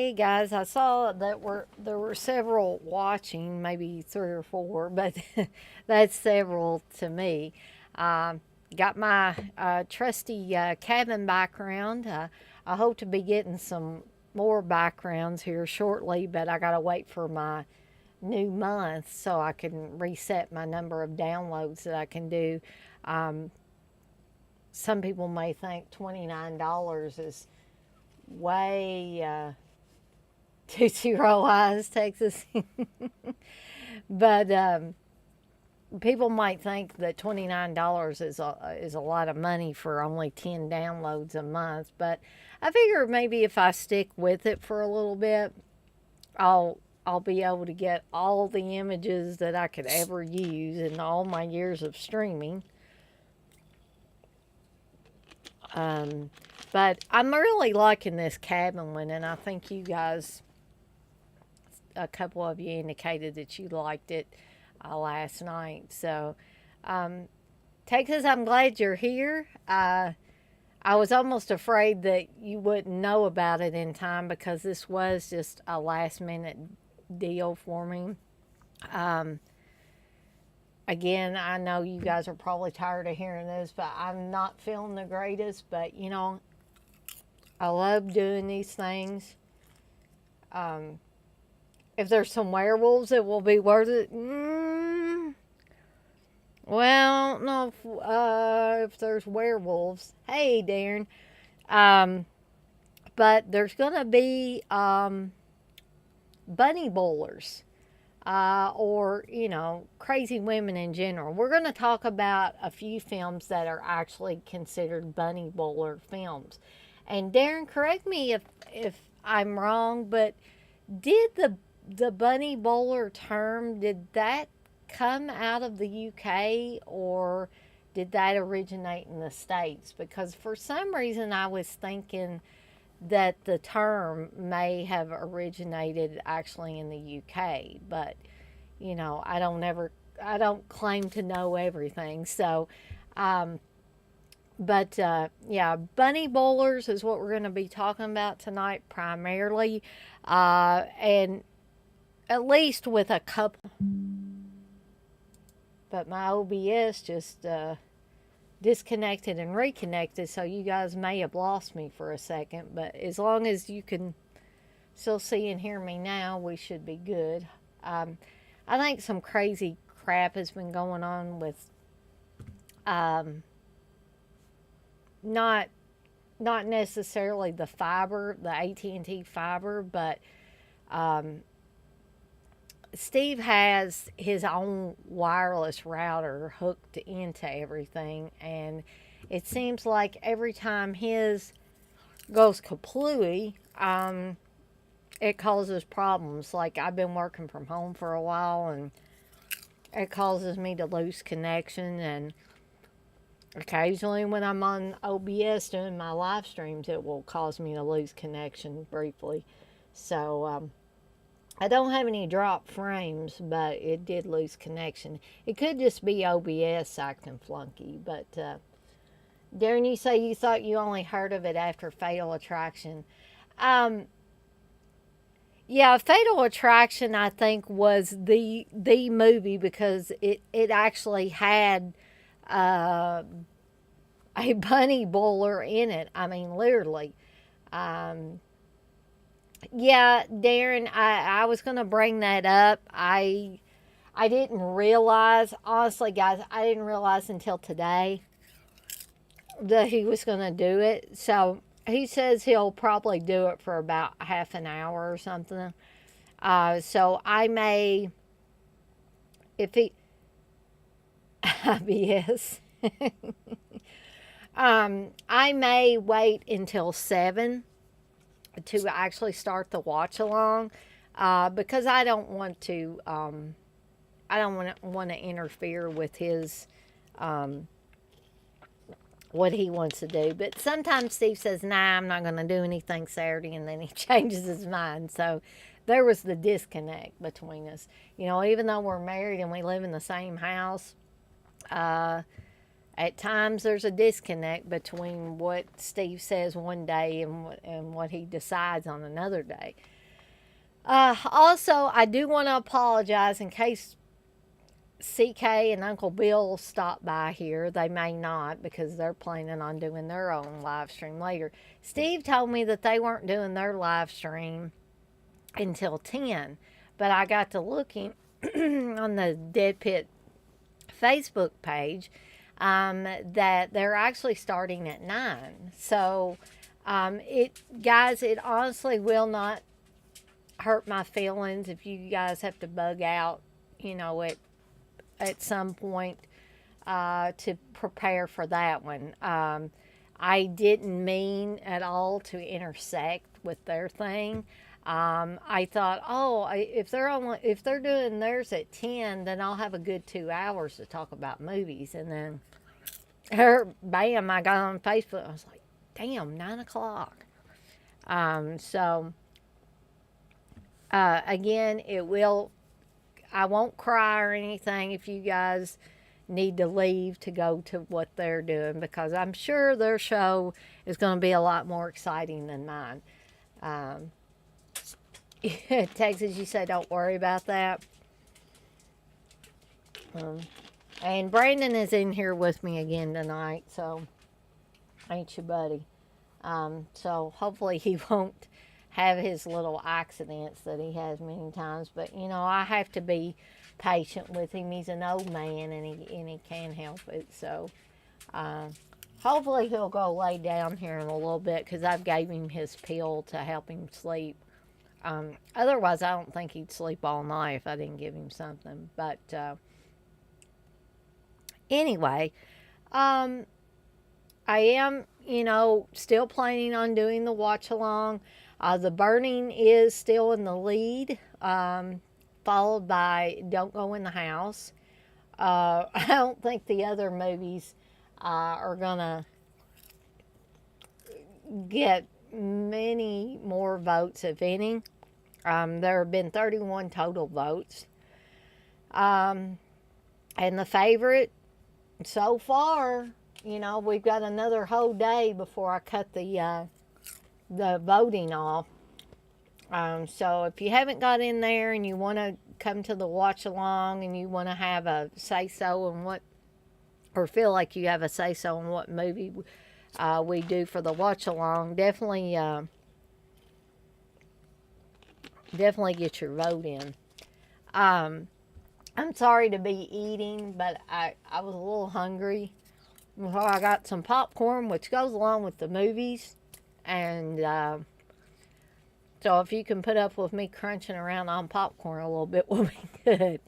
Hey guys, I saw that there were several watching, maybe three or four, but that's several to me. Um, got my trusty cabin background. I hope to be getting some more backgrounds here shortly, but I gotta wait for my new month so I can reset my number of downloads that I can do. Um, some people may think $29 is way Tootsie Roll Eyes, Texas. But people might think that $29 is a lot of money for only 10 downloads a month. But I figure maybe if I stick with it for a little bit, I'll I'll be able to get all the images that I could ever use in all my years of streaming. Um, but I'm really liking this cabin one, and I think you guys, a couple of you indicated that you liked it last night. So, um, Texas, I'm glad you're here. I was almost afraid that you wouldn't know about it in time because this was just a last minute deal for me. Um, Again, I know you guys are probably tired of hearing this, but I'm not feeling the greatest. But I love doing these things. Um, if there's some werewolves, it will be worth it. Well, no. If there's werewolves, hey, Darren. Um, but there's gonna be bunny bowlers. Or, crazy women in general. We're going to talk about a few films that are actually considered bunny bowler films. And Darren, correct me if I'm wrong, but did the bunny bowler term, did that come out of the UK or did that originate in the States? Because for some reason I was thinking that the term may have originated actually in the UK, but I don't claim to know everything. So, um, but yeah, bunny bowlers is what we're going to be talking about tonight primarily, and at least with a couple. But my OBS just disconnected and reconnected, so you guys may have lost me for a second. But as long as you can still see and hear me now, we should be good. I think some crazy crap has been going on with um, not not necessarily the fiber, the AT&T fiber, but um, Steve has his own wireless router hooked into everything, and it seems like every time his goes kaplooey, it causes problems. Like I've been working from home for a while, and it causes me to lose connection. And occasionally, when I'm on OBS doing my live streams, it will cause me to lose connection briefly. So, I don't have any drop frames, but it did lose connection. It could just be OBS acting flunky. But Darren, you say you thought you only heard of it after Fatal Attraction. Um, yeah, Fatal Attraction I think was the movie because it actually had uh, a bunny bowler in it. I mean, literally. Um, Yeah, Darren, I was gonna bring that up. I didn't realize, honestly, guys, I didn't realize until today that he was gonna do it. So he says he'll probably do it for about half an hour or something. So I may, if he, yes, I may wait until 7 to actually start the watch along because I don't want to interfere with his um, what he wants to do. But sometimes Steve says, "Nah, I'm not going to do anything Saturday," and then he changes his mind. So there was the disconnect between us. Even though we're married and we live in the same house, uh, at times there's a disconnect between what Steve says one day and what he decides on another day. Also, I do want to apologize in case CK and Uncle Bill stop by here. They may not because they're planning on doing their own live stream later. Steve told me that they weren't doing their live stream until 10, but I got to looking on the Dead Pit Facebook page that they're actually starting at 9. So, it honestly will not hurt my feelings if you guys have to bug out, at some point to prepare for that one. I didn't mean at all to intersect with their thing. I thought, if they're doing theirs at 10, then I'll have a good 2 hours to talk about movies. And then, bam, I got on Facebook. I was like, damn, 9 o'clock. Again, I won't cry or anything if you guys need to leave to go to what they're doing, because I'm sure their show is going to be a lot more exciting than mine. Texas, you say don't worry about that. And Brandon is in here with me again tonight, so ain't you, buddy? So hopefully he won't have his little accidents that he has many times. But I have to be patient with him. He's an old man and he can't help it. So hopefully he'll go lay down here in a little bit, because I've gave him his pill to help him sleep. Otherwise, I don't think he'd sleep all night if I didn't give him something. But anyway, I am, still planning on doing the watch along. The Burning is still in the lead, followed by Don't Go in the House. I don't think the other movies are going to get many more votes, if any. There have been 31 total votes. And the favorite so far, we've got another whole day before I cut the voting off. So if you haven't got in there and you want to come to the watch along and you want to have a say so in or feel like you have a say so in what movie we do for the watch along, definitely get your vote in. I'm sorry to be eating, but I was a little hungry. So I got some popcorn, which goes along with the movies. And so if you can put up with me crunching around on popcorn a little bit, will be good.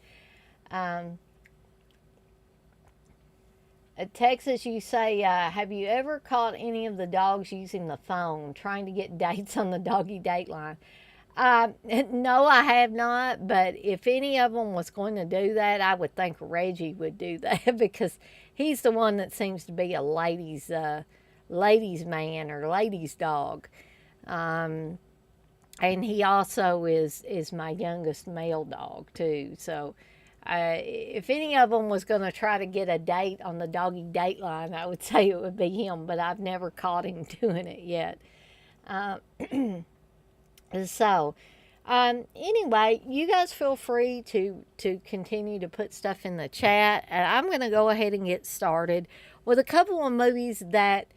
Texas, you say, have you ever caught any of the dogs using the phone, trying to get dates on the doggy date line? No, I have not, but if any of them was going to do that, I would think Reggie would do that, because he's the one that seems to be a ladies' man or ladies' dog. And he also is my youngest male dog too. So if any of them was going to try to get a date on the doggy date line, I would say it would be him, but I've never caught him doing it yet. So anyway, you guys feel free to continue to put stuff in the chat, and I'm going to go ahead and get started with a couple of movies that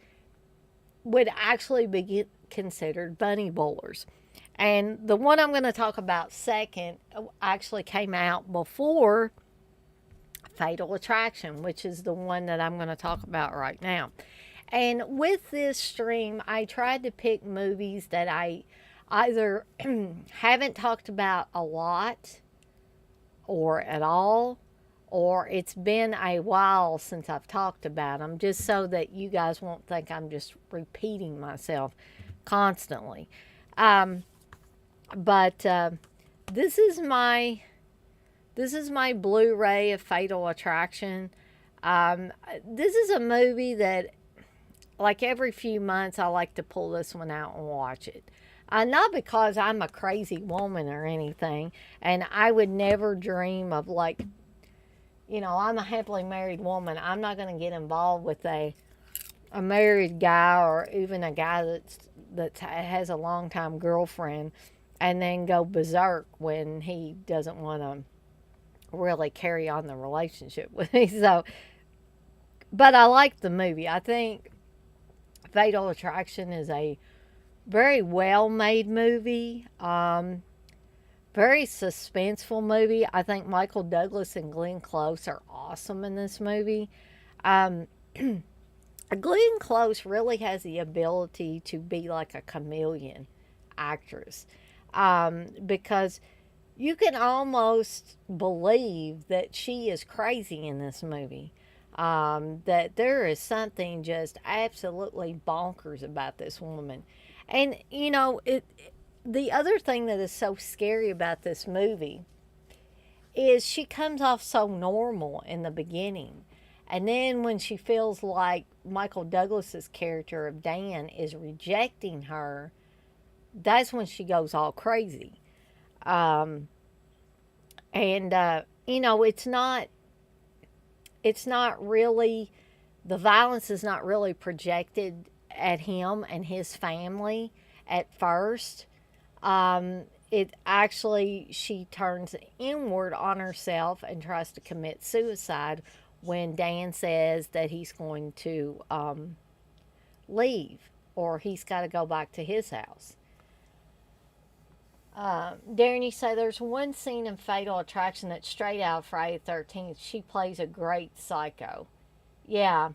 would actually be considered bunny bowlers. And the one I'm going to talk about second actually came out before Fatal Attraction, which is the one that I'm going to talk about right now. And with this stream, I tried to pick movies that I either haven't talked about a lot or at all, or it's been a while since I've talked about them, just so that you guys won't think I'm just repeating myself constantly. But this is my Blu-ray of Fatal Attraction. This is a movie that, like, every few months I like to pull this one out and watch it. Not because I'm a crazy woman or anything, and I would never dream of, like, you know, I'm a happily married woman. I'm not going to get involved with a married guy or even a guy that has a longtime girlfriend and then go berserk when he doesn't want to really carry on the relationship with me. So, but I like the movie. I think Fatal Attraction is a very well made movie. Very suspenseful movie. I think Michael Douglas and Glenn Close are awesome in this movie. Um, Glenn Close really has the ability to be like a chameleon actress, because you can almost believe that she is crazy in this movie. That there is something just absolutely bonkers about this woman. And, you know, the other thing that is so scary about this movie is she comes off so normal in the beginning. And then when she feels like Michael Douglas's character of Dan is rejecting her, that's when she goes all crazy. Um, and you know, it's not really, the violence is not really projected at him and his family at first. It actually, she turns inward on herself and tries to commit suicide when Dan says that he's going to leave, or he's got to go back to his house. Darren, you say there's one scene in Fatal Attraction that's straight out of Friday the 13th. She plays a great psycho. Yeah.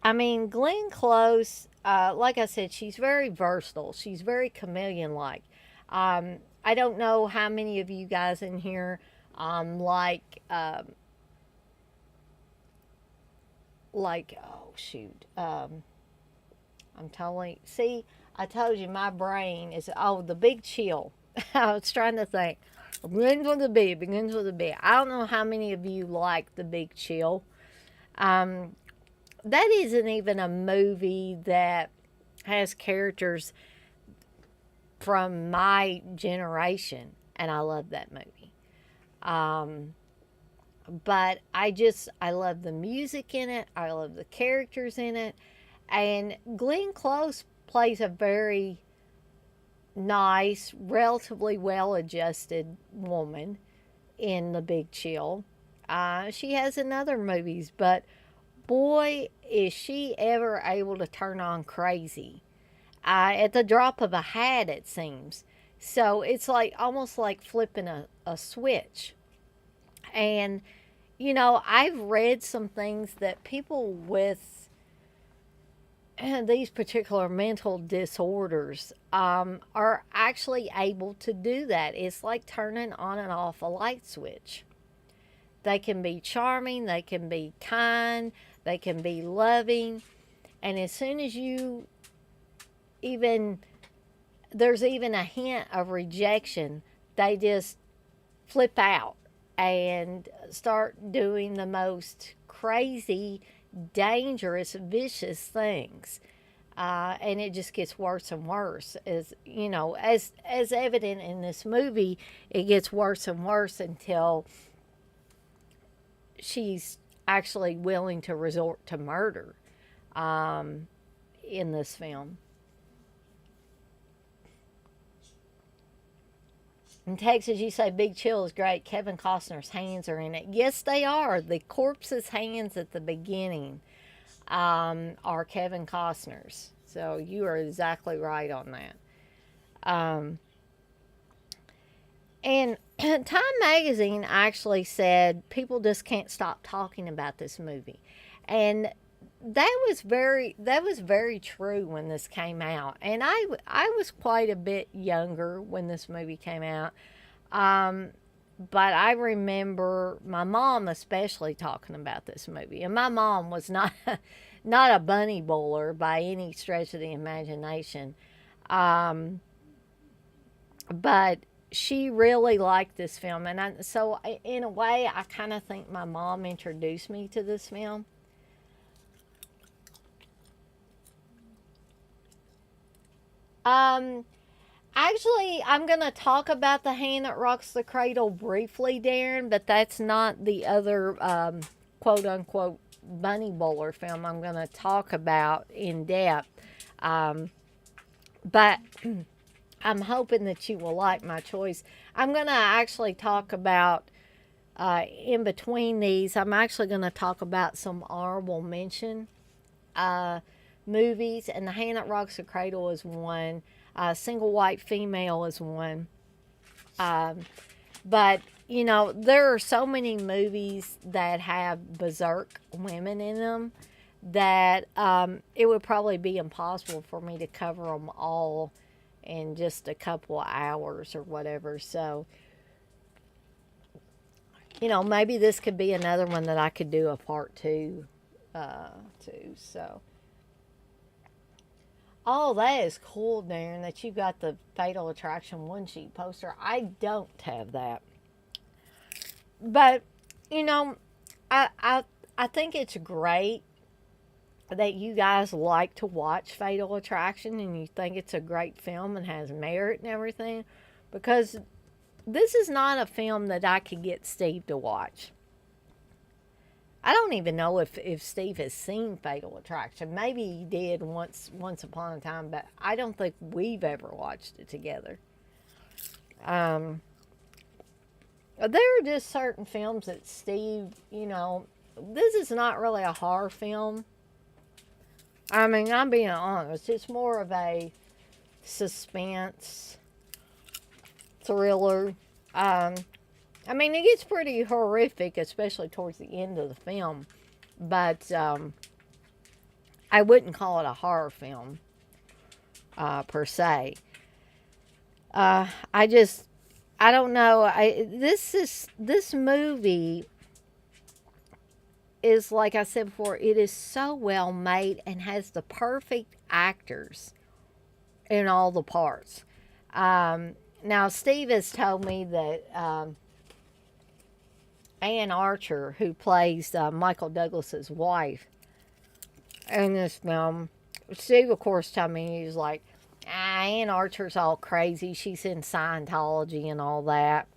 I mean, Glenn Close, like I said, she's very versatile. She's very chameleon like. I don't know how many of you guys in here oh shoot, I'm totally, see, I told you my brain is, oh, The Big Chill. I was trying to think. Begins with a B, begins with a B. I don't know how many of you like The Big Chill. Um, that isn't even a movie that has characters from my generation, and I love that movie. Um, but I love the music in it. I love the characters in it. And Glenn Close plays a very nice, relatively well adjusted woman in The Big Chill. She has in other movies, but boy, is she ever able to turn on crazy. At the drop of a hat, it seems. So it's like almost like flipping a switch. And, you know, I've read some things that people with these particular mental disorders are actually able to do that. It's like turning on and off a light switch. They can be charming, they can be kind, they can be loving, and as soon as you even, there's even a hint of rejection, they just flip out and start doing the most crazy, dangerous, vicious things. And it just gets worse and worse. As you know, as evident in this movie, it gets worse and worse until she's actually willing to resort to murder in this film. In Texas, you say Big Chill is great. Kevin Costner's hands are in it. Yes, they are. The corpse's hands at the beginning are Kevin Costner's. So you are exactly right on that. Um, and Time Magazine actually said people just can't stop talking about this movie. And that was very true when this came out, and I was quite a bit younger when this movie came out, um, but I remember my mom especially talking about this movie, and my mom was not not a bunny bowler by any stretch of the imagination, um, but she really liked this film, and in a way I kind of think my mom introduced me to this film. Um, Actually, I'm going to talk about The Hand That Rocks the Cradle briefly, Darren, but that's not the other quote unquote Bunny Bowler film I'm going to talk about in depth. Um, but I'm hoping that you will like my choice. I'm going to actually talk about, in between these, I'm actually going to talk about some honorable mention uh, movies, and The Hand That Rocks the Cradle is one. Single White Female is one. Um, but, you know, there are so many movies that have berserk women in them that it would probably be impossible for me to cover them all in just a couple of hours or whatever. So, you know, maybe this could be another one that I could do a part two to. So, oh, that is cool, Darren, that you got the Fatal Attraction one sheet poster. I don't have that. But, you know, I think it's great that you guys like to watch Fatal Attraction and you think it's a great film and has merit and everything, because this is not a film that I could get Steve to watch. I don't even know if Steve has seen Fatal Attraction. Maybe he did once upon a time, but I don't think we've ever watched it together. Um, there are just certain films that Steve, you know, this is not really a horror film. I mean, I'm being honest. It's more of a suspense thriller. I mean, it gets pretty horrific, especially towards the end of the film. But I wouldn't call it a horror film per se. I just, I don't know. This movie is, like I said before, it is so well made and has the perfect actors in all the parts. Now, Steve has told me that Ann Archer, who plays Michael Douglas's wife in this film, Steve, of course, told me, he's like, Ann Archer's all crazy. She's in Scientology and all that.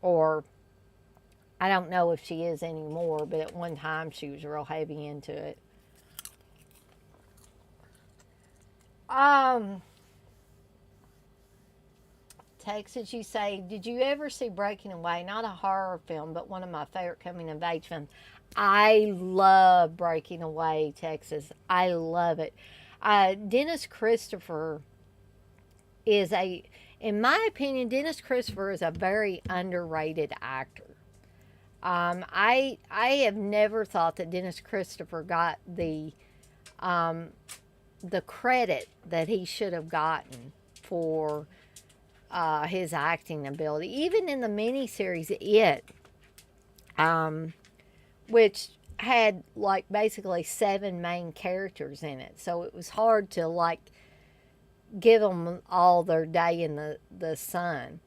Or, I don't know if she is anymore, but at one time she was real heavy into it. Texas, you say, did you ever see Breaking Away? Not a horror film, but one of my favorite coming of age films. I love Breaking Away, Texas. I love it. Dennis Christopher is in my opinion, Dennis Christopher is a very underrated actor. I have never thought that Dennis Christopher got the credit that he should have gotten for his acting ability. Even in the miniseries It, which had like basically 7 main characters in it, so it was hard to like give them all their day in the sun,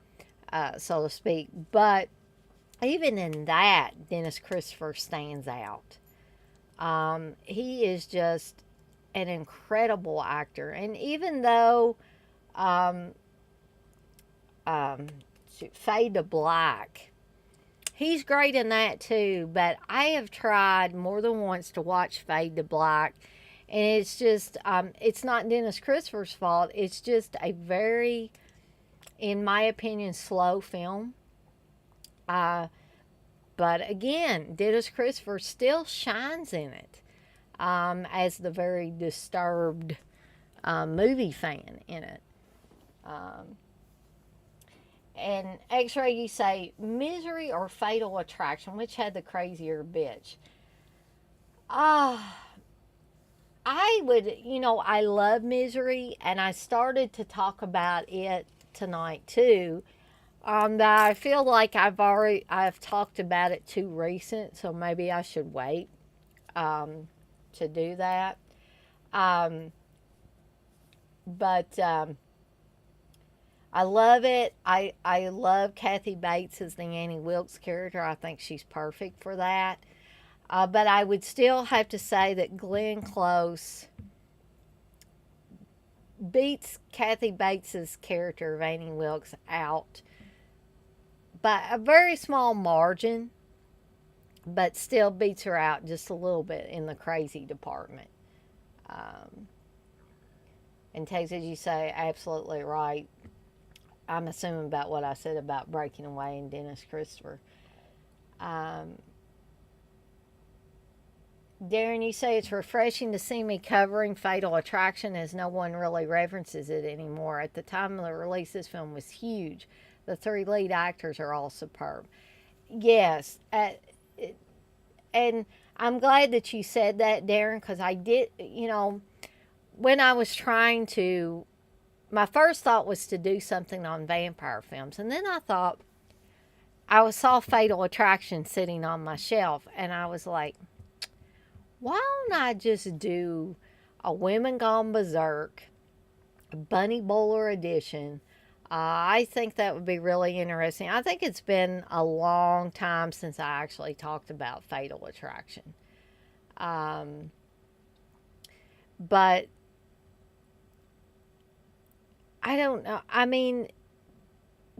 so to speak. But even in that, Dennis Christopher stands out. He is just an incredible actor, and even though Fade to Black, he's great in that too. But I have tried more than once to watch Fade to Black, and it's just it's not Dennis Christopher's fault. It's just a very, in my opinion, slow film. But again, Dennis Christopher still shines in it as the very disturbed movie fan in it. And X-Ray, you say Misery or Fatal Attraction, which had the crazier bitch? I would, you know, I love Misery, and I started to talk about it tonight too. But I feel like I've talked about it too recent, so maybe I should wait to do that. Um, but I love it. I love Kathy Bates as the Annie Wilkes character. I think she's perfect for that. But I would still have to say that Glenn Close beats Kathy Bates's character of Annie Wilkes out by a very small margin, but still beats her out just a little bit in the crazy department. And Takes, as you say, absolutely right. I'm assuming about what I said about Breaking Away and Dennis Christopher. Darren, you say it's refreshing to see me covering Fatal Attraction as no one really references it anymore. At the time of the release, this film was huge. The three lead actors are all superb. Yes, and I'm glad that you said that, Darren, because I did, when I was trying to, my first thought was to do something on vampire films. And then I thought, saw Fatal Attraction sitting on my shelf, and I was like, why don't I just do a Women Gone Berserk, Bunny Bowler edition? I think that would be really interesting. I think it's been a long time since I actually talked about Fatal Attraction. But I don't know. I mean,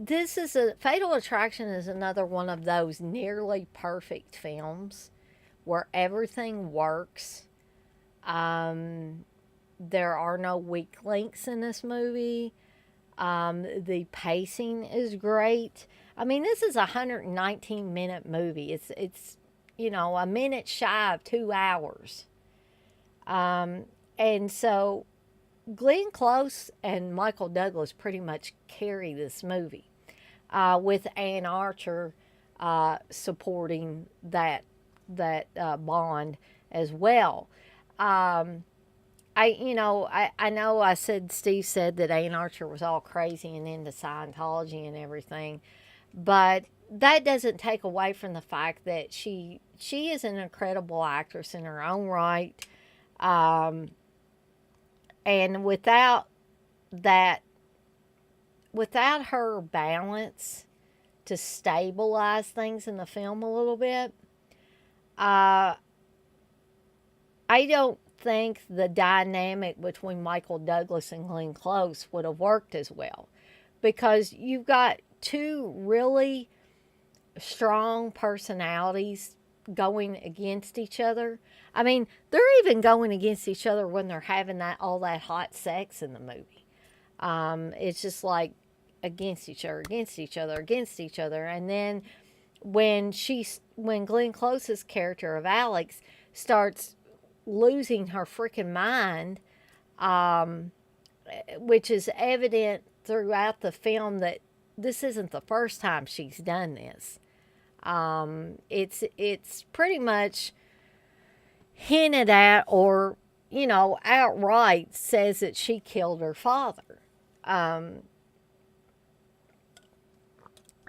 Fatal Attraction is another one of those nearly perfect films where everything works. There are no weak links in this movie. The pacing is great. I mean, this is a 119-minute movie. It's a minute shy of 2 hours. And so Glenn Close and Michael Douglas pretty much carry this movie, with Ann Archer supporting that bond as well. I know Steve said that Ann Archer was all crazy and into Scientology and everything, but that doesn't take away from the fact that she is an incredible actress in her own right. And without her balance to stabilize things in the film a little bit, I don't think the dynamic between Michael Douglas and Glenn Close would have worked as well, because you've got two really strong personalities going against each other. I mean, they're even going against each other when they're having all that hot sex in the movie. It's just like against each other. And then when Glenn Close's character of Alex starts losing her freaking mind, which is evident throughout the film that this isn't the first time she's done this. It's pretty much hinted at, or outright says that she killed her father.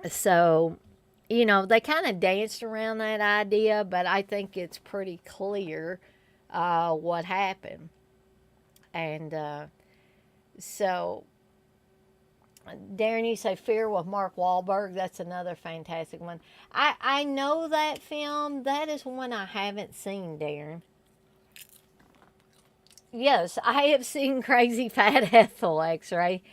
So they kind of danced around that idea, but I think it's pretty clear what happened. And so, Darren, you say Fear with Mark Wahlberg. That's another fantastic one. I know that film. That is one I haven't seen, Darren. Yes, I have seen Crazy Fat Ethel, X-Ray.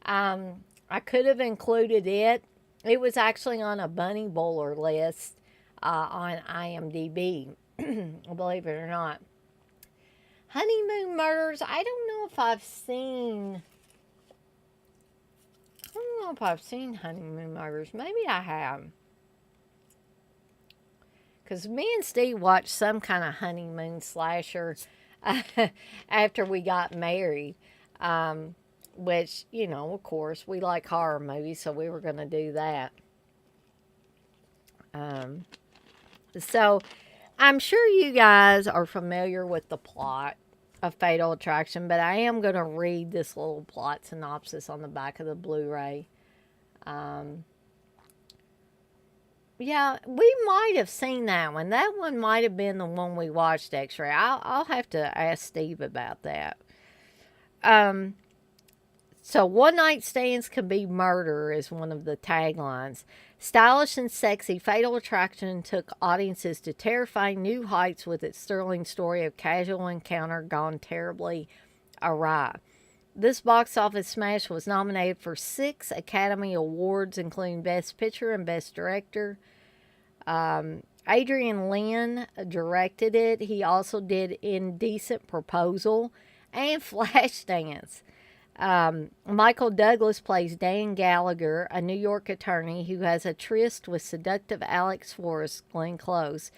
I could have included it. It was actually on a Bunny Bowler list on IMDb, believe it or not. Honeymoon Murders, I don't know if I've seen Honeymoon Murders. Maybe I have. Because me and Steve watched some kind of honeymoon slasher after we got married. Which, of course, we like horror movies, so we were going to do that. So, I'm sure you guys are familiar with the plot of Fatal Attraction, but I am going to read this little plot synopsis on the back of the Blu-ray. Yeah, we might have seen that one. That one might have been the one we watched, X-Ray. I'll have to ask Steve about that. So, one night stands can be murder is one of the taglines. Stylish and sexy, Fatal Attraction took audiences to terrifying new heights with its sterling story of casual encounter gone terribly awry. This box office smash was nominated for 6 Academy Awards, including Best Picture and Best Director. Adrian Lynn directed it. He also did Indecent Proposal and Flashdance. Michael Douglas plays Dan Gallagher, a New York attorney who has a tryst with seductive Alex Forrest, Glenn Close,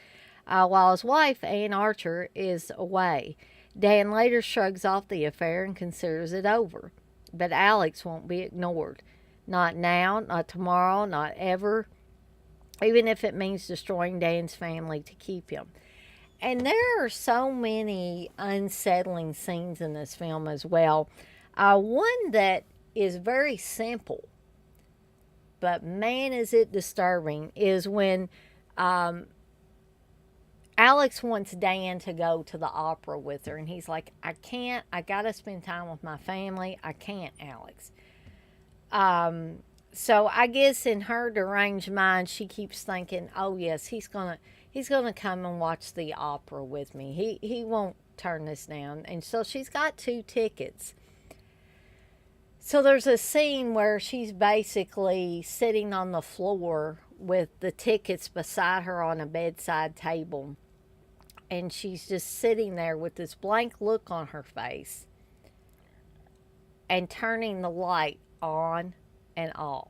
while his wife, Ann Archer, is away. Dan later shrugs off the affair and considers it over. But Alex won't be ignored. Not now, not tomorrow, not ever, even if it means destroying Dan's family to keep him. And there are so many unsettling scenes in this film as well. One that is very simple, but man, is it disturbing, is when Alex wants Dan to go to the opera with her, and he's like, I can't, I gotta spend time with my family. I can't, Alex. So I guess in her deranged mind, she keeps thinking, oh yes, he's gonna come and watch the opera with me. He won't turn this down. And so she's got 2 tickets. So there's a scene where she's basically sitting on the floor with the tickets beside her on a bedside table. And she's just sitting there with this blank look on her face and turning the light on and off,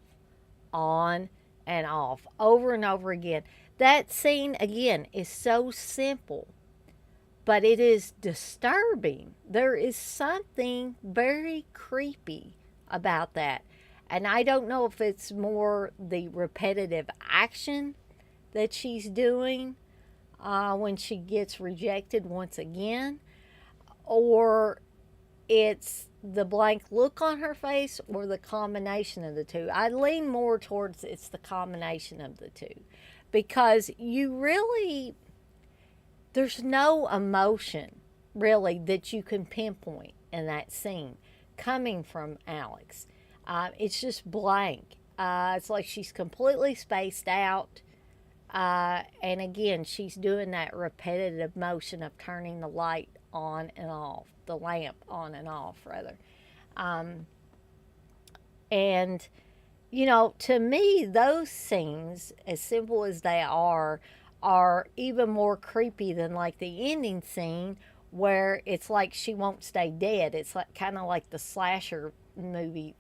over and over again. That scene, again, is so simple, but it is disturbing. There is something very creepy about that. And I don't know if it's more the repetitive action that she's doing when she gets rejected once again, or it's the blank look on her face, or the combination of the two. I lean more towards it's the combination of the two, because there's no emotion really that you can pinpoint in that scene coming from Alex. It's just blank. It's like she's completely spaced out. And again, she's doing that repetitive motion of turning the light on and off, the lamp on and off, rather. And, to me, those scenes, as simple as they are even more creepy than like the ending scene where it's like she won't stay dead. It's like kind of like the slasher movie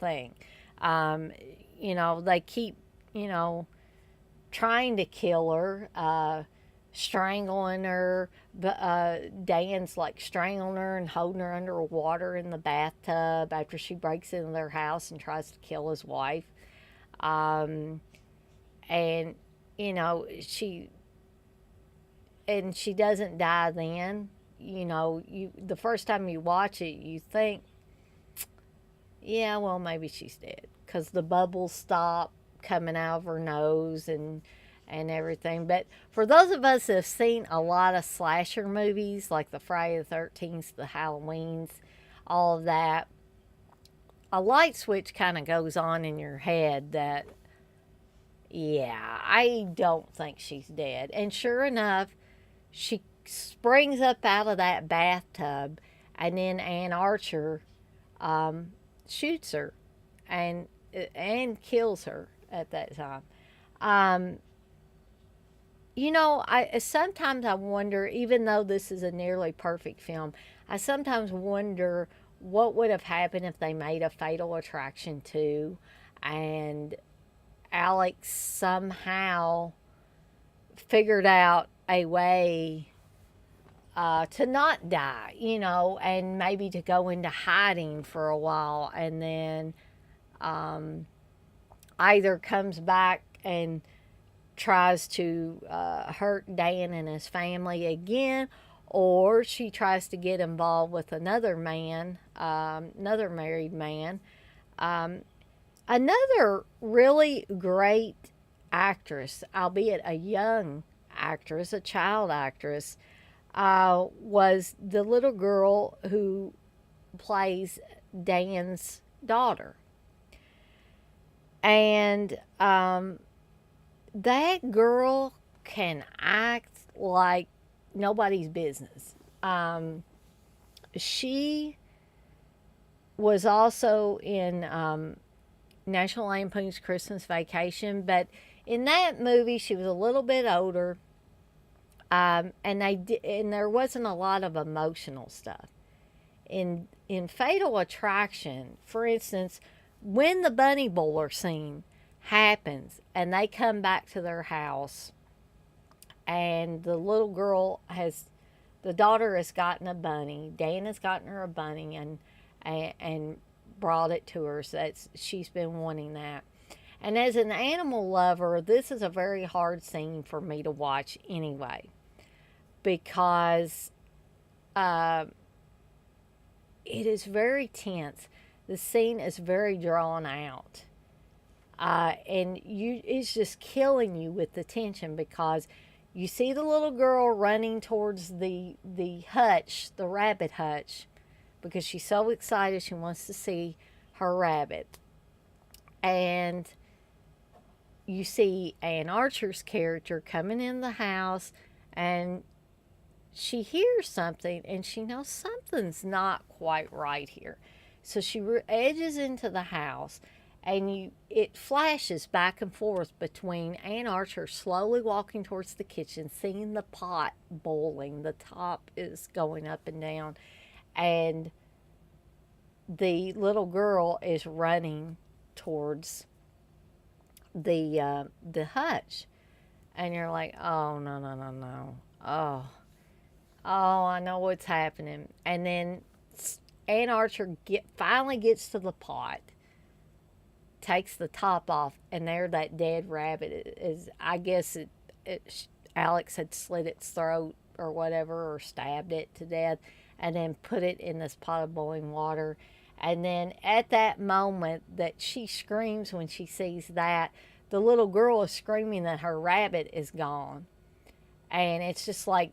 thing. They keep, trying to kill her, strangling her. Dan's like strangling her and holding her under water in the bathtub after she breaks into their house and tries to kill his wife. And she doesn't die then. The first time you watch it, you think, yeah, well, maybe she's dead, because the bubbles stop coming out of her nose and everything. But for those of us that have seen a lot of slasher movies, like the Friday the 13th, the Halloweens, all of that, a light switch kind of goes on in your head that, yeah, I don't think she's dead. And sure enough, she springs up out of that bathtub, and then Ann Archer shoots her and kills her at that time. Sometimes I wonder, even though this is a nearly perfect film, I sometimes wonder what would have happened if they made a Fatal Attraction 2 and Alex somehow figured out a way to not die, and maybe to go into hiding for a while, and then either comes back and tries to hurt Dan and his family again, or she tries to get involved with another man, another married man. Another really great actress, albeit a young actress, a child actress, was the little girl who plays Dan's daughter. And that girl can act like nobody's business. She was also in National Lampoon's Christmas Vacation, but in that movie she was a little bit older, and there wasn't a lot of emotional stuff. In Fatal Attraction, for instance, when the bunny boiler scene happens and they come back to their house, and the daughter has gotten a bunny. Dan has gotten her a bunny and brought it to her. So she's been wanting that. And as an animal lover, this is a very hard scene for me to watch anyway, because it is very tense. The scene is very drawn out. And it's just killing you with the tension, because you see the little girl running towards the hutch, the rabbit hutch, because she's so excited she wants to see her rabbit. And you see Ann Archer's character coming in the house, and she hears something, and she knows something's not quite right here. So she edges into the house, and it flashes back and forth between Ann Archer slowly walking towards the kitchen, seeing the pot boiling, the top is going up and down, and the little girl is running towards the hutch, and you're like, oh, no, no, no, no, oh, I know what's happening. And then Ann Archer finally gets to the pot, takes the top off, and there that dead rabbit is. I guess Alex had slit its throat or whatever, or stabbed it to death, and then put it in this pot of boiling water. And then at that moment that she screams when she sees that, the little girl is screaming that her rabbit is gone. And it's just like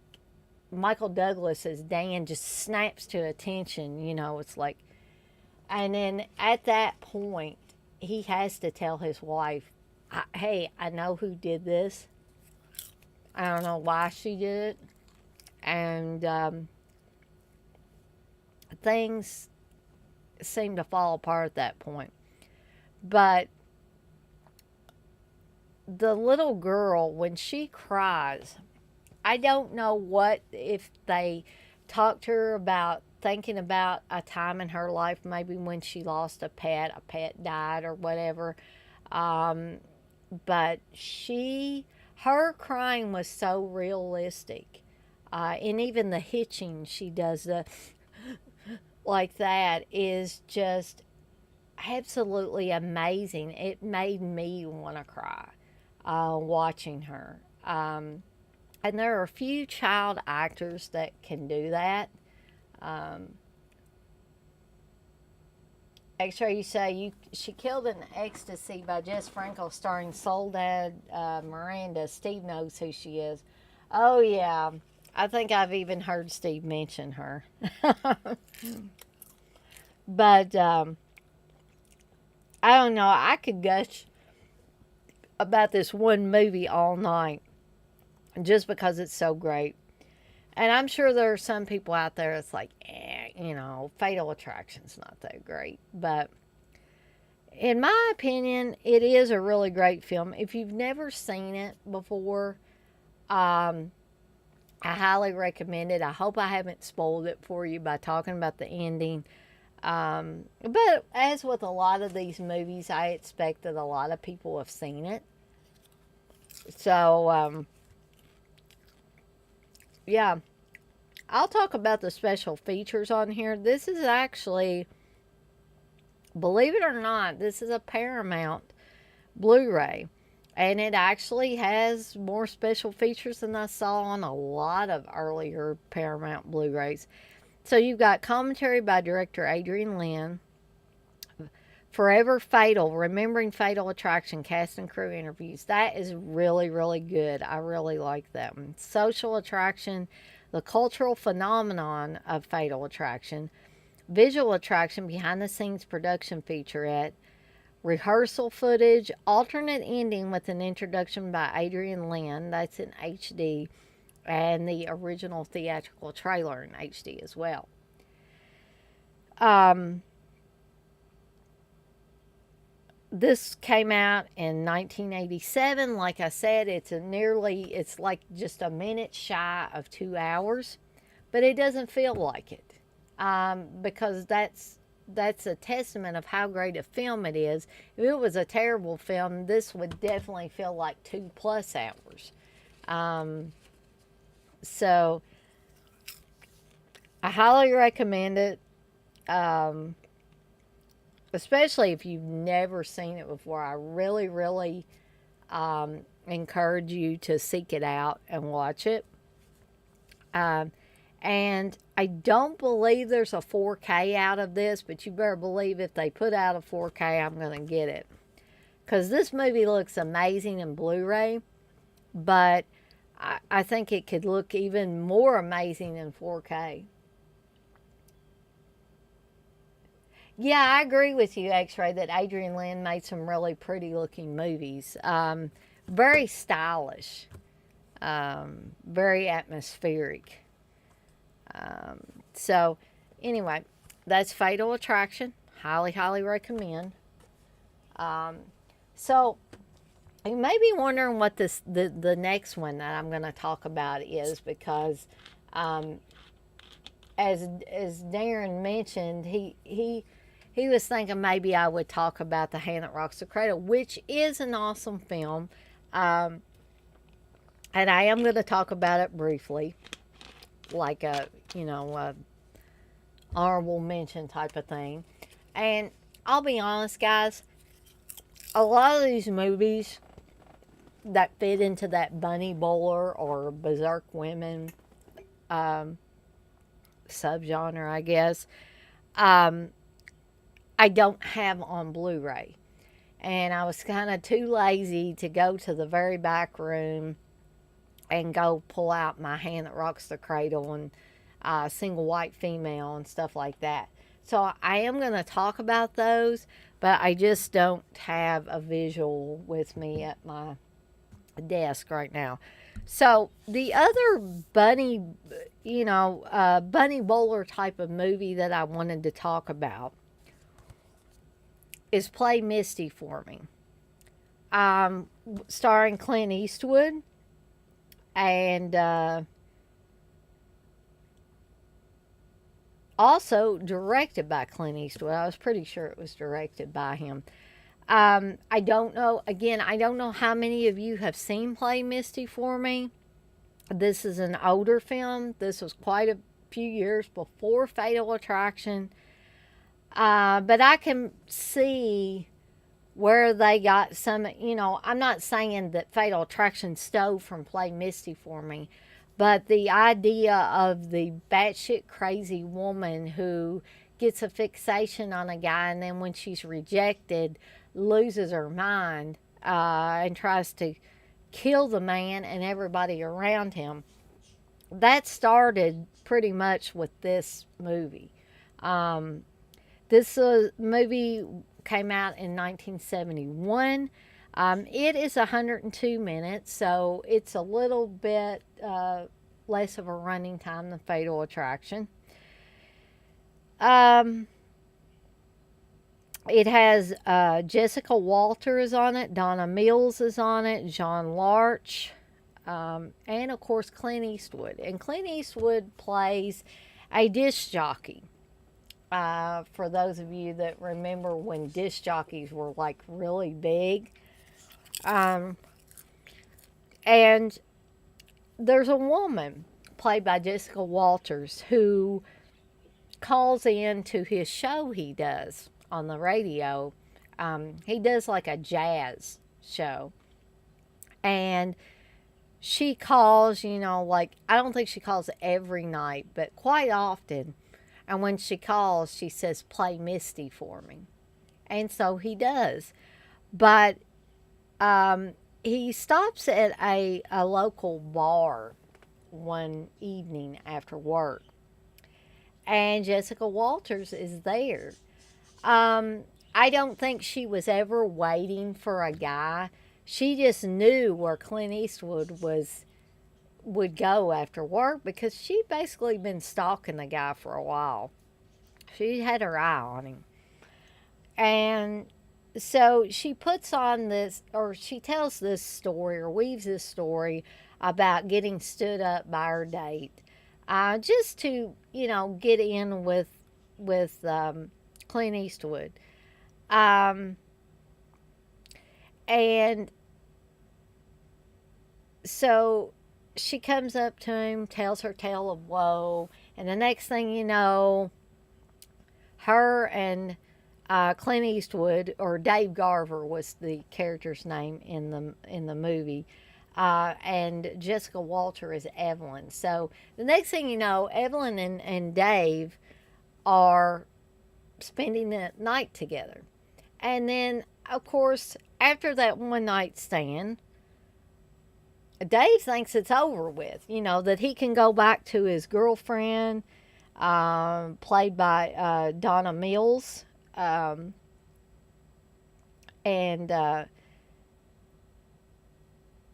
Michael Douglas as Dan just snaps to attention, it's like, and then at that point, he has to tell his wife, hey, I know who did this. I don't know why she did it. And things seem to fall apart at that point. But the little girl, when she cries, I don't know if they talked to her about thinking about a time in her life, maybe when she lost a pet died or whatever. But her crying was so realistic. And even the hitching she does, like that, is just absolutely amazing. It made me want to cry watching her. And there are a few child actors that can do that. X-Ray, you say she killed in ecstasy by Jess Franco, starring Soledad Miranda. Steve knows who she is. Oh yeah, I think I've even heard Steve mention her. But I don't know. I could gush about this one movie all night, just because it's so great. And I'm sure there are some people out there that's like, Fatal Attraction's not that great. But in my opinion, it is a really great film. If you've never seen it before, I highly recommend it. I hope I haven't spoiled it for you by talking about the ending. But as with a lot of these movies, I expect that a lot of people have seen it. So, yeah, I'll talk about the special features on here. This is actually, believe it or not, this is a Paramount Blu-ray. And it actually has more special features than I saw on a lot of earlier Paramount Blu-rays. So you've got commentary by director Adrian Lynn, Forever Fatal, Remembering Fatal Attraction, cast and crew interviews. That is really, really good. I really like that one. Social Attraction, the cultural phenomenon of Fatal Attraction. Visual Attraction, behind the scenes production featurette. Rehearsal footage, alternate ending with an introduction by Adrian Lynn. That's in HD. And the original theatrical trailer in HD as well. This came out in 1987. Like I said, it's like just a minute shy of 2 hours, but it doesn't feel like it, because that's a testament of how great a film it is. If it was a terrible film, this would definitely feel like 2+ hours. So I highly recommend it. Especially if you've never seen it before. I really, really encourage you to seek it out and watch it. And I don't believe there's a 4K out of this, but you better believe if they put out a 4K, I'm going to get it. Because this movie looks amazing in Blu-ray, but I think it could look even more amazing in 4K. Yeah, I agree with you, X-Ray, that Adrian Lynn made some really pretty looking movies. Very stylish, very atmospheric. So, anyway, that's Fatal Attraction. Highly, highly recommend. So, you may be wondering what the next one that I'm going to talk about is, because as Darren mentioned, he was thinking maybe I would talk about The Hand That Rocks the Cradle, which is an awesome film. And I am going to talk about it briefly, like a honorable mention type of thing. And I'll be honest, guys, a lot of these movies that fit into that Bunny Bowler or Berserk Women subgenre, I guess, I don't have on Blu-ray. And I was kind of too lazy to go to the very back room and go pull out My Hand That Rocks the Cradle and Single White Female and stuff like that. So I am going to talk about those, but I just don't have a visual with me at my desk right now. So the other bunny bowler type of movie that I wanted to talk about is Play Misty for Me, starring Clint Eastwood, and also directed by Clint Eastwood. I was pretty sure it was directed by him. I don't know, again, I don't know how many of you have seen Play Misty for Me. This is an older film. This was quite a few years before Fatal Attraction. But I can see where they got some, I'm not saying that Fatal Attraction stole from Play Misty for Me, but the idea of the batshit crazy woman who gets a fixation on a guy and then when she's rejected, loses her mind and tries to kill the man and everybody around him. That started pretty much with this movie. This movie came out in 1971. It is 102 minutes, so it's a little bit less of a running time than Fatal Attraction. It has Jessica Walter is on it, Donna Mills is on it, John Larch, and of course Clint Eastwood. And Clint Eastwood plays a disc jockey. For those of you that remember when disc jockeys were like really big. And there's a woman played by Jessica Walters who calls in to his show he does on the radio. He does like a jazz show. And she calls, I don't think she calls every night, but quite often. And when she calls, she says, "Play Misty for me." And so he does. But he stops at a local bar one evening after work. And Jessica Walters is there. I don't think she was ever waiting for a guy. She just knew where Clint Eastwood would go after work because she'd basically been stalking the guy for a while. She had her eye on him. And So she puts on this, or she tells this story, or weaves this story about getting stood up by her date, just to get in with Clint Eastwood, um, and so she comes up to him, tells her tale of woe, and the next thing you know, her and Clint Eastwood, or Dave Garver was the character's name in the movie, and Jessica Walter is Evelyn. So the next thing you know, Evelyn and Dave are spending the night together, and then of course after that one night stand, Dave thinks it's over with. That he can go back to his girlfriend, played by Donna Mills. Um, and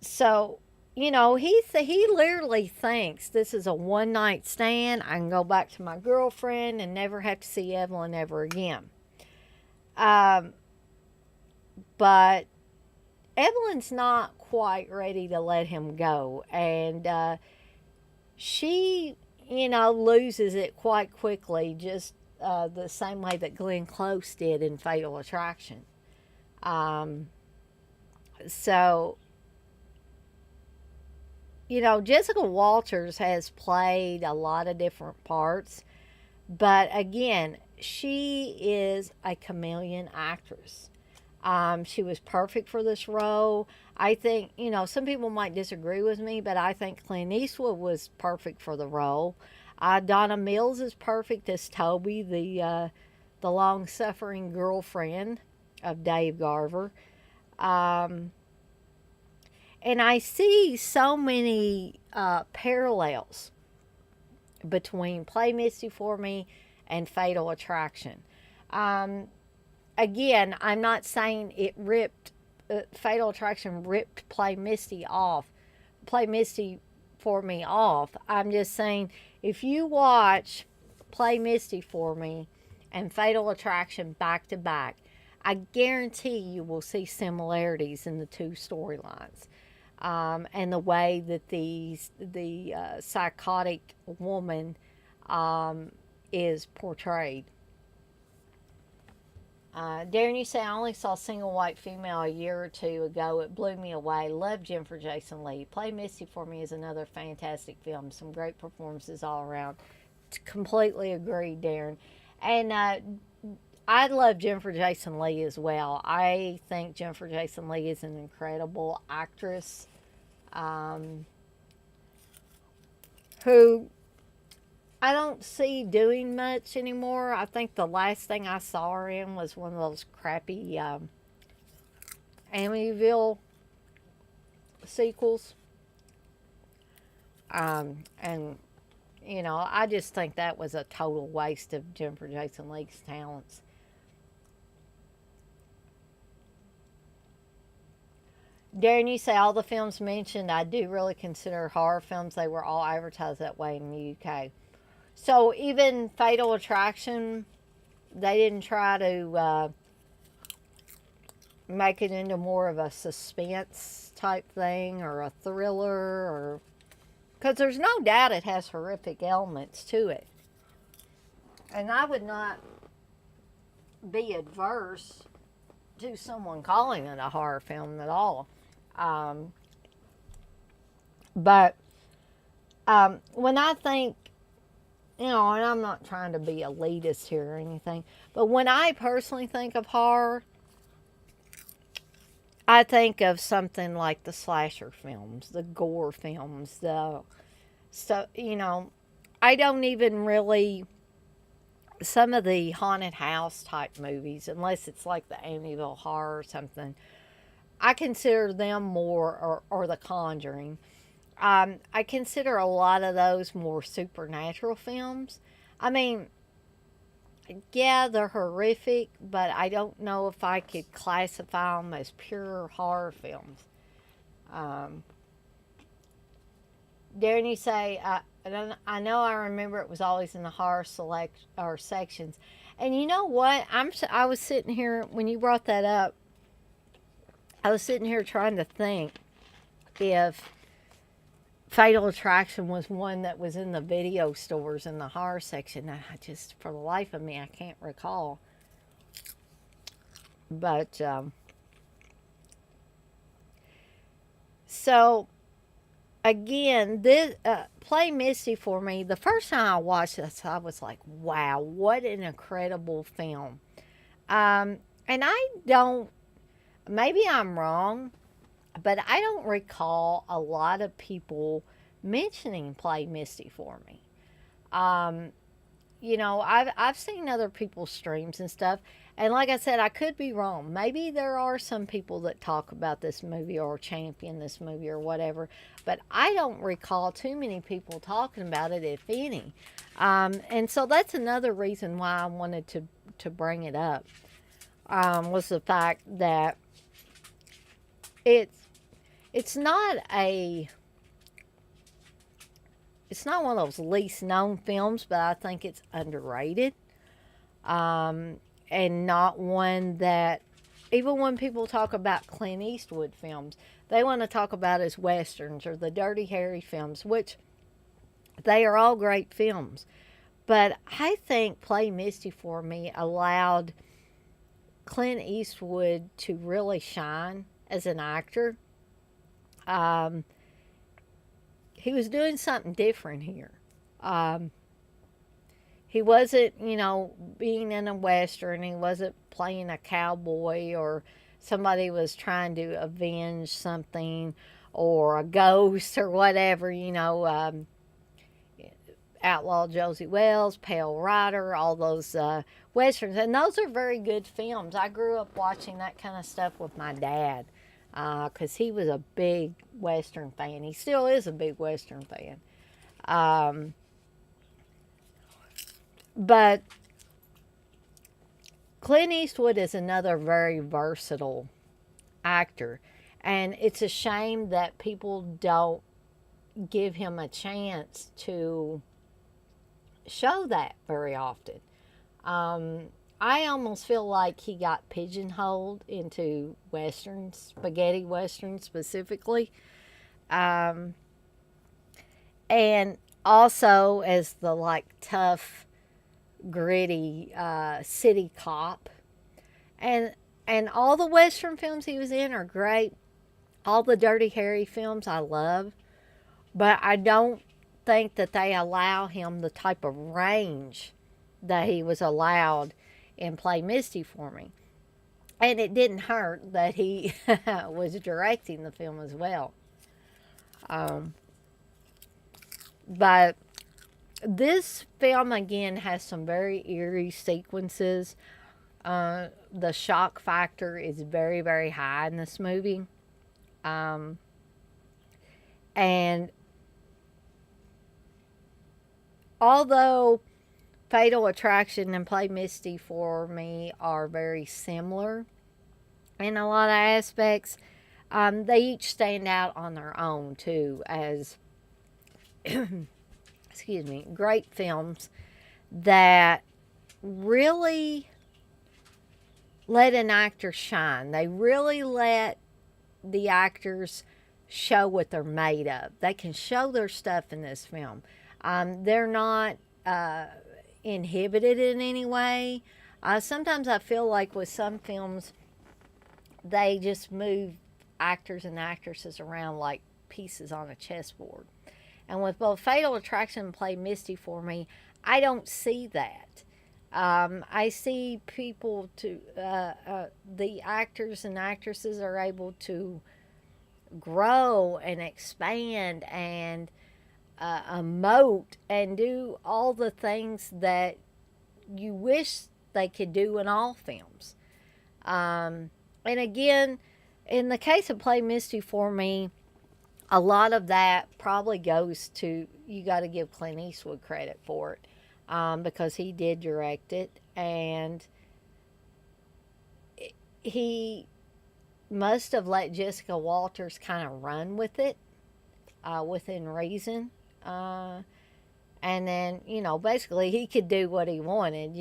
so, he literally thinks this is a one night stand. I can go back to my girlfriend and never have to see Evelyn ever again. Um, but Evelyn's not quite ready to let him go. And she, loses it quite quickly, just the same way that Glenn Close did in Fatal Attraction. Um, so, Jessica Walters has played a lot of different parts, but again, she is a chameleon actress. She was perfect for this role. I think, some people might disagree with me, but I think Clint Eastwood was perfect for the role. Donna Mills is perfect as Toby, the long-suffering girlfriend of Dave Garver. Um, and I see so many parallels between Play Misty for Me and Fatal Attraction. Um, Again, I'm not saying it ripped, Fatal Attraction ripped Play Misty for Me off. I'm just saying, if you watch Play Misty for Me and Fatal Attraction back to back, I guarantee you will see similarities in the two storylines, and the way that the psychotic woman is portrayed. Darren, you say I only saw Single White Female a year or two ago. It blew me away. Love Jennifer Jason Leigh. Play Misty for Me is another fantastic film. Some great performances all around. Completely agree, Darren. And I love Jennifer Jason Leigh as well. I think Jennifer Jason Leigh is an incredible actress, um, who I don't see doing much anymore. I think the last thing I saw her in was one of those crappy Amityville sequels. And, I just think that was a total waste of Jennifer Jason Leigh's talents. Darren, you say all the films mentioned, I do really consider horror films. They were all advertised that way in the UK. So even Fatal Attraction, they didn't try to make it into more of a suspense type thing, or a thriller, or because there's no doubt it has horrific elements to it. And I would not be adverse to someone calling it a horror film at all. Um, but when I think, and I'm not trying to be elitist here or anything, but when I personally think of horror, I think of something like the slasher films, the gore films, I don't even really, some of the haunted house type movies, unless it's like the Amityville Horror or something, I consider them more, or The Conjuring. I consider a lot of those more supernatural films. I mean, yeah, they're horrific, but I don't know if I could classify them as pure horror films. Um, Darren, you say, I know I remember it was always in the horror select or sections. And you know what? I was sitting here when you brought that up. I was sitting here trying to think if Fatal Attraction was one that was in the video stores in the horror section. I just, for the life of me, I can't recall. But so again, this Play Misty for me. The first time I watched this, I was like, "Wow, what an incredible film!" And I don't. Maybe I'm wrong, but I don't recall a lot of people mentioning Play Misty for me. Um, I've seen other people's streams and stuff, and like I said, I could be wrong. Maybe there are some people that talk about this movie or champion this movie or whatever, but I don't recall too many people talking about it, if any. And so that's another reason why I wanted to bring it up. Was the fact that it's it's not a it's not one of those least known films, but I think it's underrated. And not one that, even when people talk about Clint Eastwood films, they want to talk about his westerns or the Dirty Harry films, which they are all great films. But I think Play Misty for me allowed Clint Eastwood to really shine as an actor. Um, he was doing something different here. Um, he wasn't, being in a western. He wasn't playing a cowboy or somebody was trying to avenge something or a ghost or whatever. Outlaw Josie Wells, Pale Rider, all those westerns, and those are very good films. I grew up watching that kind of stuff with my dad because he was a big western fan. He still is a big western fan. But Clint Eastwood is another very versatile actor, and it's a shame that people don't give him a chance to show that very often. I almost feel like he got pigeonholed into westerns, spaghetti westerns specifically. Um, and also as the tough, gritty city cop. And all the western films he was in are great. All the Dirty Harry films I love. But I don't think that they allow him the type of range that he was allowed in Play Misty for me. And it didn't hurt that he was directing the film as well. But this film, again, has some very eerie sequences. The shock factor is very, very high in this movie. And although Fatal Attraction and Play Misty for me are very similar in a lot of aspects, they each stand out on their own too as excuse me, great films that really let an actor shine. They really let the actors show what they're made of. They can show their stuff in this film. They're not inhibited in any way. Sometimes I feel like with some films, they just move actors and actresses around like pieces on a chessboard. And with both Fatal Attraction and Play Misty for me, I don't see that. I see people the actors and actresses are able to grow and expand and emote and do all the things that you wish they could do in all films. And again, in the case of Play Misty for me, a lot of that probably goes to, you got to give Clint Eastwood credit for it, because he did direct it, and he must have let Jessica Walters kind of run with it within reason. And then, basically he could do what he wanted,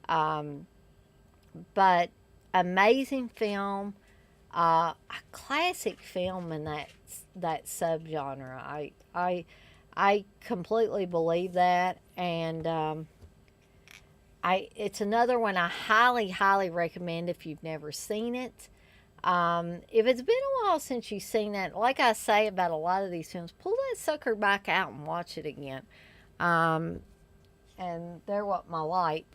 Um, but amazing film, a classic film in that subgenre. I completely believe that, and it's another one I highly, highly recommend if you've never seen it. If it's been a while since you've seen it, like I say about a lot of these films, pull that sucker back out and watch it again. Um, and there went my light.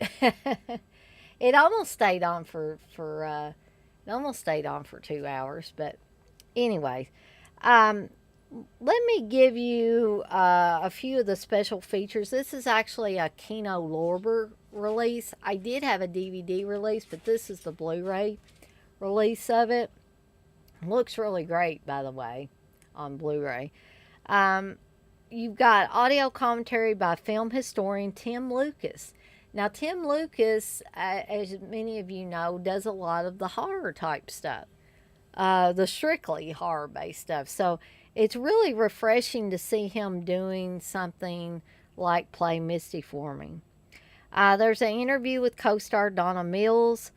It almost stayed on it almost stayed on for 2 hours, but anyway, um, let me give you a few of the special features. This is actually a Kino Lorber release. I did have a DVD release, but this is the Blu-ray release of it. Looks really great, by the way, on Blu-ray. Um, you've got audio commentary by film historian Tim Lucas. Now, Tim Lucas, as many of you know, does a lot of the horror type stuff, the strictly horror based stuff. So it's really refreshing to see him doing something like Play Misty for me. There's an interview with co star Donna Mills,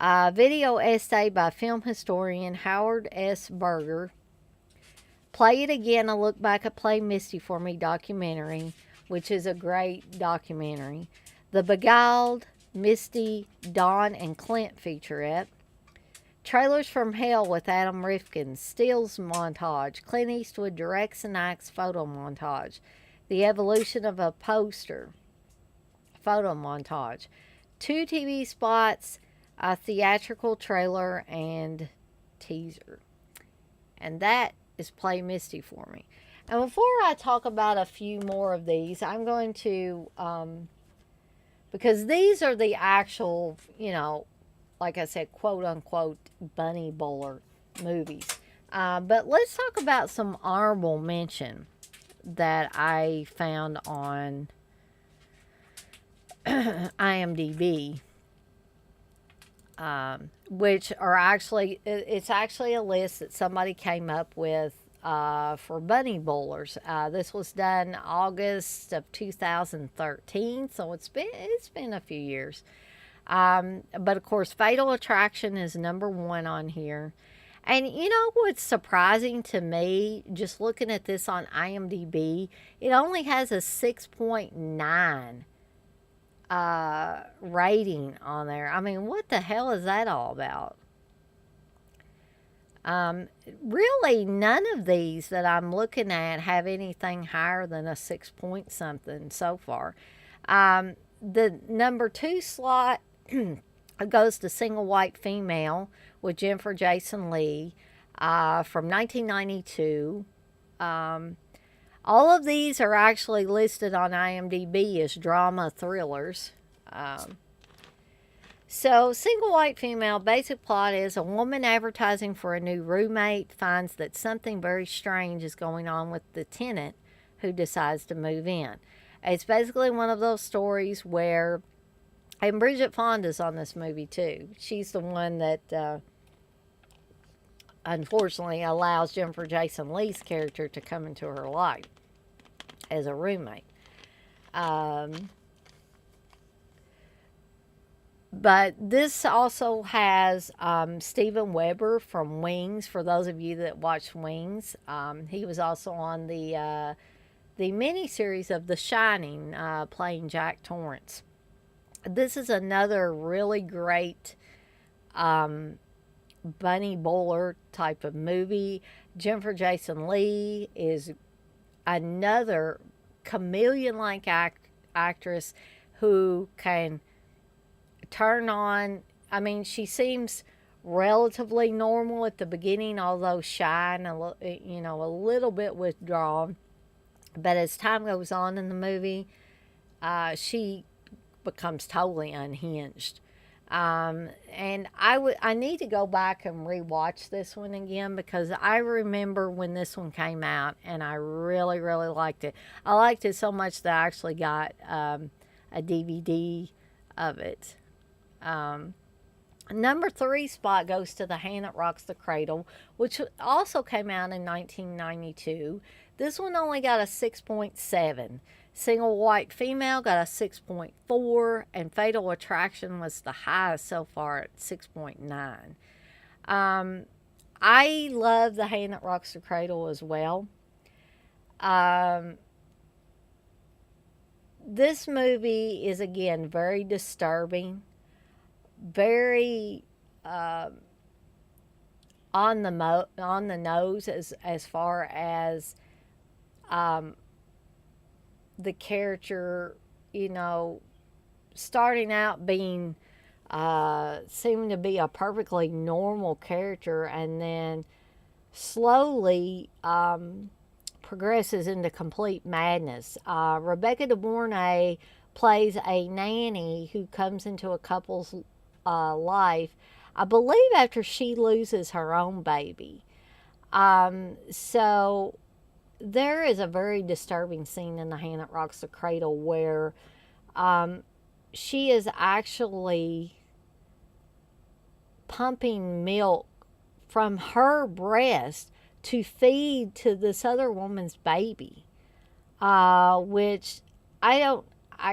video essay by film historian Howard S. Berger, Play It Again, a look back at Play Misty for Me documentary, which is a great documentary. The Beguiled, Misty, Dawn, and Clint featurette. Trailers from Hell with Adam Rifkin, Stills montage, Clint Eastwood directs and acts photo montage. The Evolution of a Poster photo montage. 2 TV spots, a theatrical trailer, and teaser. And that is Play Misty for Me. And before I talk about a few more of these, I'm going to, because these are the actual, like I said, quote unquote, Bunny Bowler movies. But let's talk about some honorable mention that I found on IMDb, which are actually, it's actually a list that somebody came up with for bunny bowlers. This was done August of 2013, so it's been a few years. But of course, Fatal Attraction is number 1 on here. And you know what's surprising to me, just looking at this on IMDb, it only has a 6.9 rating on there. I mean, what the hell is that all about? Really, none of these that I'm looking at have anything higher than a 6 point something so far. The number 2 slot goes to Single White Female with Jennifer Jason Leigh from 1992. All of these are actually listed on IMDb as drama thrillers. So, Single White Female, basic plot is a woman advertising for a new roommate finds that something very strange is going on with the tenant who decides to move in. It's basically one of those stories where, and Bridget Fonda's on this movie too. She's the one that unfortunately allows Jennifer Jason Leigh's character to come into her life as a roommate. But this also has Steven Weber from Wings. For those of you that watch Wings, he was also on the miniseries of The Shining, playing Jack Torrance. This is another really great bunny bowler type of movie. Jennifer Jason Leigh is another chameleon-like actress who can turn on. I mean, she seems relatively normal at the beginning, although shy and a little bit withdrawn. But as time goes on in the movie, she becomes totally unhinged. And I need to go back and rewatch this one again because I remember when this one came out and I really, really liked it. I liked it so much that I actually got a DVD of it. Number 3 spot goes to The Hand That Rocks the Cradle, which also came out in 1992. This one only got a 6.7. Single White Female got a 6.4, and Fatal Attraction was the highest so far at 6.9. I love The Hand That Rocks the Cradle as well. This movie is, again, very disturbing, very on the nose as far as the character, starting out being seeming to be a perfectly normal character, and then slowly progresses into complete madness. Rebecca De Mornay plays a nanny who comes into a couple's life, I believe, after she loses her own baby. So there is a very disturbing scene in The Hand That Rocks the Cradle where she is actually pumping milk from her breast to feed to this other woman's baby, which I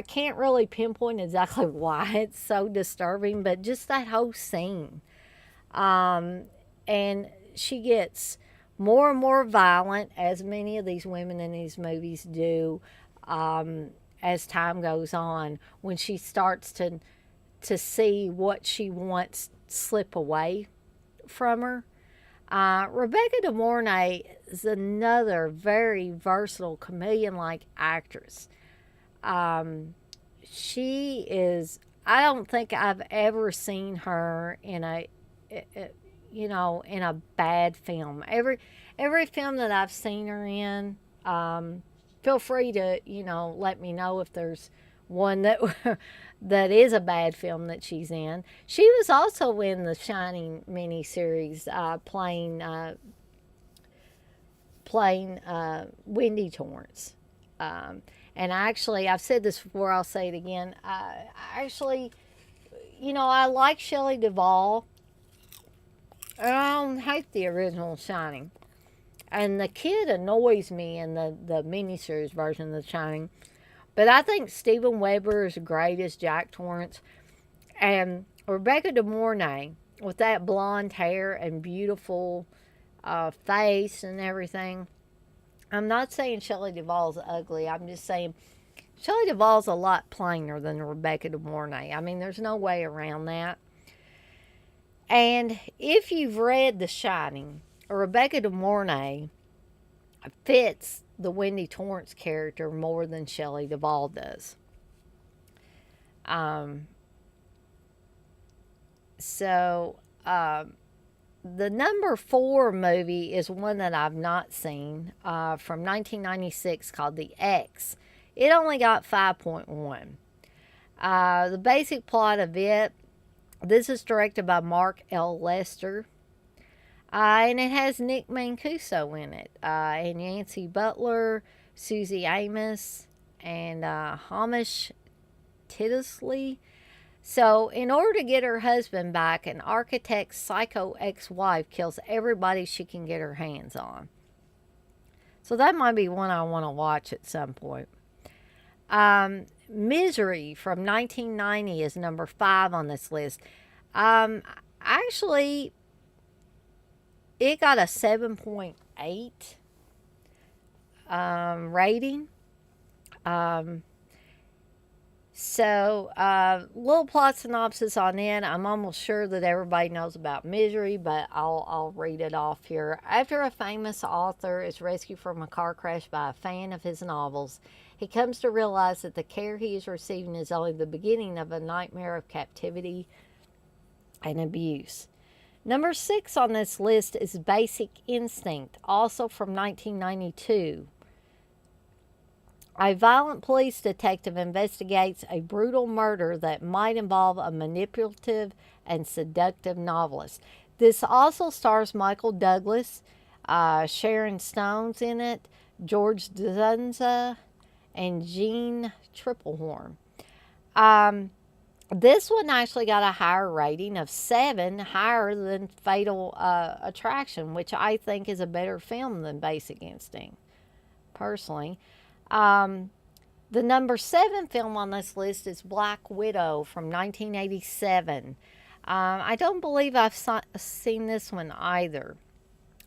can't really pinpoint exactly why it's so disturbing, but just that whole scene. And she gets more and more violent, as many of these women in these movies do, as time goes on, when she starts to see what she wants slip away from her. Rebecca De Mornay is another very versatile chameleon-like actress. She is, I don't think I've ever seen her in a bad film. Every film that I've seen her in, feel free to, let me know if there's one that that is a bad film that she's in. She was also in the Shining miniseries, playing Wendy Torrance. And actually, I've said this before, I'll say it again. I like Shelley Duvall. I don't hate the original Shining. And the kid annoys me in the miniseries version of The Shining. But I think Steven Weber is great as Jack Torrance. And Rebecca De Mornay, with that blonde hair and beautiful face and everything. I'm not saying Shelley Duvall's ugly. I'm just saying Shelley Duvall's a lot plainer than Rebecca De Mornay. I mean, there's no way around that. And if you've read The Shining, Rebecca De Mornay fits the Wendy Torrance character more than Shelley Duvall does. The number 4 movie is one that I've not seen, from 1996, called The X. It only got 5.1. The basic plot of it, this is directed by Mark L. Lester. And it has Nick Mancuso in it, and Yancy Butler, Susie Amos, and Hamish Tiddesley. So, in order to get her husband back, an architect's psycho ex-wife kills everybody she can get her hands on. So that might be one I want to watch at some point. Misery from 1990 is number 5 on this list. Actually, it got a 7.8 rating. Little plot synopsis on it. I'm almost sure that everybody knows about Misery, but I'll read it off here. After a famous author is rescued from a car crash by a fan of his novels, he comes to realize that the care he is receiving is only the beginning of a nightmare of captivity and abuse. Number 6 on this list is Basic Instinct, also from 1992. A violent police detective investigates a brutal murder that might involve a manipulative and seductive novelist. This also stars Michael Douglas, Sharon Stone's in it, George Dzunza, and Jean Triplehorn. This one actually got a higher rating of 7, higher than Fatal Attraction, which I think is a better film than Basic Instinct, personally. The number 7 film on this list is Black Widow from 1987. I don't believe I've seen this one either.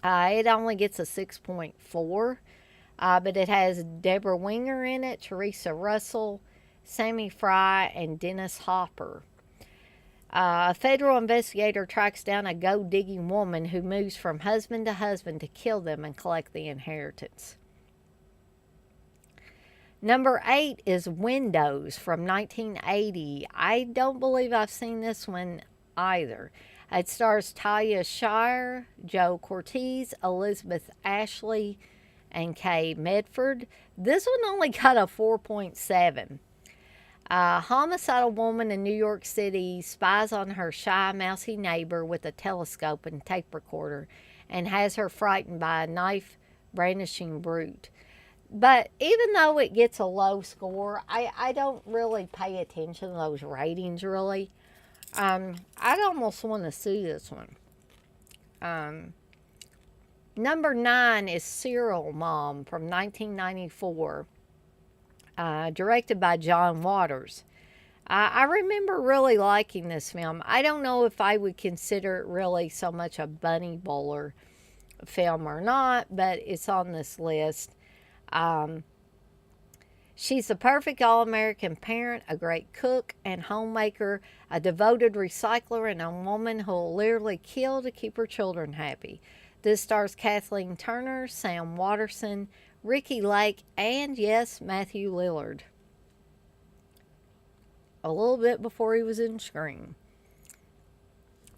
It only gets a 6.4, but it has Deborah Winger in it, Teresa Russell, Sammy Fry, and Dennis Hopper. A federal investigator tracks down a gold-digging woman who moves from husband to husband to kill them and collect the inheritance. Number 8 is Windows from 1980. I don't believe I've seen this one either. It stars Talia Shire, Joe Cortez, Elizabeth Ashley, and Kay Medford. This one only got a 4.7. A homicidal woman in New York City spies on her shy, mousy neighbor with a telescope and tape recorder and has her frightened by a knife-brandishing brute. But even though it gets a low score, I don't really pay attention to those ratings, really. I'd almost want to see this one. Number 9 is Serial Mom from 1994, directed by John Waters. I remember really liking this film. I don't know if I would consider it really so much a bunny bowler film or not, but it's on this list. She's the perfect all-American parent, a great cook and homemaker, a devoted recycler, and a woman who'll literally kill to keep her children happy. This stars Kathleen Turner, Sam Waterston, Ricky Lake, and yes, Matthew Lillard. A little bit before he was in Scream.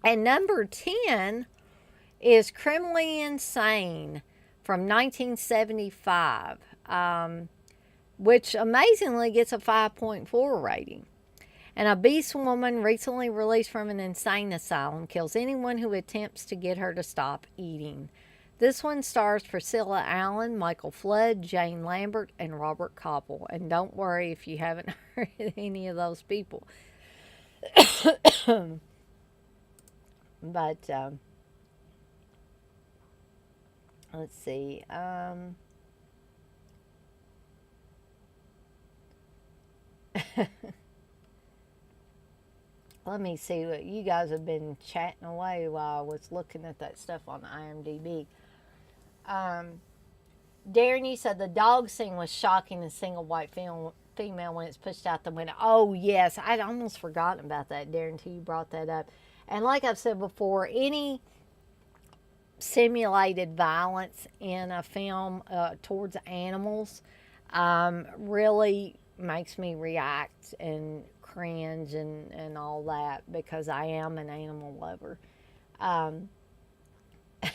And number 10 is Criminally Insane from 1975, which amazingly gets a 5.4 rating. And a beast woman recently released from an insane asylum kills anyone who attempts to get her to stop eating. This one stars Priscilla Allen, Michael Flood, Jane Lambert, and Robert Copple. And don't worry if you haven't heard of any of those people. But, let's see. Let me see what you guys have been chatting away while I was looking at that stuff on IMDb. Darren, you said the dog scene was shocking. A single white female when it's pushed out the window. Oh yes, I'd almost forgotten about that, Darren, until you brought that up. And like I've said before, any simulated violence in a film towards animals really makes me react and cringe and all that, because I am an animal lover.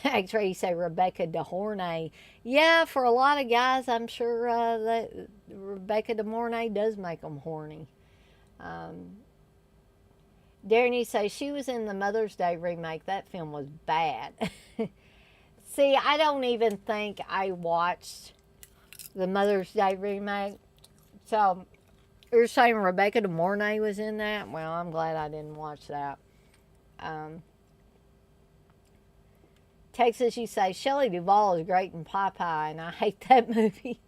Actually, you say Rebecca De Mornay. Yeah, for a lot of guys, I'm sure that Rebecca De Mornay does make them horny. Darren, you say she was in the Mother's Day remake. That film was bad. See, I don't even think I watched the Mother's Day remake. So, you're saying Rebecca De Mornay was in that? Well, I'm glad I didn't watch that. Texas, you say, Shelley Duvall is great in Popeye, and I hate that movie.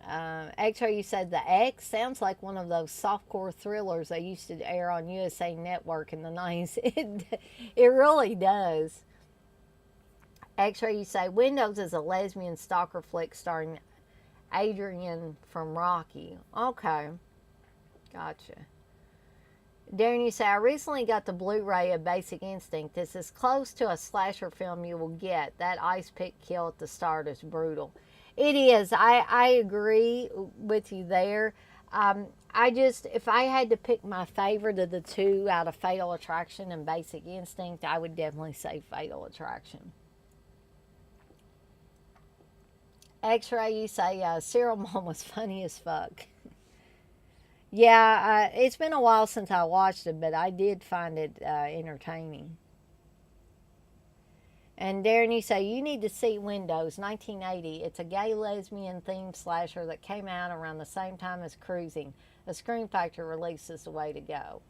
X-Ray, you said The X sounds like one of those softcore thrillers they used to air on USA Network in the 90s. It really does. X-Ray, you say, Windows is a lesbian stalker flick starring Adrian from Rocky. Okay. Gotcha. Darren, you say, I recently got the Blu-ray of Basic Instinct. It's as close to a slasher film you will get. That ice pick kill at the start is brutal. It is. I agree with you there. If I had to pick my favorite of the two out of Fatal Attraction and Basic Instinct, I would definitely say Fatal Attraction. X-Ray, you say, Serial Mom was funny as fuck. Yeah, it's been a while since I watched it, but I did find it entertaining. And Darren, you say, you need to see Windows, 1980. It's a gay lesbian themed slasher that came out around the same time as Cruising. The Scream Factory release is the way to go.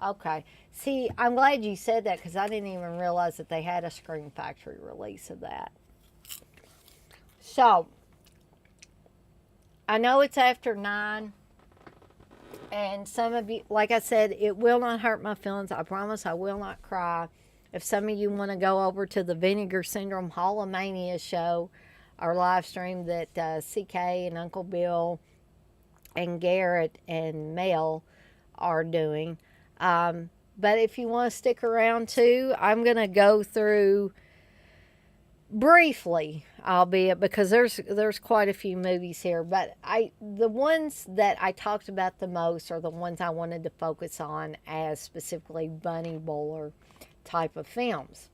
Okay. See, I'm glad you said that, because I didn't even realize that they had a Scream Factory release of that. So, I know it's after 9, and some of you, like I said, it will not hurt my feelings. I promise I will not cry. If some of you want to go over to the Vinegar Syndrome Hall of Mania show or live stream that CK and Uncle Bill and Garrett and Mel are doing. But if you want to stick around too, I'm going to go through briefly, albeit because there's quite a few movies here, but the ones that I talked about the most are the ones I wanted to focus on as specifically Bunny Bowler type of films.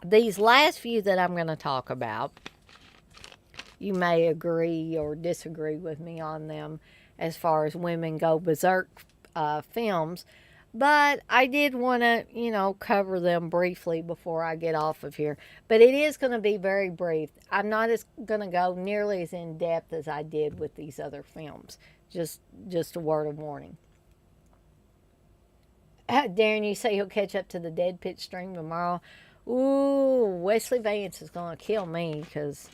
These last few that I'm going to talk about, you may agree or disagree with me on them as far as Women Go Berserk films, but I did want to, cover them briefly before I get off of here. But it is going to be very brief. I'm not going to go nearly as in depth as I did with these other films. Just a word of warning. Darren, you say he'll catch up to the Dead Pit stream tomorrow. Ooh, Wesley Vance is going to kill me because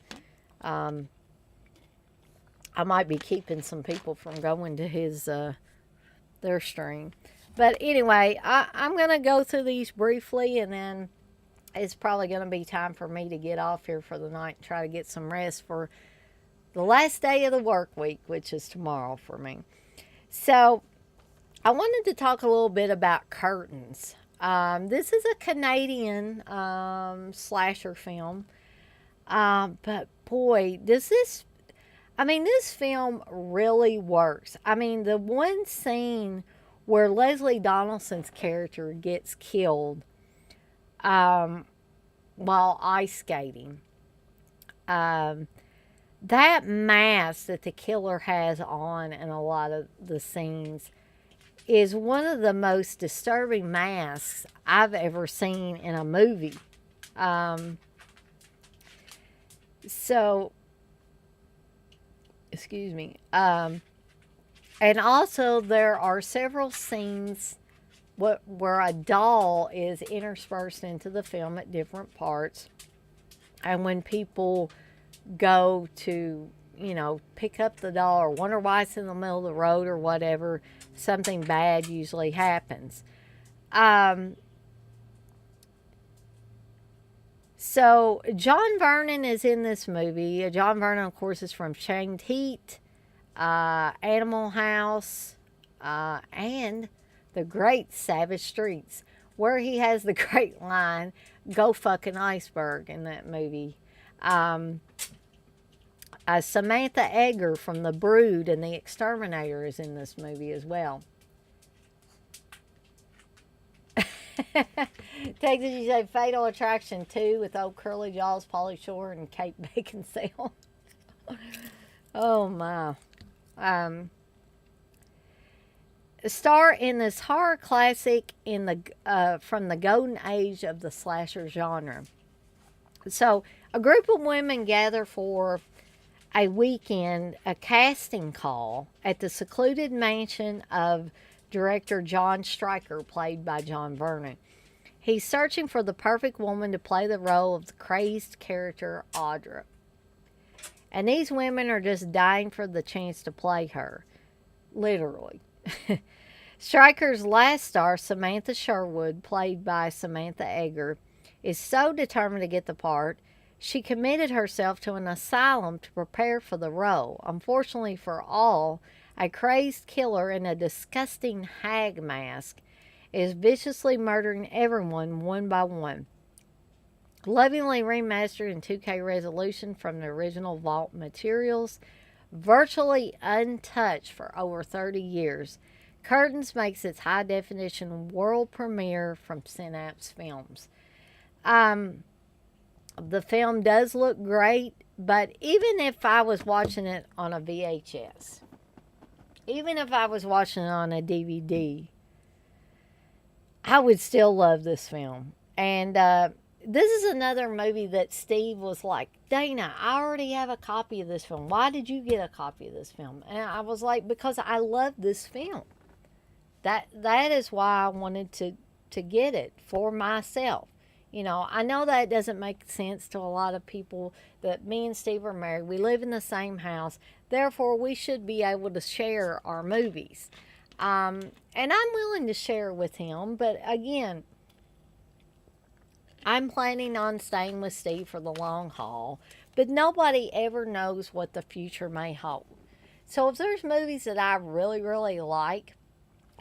I might be keeping some people from going to his their stream. But anyway, I'm going to go through these briefly, and then it's probably going to be time for me to get off here for the night and try to get some rest for the last day of the work week, which is tomorrow for me. So I wanted to talk a little bit about Curtains. This is a Canadian slasher film. But boy, this film really works. I mean, the one scene where Leslie Donaldson's character gets killed while ice skating. That mask that the killer has on in a lot of the scenes is one of the most disturbing masks I've ever seen in a movie. Excuse me. And also there are several scenes where a doll is interspersed into the film at different parts. And when people go to, pick up the doll or wonder why it's in the middle of the road or whatever, something bad usually happens. So John Vernon is in this movie. John Vernon, of course, is from Chained Heat, Animal House, and The Great Savage Streets, where he has the great line, "Go fuck an iceberg" in that movie. Samantha Eggar from The Brood and The Exterminator is in this movie as well. Texas, you say Fatal Attraction 2 with old Curly Jaws, Pauly Shore, and Kate Beckinsale. Oh my. Star in this horror classic in the from the golden age of the slasher genre. So a group of women gather for a weekend, a casting call at the secluded mansion of director John Stryker, played by John Vernon. He's searching for the perfect woman to play the role of the crazed character Audra. And these women are just dying for the chance to play her. Literally. Stryker's last star, Samantha Sherwood, played by Samantha Eggar, is so determined to get the part, she committed herself to an asylum to prepare for the role. Unfortunately for all, a crazed killer in a disgusting hag mask is viciously murdering everyone one by one. Lovingly remastered in 2K resolution from the original vault materials, virtually untouched for over 30 years, Curtains makes its high-definition world premiere from Synopsis Films. The film does look great, but even if I was watching it on a VHS, even if I was watching it on a DVD, I would still love this film. And this is another movie that Steve was like, "Dana, I already have a copy of this film. Why did you get a copy of this film?" And I was like, because I love this film. That is why I wanted to get it for myself. I know that doesn't make sense to a lot of people, that me and Steve are married. We live in the same house. Therefore, we should be able to share our movies. And I'm willing to share with him. But again, I'm planning on staying with Steve for the long haul. But nobody ever knows what the future may hold. So if there's movies that I really, really like,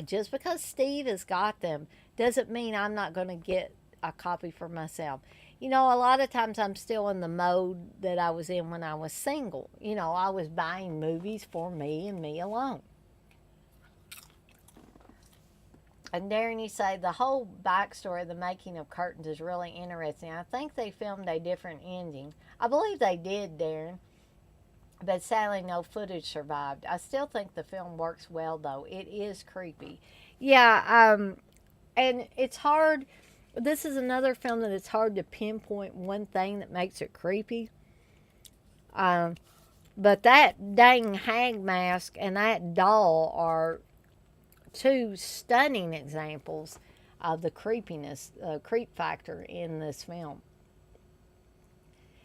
just because Steve has got them doesn't mean I'm not going to get a copy for myself. A lot of times I'm still in the mode that I was in when I was single. I was buying movies for me and me alone. And Darren, you say the whole backstory of the making of Curtains is really interesting. I think they filmed a different ending. I believe they did, Darren. But sadly, no footage survived. I still think the film works well, though. It is creepy. Yeah, and it's hard. This is another film that it's hard to pinpoint one thing that makes it creepy. But that dang hag mask and that doll are two stunning examples of the creepiness, creep factor in this film.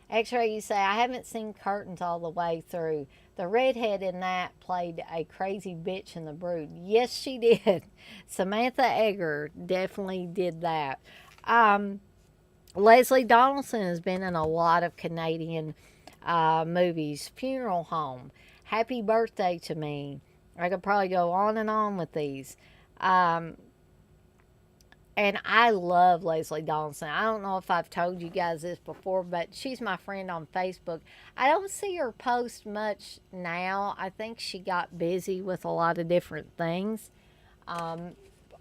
X-Ray, you say, I haven't seen Curtains all the way through. The redhead in that played a crazy bitch in The Brood. Yes, she did. Samantha Eggar definitely did that. Leslie Donaldson has been in a lot of Canadian movies. Funeral Home, Happy Birthday to Me. I could probably go on and on with these. And I love Leslie Donaldson. I don't know if I've told you guys this before, but she's my friend on Facebook. I don't see her post much now. I think she got busy with a lot of different things.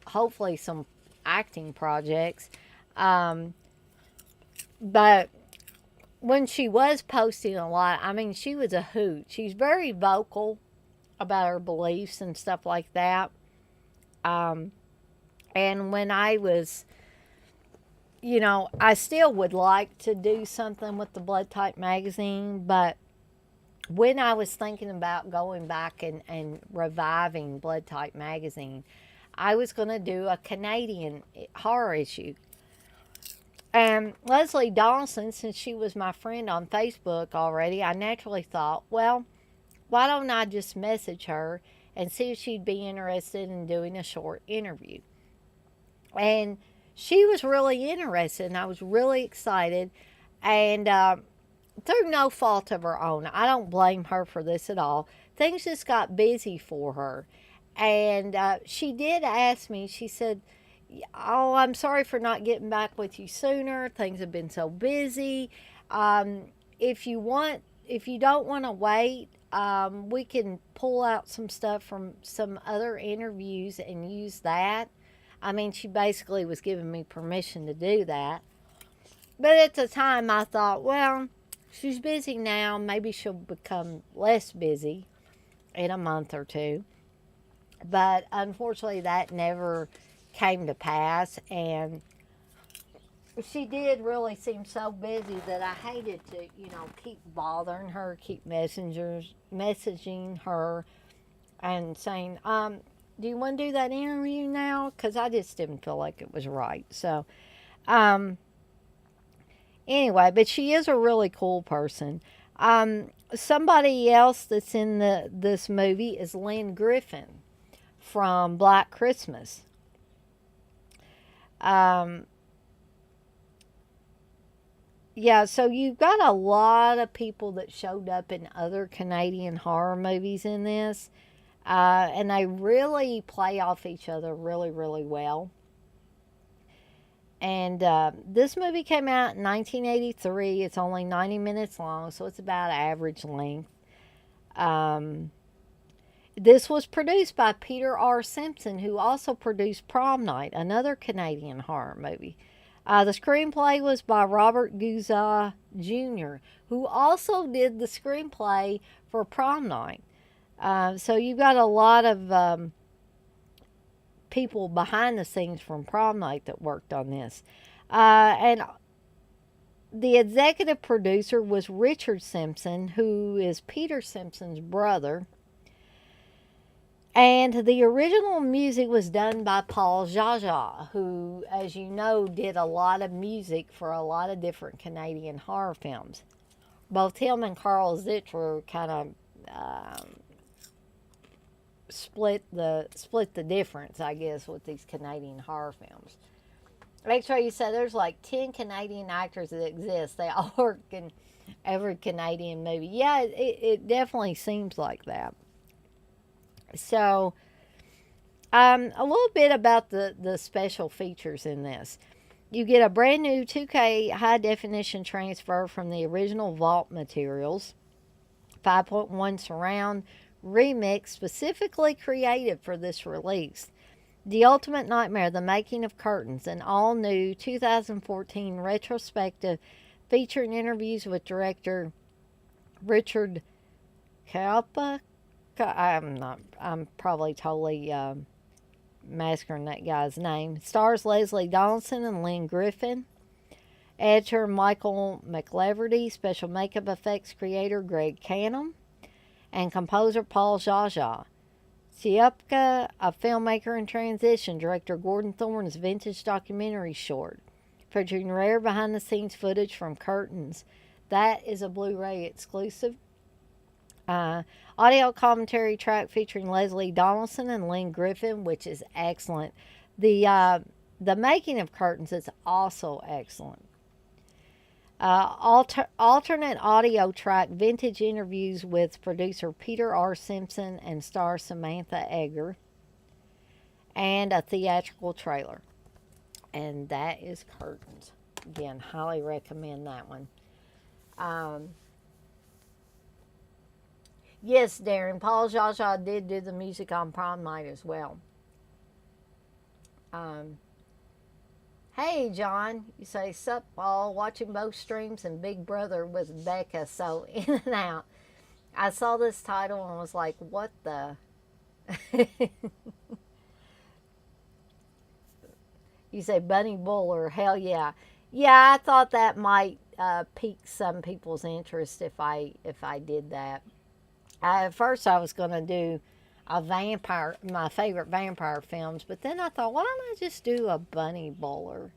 Hopefully some acting projects. But when she was posting a lot, she was a hoot. She's very vocal about her beliefs and stuff like that. And when I was, I still would like to do something with the Blood Type magazine, but when I was thinking about going back and reviving Blood Type magazine, I was going to do a Canadian horror issue. And Leslie Donaldson, since she was my friend on Facebook already, I naturally thought, well, why don't I just message her and see if she'd be interested in doing a short interview. And she was really interested, and I was really excited. And through no fault of her own, I don't blame her for this at all. Things just got busy for her. And she did ask me, she said, oh, I'm sorry for not getting back with you sooner. Things have been so busy. If you don't want to wait, we can pull out some stuff from some other interviews and use that. She basically was giving me permission to do that. But at the time, I thought, well, she's busy now. Maybe she'll become less busy in a month or two. But unfortunately, that never came to pass. And she did really seem so busy that I hated to, keep bothering her, keep messaging her and saying, do you want to do that interview now? Because I just didn't feel like it was right. So, anyway, but she is a really cool person. Somebody else that's in this movie is Lynn Griffin from Black Christmas. Yeah, so you've got a lot of people that showed up in other Canadian horror movies in this. And they really play off each other really, really well. And this movie came out in 1983. It's only 90 minutes long, so it's about average length. This was produced by Peter R. Simpson, who also produced Prom Night, another Canadian horror movie. The screenplay was by Robert Guzza Jr., who also did the screenplay for Prom Night. So you've got a lot of people behind the scenes from Prom Night that worked on this. And the executive producer was Richard Simpson, who is Peter Simpson's brother. And the original music was done by Paul Jaja, who, as you know, did a lot of music for a lot of different Canadian horror films. Both him and Carl Zittrer kind of split the difference, I guess, with these Canadian horror films. X-Ray, you said there's like 10 Canadian actors that exist. They all work in every Canadian movie. Yeah, it definitely seems like that. So, a little bit about the special features in this. You get a brand new 2K high definition transfer from the original vault materials, 5.1 surround, remix specifically created for this release. The Ultimate Nightmare, The Making of Curtains, an all-new 2014 retrospective featuring interviews with director Richard Kalpa. I'm probably totally massacring that guy's name. Stars Leslie Donaldson and Lynn Griffin. Editor Michael McLeverty. Special makeup effects creator Greg Canham. And composer Paul Jaja. Siupka, a filmmaker in transition, director Gordon Thorne's vintage documentary short, featuring rare behind-the-scenes footage from Curtains. That is a Blu-ray exclusive. Audio commentary track featuring Leslie Donaldson and Lynn Griffin, which is excellent. The Making of Curtains is also excellent. Alternate audio track, vintage interviews with producer Peter R. Simpson and star Samantha Eggar, and a theatrical trailer. And that is Curtains. Again, highly recommend that one. Yes, Darren, Paul Jaja did do the music on Prom Night as well. Hey, John, you say, sup, Paul, watching both streams and Big Brother with Becca, so in and out. I saw this title and was like, what the? You say Bunny Buller, hell yeah. Yeah, I thought that might pique some people's interest if I did that. At first I was going to do my favorite vampire films, but then I thought, why don't I just do a Bunny Bowler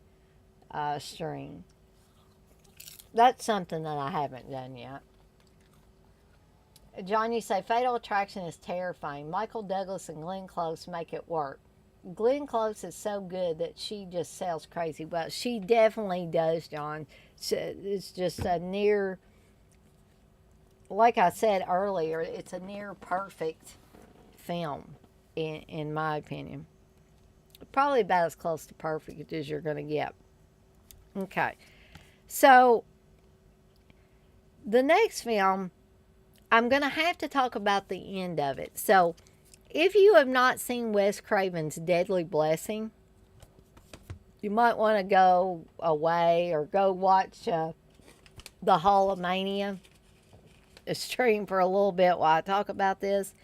stream? That's something that I haven't done yet. John, you say Fatal Attraction is terrifying. Michael Douglas and Glenn Close make it work. Glenn Close is so good that she just sells crazy well. She definitely does, John. It's just a near, like I said earlier, it's a near perfect film, in my opinion. Probably about as close to perfect as you're going to get. Okay. So, the next film, I'm going to have to talk about the end of it. So, if you have not seen Wes Craven's Deadly Blessing, you might want to go away or go watch The Hall of Mania stream for a little bit while I talk about this.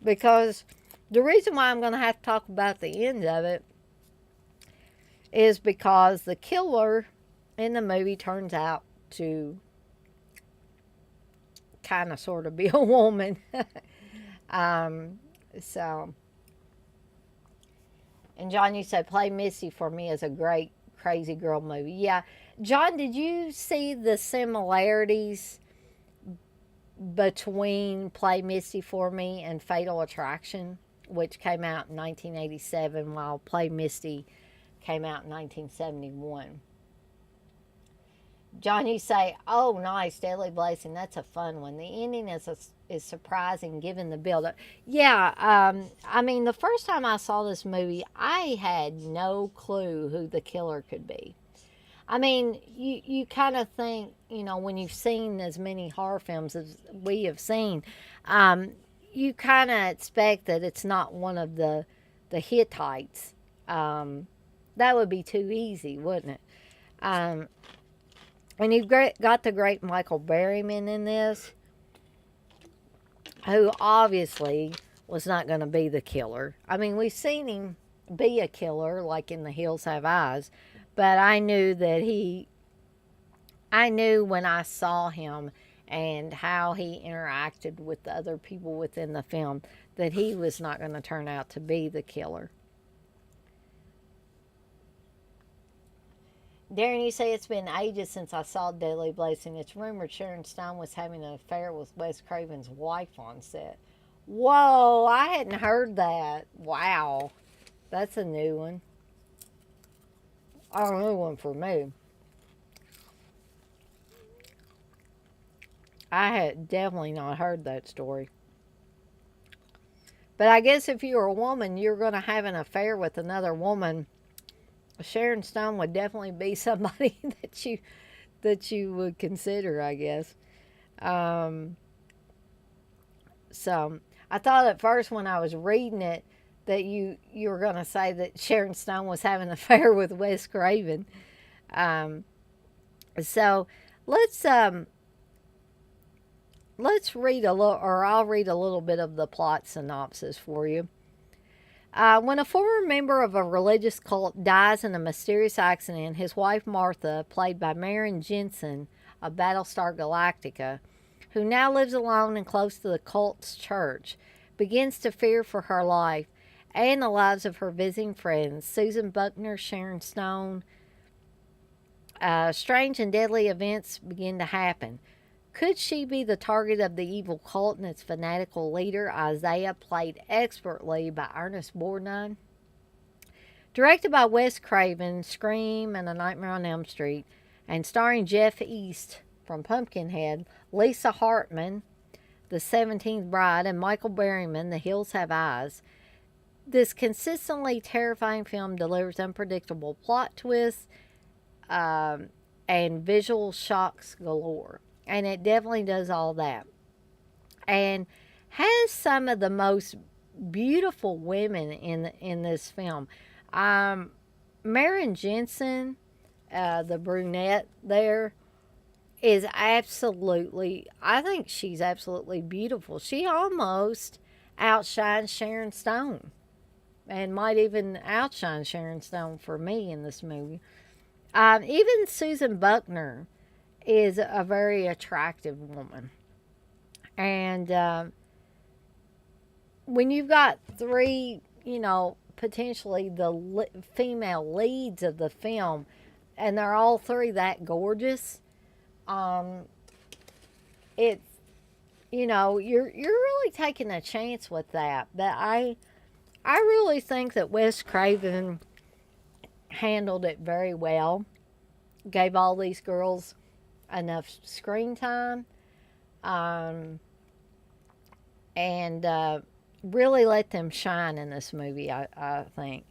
Because the reason why I'm going to have to talk about the end of it is because the killer in the movie turns out to kind of sort of be a woman. So, and John, you said Play Misty for me is a great crazy girl movie. Yeah. John, did you see the similarities between Play Misty for Me and Fatal Attraction, which came out in 1987, while Play Misty came out in 1971? John, you say, oh, nice, Deadly Blessing. That's a fun one. The ending is surprising given the build-up. Yeah, I mean, the first time I saw this movie, I had no clue who the killer could be. I mean, you kind of think, you know, when you've seen as many horror films as we have seen, you kind of expect that it's not one of the Hittites. That would be too easy, wouldn't it? And you've got the great Michael Berryman in this, who obviously was not going to be the killer. I mean, we've seen him be a killer, like in The Hills Have Eyes, but I knew when I saw him and how he interacted with the other people within the film, that he was not going to turn out to be the killer. Darren, you say it's been ages since I saw Deadly Blessing. It's rumored Sharon Stone was having an affair with Wes Craven's wife on set. Whoa, I hadn't heard that. Wow. That's a new one. A new one for me. I had definitely not heard that story. But I guess if you're a woman, you're going to have an affair with another woman. Sharon Stone would definitely be somebody that you would consider, I guess. So I thought at first when I was reading it that you were going to say that Sharon Stone was having an affair with Wes Craven. So let's read a little, or I'll read a little bit of the plot synopsis for you. When a former member of a religious cult dies in a mysterious accident, his wife Martha, played by Maren Jensen of Battlestar Galactica, who now lives alone and close to the cult's church, begins to fear for her life and the lives of her visiting friends, Susan Buckner, Sharon Stone. Strange and deadly events begin to happen. Could she be the target of the evil cult and its fanatical leader, Isaiah, played expertly by Ernest Borgnine? Directed by Wes Craven, Scream and A Nightmare on Elm Street, and starring Jeff East from Pumpkinhead, Lisa Hartman, The 17th Bride, and Michael Berryman, The Hills Have Eyes, this consistently terrifying film delivers unpredictable plot twists and visual shocks galore. And it definitely does all that. And has some of the most beautiful women in this film. Maren Jensen, the brunette there, is absolutely, I think she's absolutely beautiful. She almost outshines Sharon Stone. And might even outshine Sharon Stone for me in this movie. Even Susan Buckner is a very attractive woman. And when you've got three, potentially the female leads of the film, and they're all three that gorgeous, it's, you're really taking a chance with that. But I really think that Wes Craven handled it very well. Gave all these girls enough screen time, and really let them shine in this movie, I think.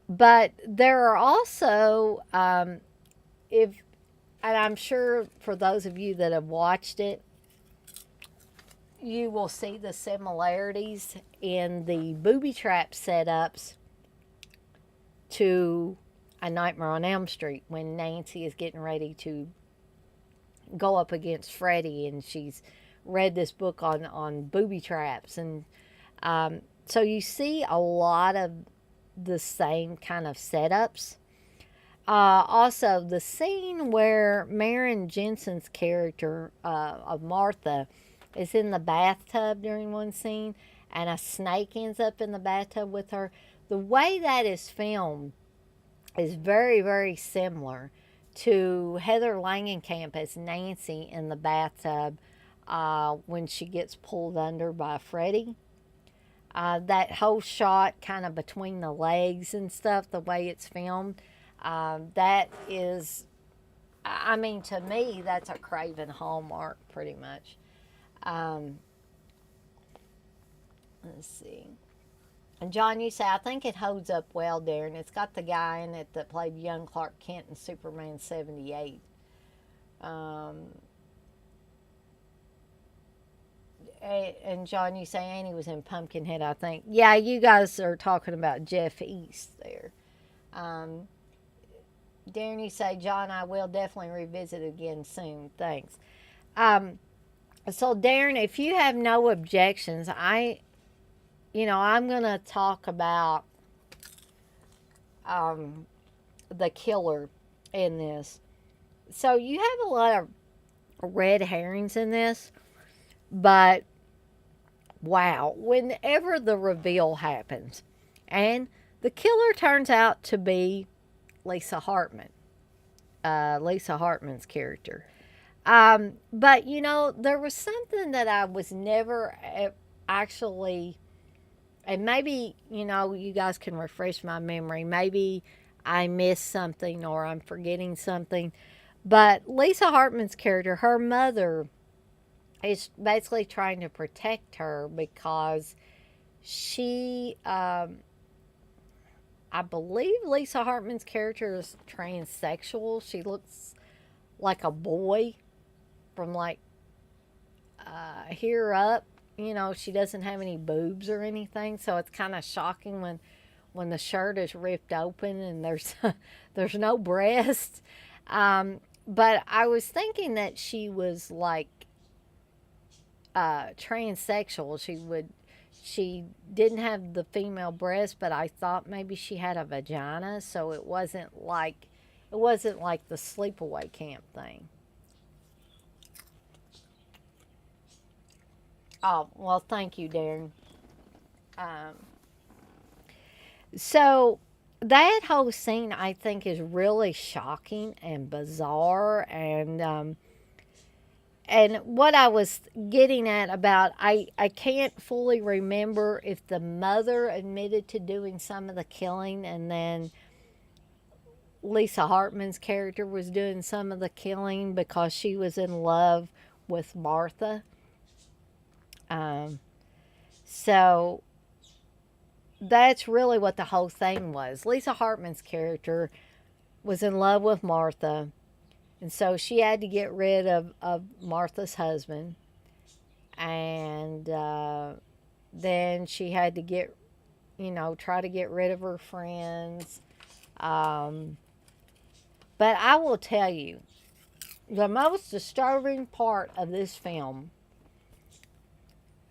But there are also, and I'm sure for those of you that have watched it, you will see the similarities in the booby trap setups to A Nightmare on Elm Street, when Nancy is getting ready to go up against Freddy, and she's read this book on booby traps. And so you see a lot of the same kind of setups. Also, the scene where Maren Jensen's character of Martha is in the bathtub during one scene, and a snake ends up in the bathtub with her. The way that is filmed is very, very similar to Heather Langenkamp as Nancy in the bathtub when she gets pulled under by Freddy. That whole shot kind of between the legs and stuff, the way it's filmed, that is, to me, that's a Craven hallmark pretty much. Let's see. And John, you say, I think it holds up well, Darren. It's got the guy in it that played young Clark Kent in Superman 78. And John, you say Annie was in Pumpkinhead, I think. Yeah, you guys are talking about Jeff East there. Darren, you say, John, I will definitely revisit again soon. Thanks. So, Darren, if you have no objections, I'm going to talk about the killer in this. So you have a lot of red herrings in this, but wow, whenever the reveal happens, and the killer turns out to be Lisa Hartman, Lisa Hartman's character. But there was something that I was never actually, and maybe you guys can refresh my memory. Maybe I missed something or I'm forgetting something. But Lisa Hartman's character, her mother, is basically trying to protect her because she, I believe Lisa Hartman's character is transsexual. She looks like a boy from like here up. She doesn't have any boobs or anything, so it's kind of shocking when the shirt is ripped open and there's there's no breast. But I was thinking that she was like transsexual. She didn't have the female breast, but I thought maybe she had a vagina, so it wasn't like the sleepaway camp thing. Oh, well, thank you, Darren. Um, so that whole scene, I think, is really shocking and bizarre, and what I was getting at about, I can't fully remember if the mother admitted to doing some of the killing and then Lisa Hartman's character was doing some of the killing because she was in love with Martha. Um, so that's really what the whole thing was. Lisa Hartman's character was in love with Martha, and so she had to get rid of Martha's husband. And then she had to try to get rid of her friends. Um, but I will tell you, the most disturbing part of this film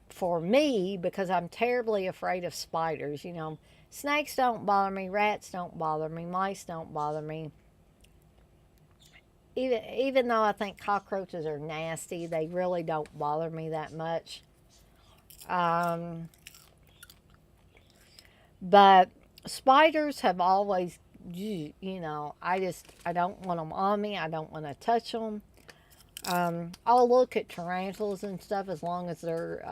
for me, because I'm terribly afraid of spiders. Snakes don't bother me, rats don't bother me, mice don't bother me. Even though I think cockroaches are nasty, they really don't bother me that much. Um, but spiders have always, I don't want them on me. I don't want to touch them. I'll look at tarantulas and stuff as long as they're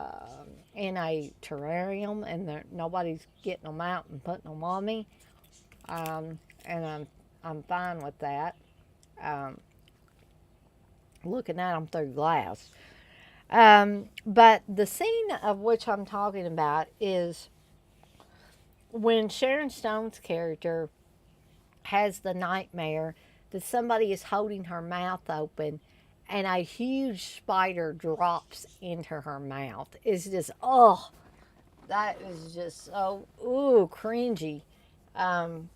in a terrarium and nobody's getting them out and putting them on me. And I'm fine with that. Um, Looking at them through glass. But the scene of which I'm talking about is when Sharon Stone's character has the nightmare that somebody is holding her mouth open and a huge spider drops into her mouth. It's just, oh, that is just so, ooh, cringy. Um,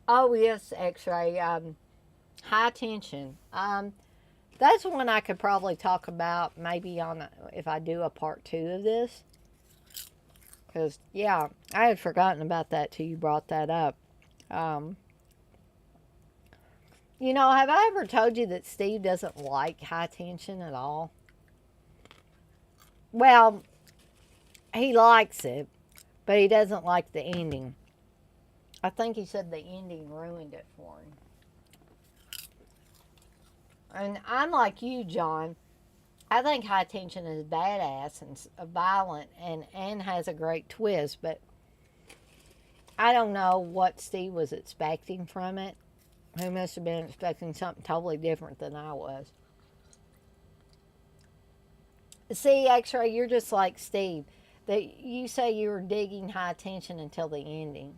oh, yes, X-ray. High tension. That's one I could probably talk about maybe if I do a part 2 of this. Because, yeah, I had forgotten about that till you brought that up. Um, have I ever told you that Steve doesn't like high tension at all? Well, he likes it, but he doesn't like the ending. I think he said the ending ruined it for him. And I'm like you, John. I think High Tension is badass and violent and has a great twist, but I don't know what Steve was expecting from it. He must have been expecting something totally different than I was. See, X-Ray, you're just like Steve. That you say you were digging High Tension until the ending.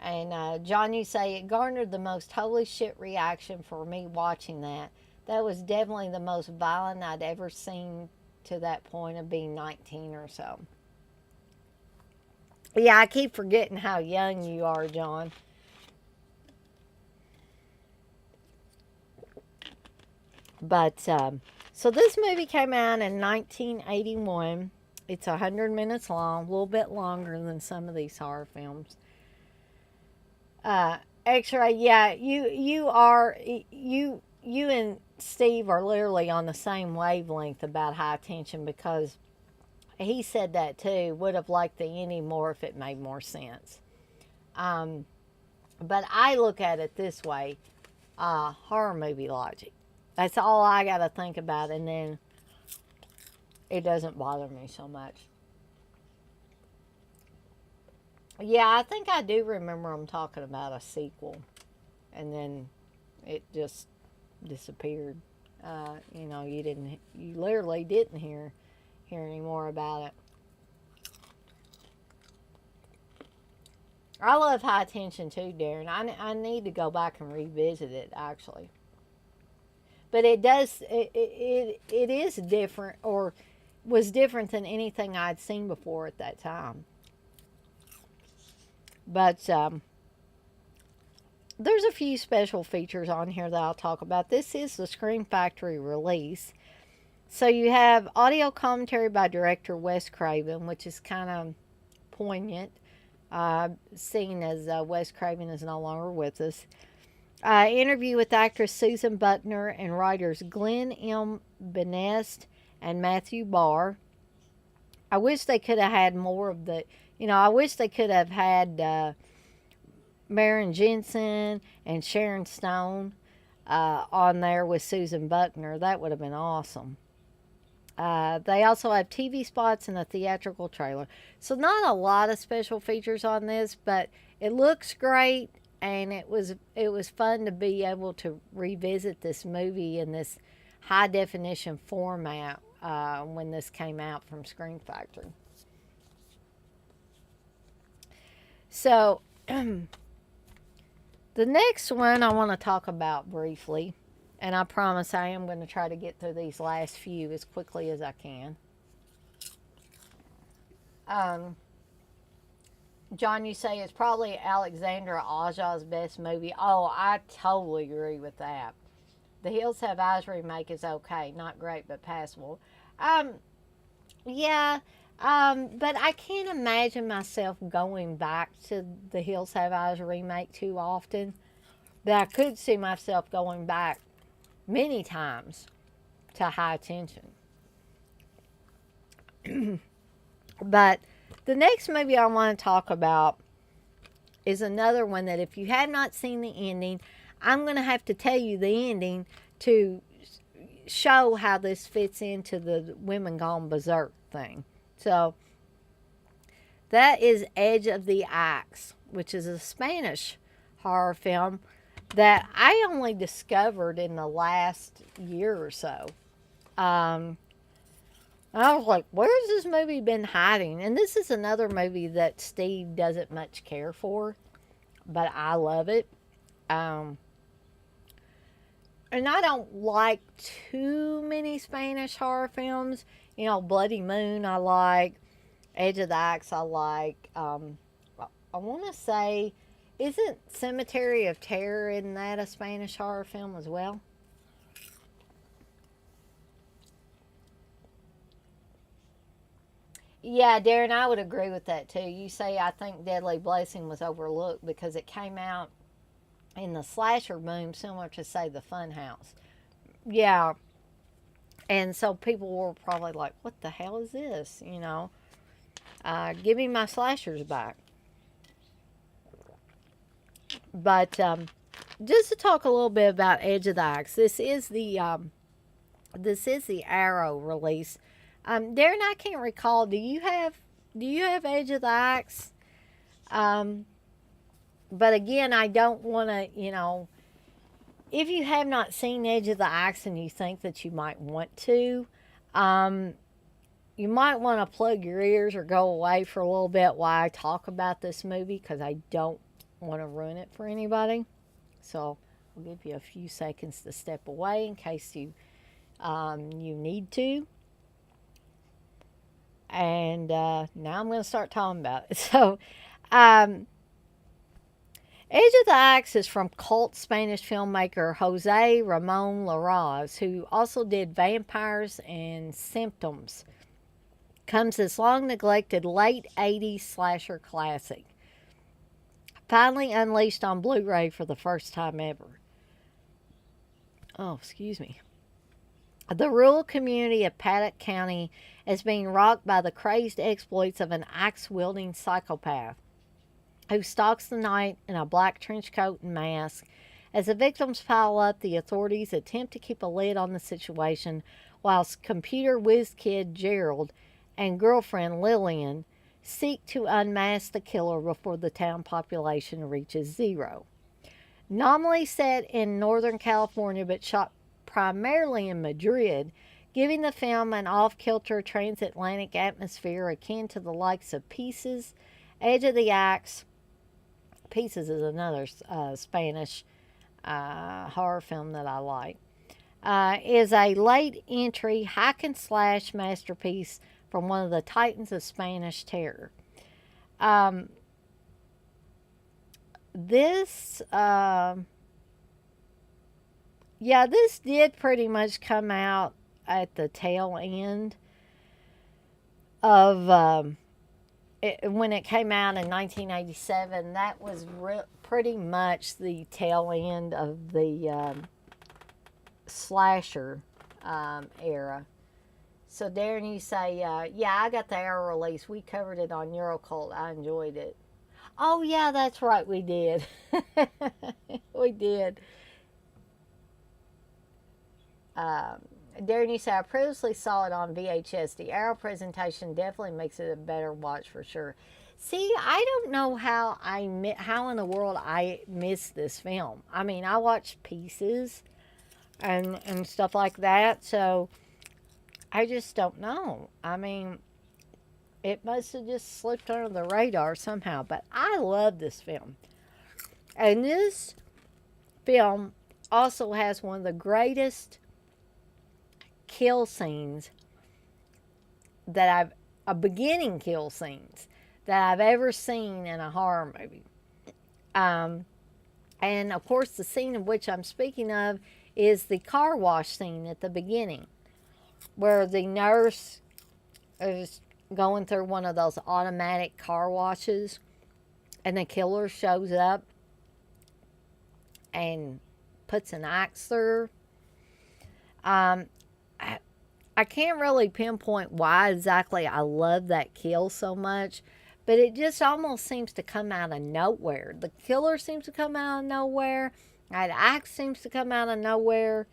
And John, you say it garnered the most holy shit reaction for me watching that. That was definitely the most violent I'd ever seen to that point of being 19 or so. Yeah, I keep forgetting how young you are, John. But, so this movie came out in 1981. It's 100 minutes long, a little bit longer than some of these horror films. X-ray. Yeah, you are you and Steve are literally on the same wavelength about high tension, because he said that too. Would have liked the ending more if it made more sense. Um, but I look at it this way: horror movie logic. That's all I got to think about, and then it doesn't bother me so much. Yeah, I think I do remember them talking about a sequel, and then it just disappeared. You literally didn't hear any more about it. I love High Tension too, Darren. I need to go back and revisit it actually, but it is different, or was different than anything I'd seen before at that time. But there's a few special features on here that I'll talk about. This is the Scream Factory release. So you have audio commentary by director Wes Craven, which is kind of poignant, seeing as Wes Craven is no longer with us. Interview with actress Susan Buckner and writers Glenn M. Benest and Matthew Barr. I wish they could have had more of the, I wish they could have had Maren Jensen and Sharon Stone on there with Susan Buckner. That would have been awesome. They also have TV spots and a theatrical trailer. So not a lot of special features on this, but it looks great, and it was fun to be able to revisit this movie in this high definition format when this came out from Screen Factory. So the next one I want to talk about briefly, and I promise I am going to try to get through these last few as quickly as I can. John, you say it's probably Alexandra Aja's best movie. Oh, I totally agree with that. The Hills Have Eyes remake is okay. Not great, but passable. Yeah, but I can't imagine myself going back to the Hills Have Eyes remake too often. But I could see myself going back many times to High Tension. But the next movie I want to talk about is another one that if you have not seen the ending, I'm going to have to tell you the ending to show how this fits into the Women Gone Berserk thing. So that is Edge of the Axe, which is a Spanish horror film that I only discovered in the last year or so. I was like, where's this movie been hiding? And this is another movie that Steve doesn't much care for, but I love it. And I don't like too many Spanish horror films. Bloody Moon I like. Edge of the Axe I like. I want to say, isn't Cemetery of Terror, isn't that a Spanish horror film as well? Yeah, Darren, I would agree with that too. You say I think Deadly Blessing was overlooked because it came out in the slasher boom, similar to, say, the Funhouse. Yeah, and so people were probably like, what the hell is this? Give me my slashers back. But just to talk a little bit about Edge of the Axe, this is the Arrow release. Darren, I can't recall. Do you have Edge of the Axe? But again, I don't want to. If you have not seen Edge of the Axe and you think that you might want to, you might want to plug your ears or go away for a little bit while I talk about this movie, because I don't want to ruin it for anybody. So I'll give you a few seconds to step away in case you need to. And now I'm going to start talking about it. So, Edge of the Axe is from cult Spanish filmmaker Jose Ramon Larraz, who also did Vampires and Symptoms. Comes this long neglected late 80s slasher classic. finally unleashed on Blu-ray for the first time ever. Oh, excuse me. The rural community of Paddock County is being rocked by the crazed exploits of an axe-wielding psychopath who stalks the night in a black trench coat and mask. As the victims pile up, the authorities attempt to keep a lid on the situation, whilst computer whiz kid Gerald and girlfriend Lillian seek to unmask the killer before the town population reaches zero. Nominally set in Northern California but shot primarily in Madrid, giving the film an off-kilter transatlantic atmosphere akin to the likes of Pieces, Edge of the Axe. Pieces is another Spanish horror film that I like. Is a late entry hack and slash masterpiece from one of the titans of Spanish terror. This did pretty much come out at the tail end of when it came out in 1987. That was pretty much the tail end of the slasher era. So Darren, you say, yeah, I got the era release. We covered it on Eurocult. I enjoyed it. Oh, yeah, that's right, we did. We did. Darren, you say, I previously saw it on VHS. The Arrow presentation definitely makes it a better watch for sure. See, I don't know how in the world I missed this film. I mean, I watched Pieces and stuff like that, so I just don't know. I mean, it must have just slipped under the radar somehow, but I love this film. And this film also has one of the greatest kill scenes that beginning kill scenes that I've ever seen in a horror movie. And of course, the scene of which I'm speaking of is the car wash scene at the beginning, where the nurse is going through one of those automatic car washes, and the killer shows up and puts an axe through her. I can't really pinpoint why exactly I love that kill so much, but it just almost seems to come out of nowhere. The killer seems to come out of nowhere. That axe seems to come out of nowhere.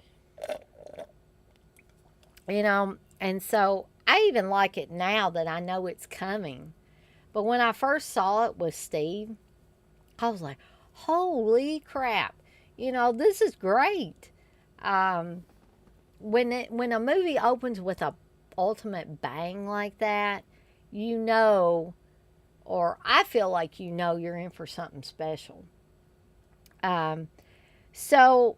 You know, and so I even like it now that I know it's coming. But when I first saw it with Steve, I was like, holy crap. You know, this is great. When a movie opens with a ultimate bang like that, you know, or I feel like you know you're in for something special. So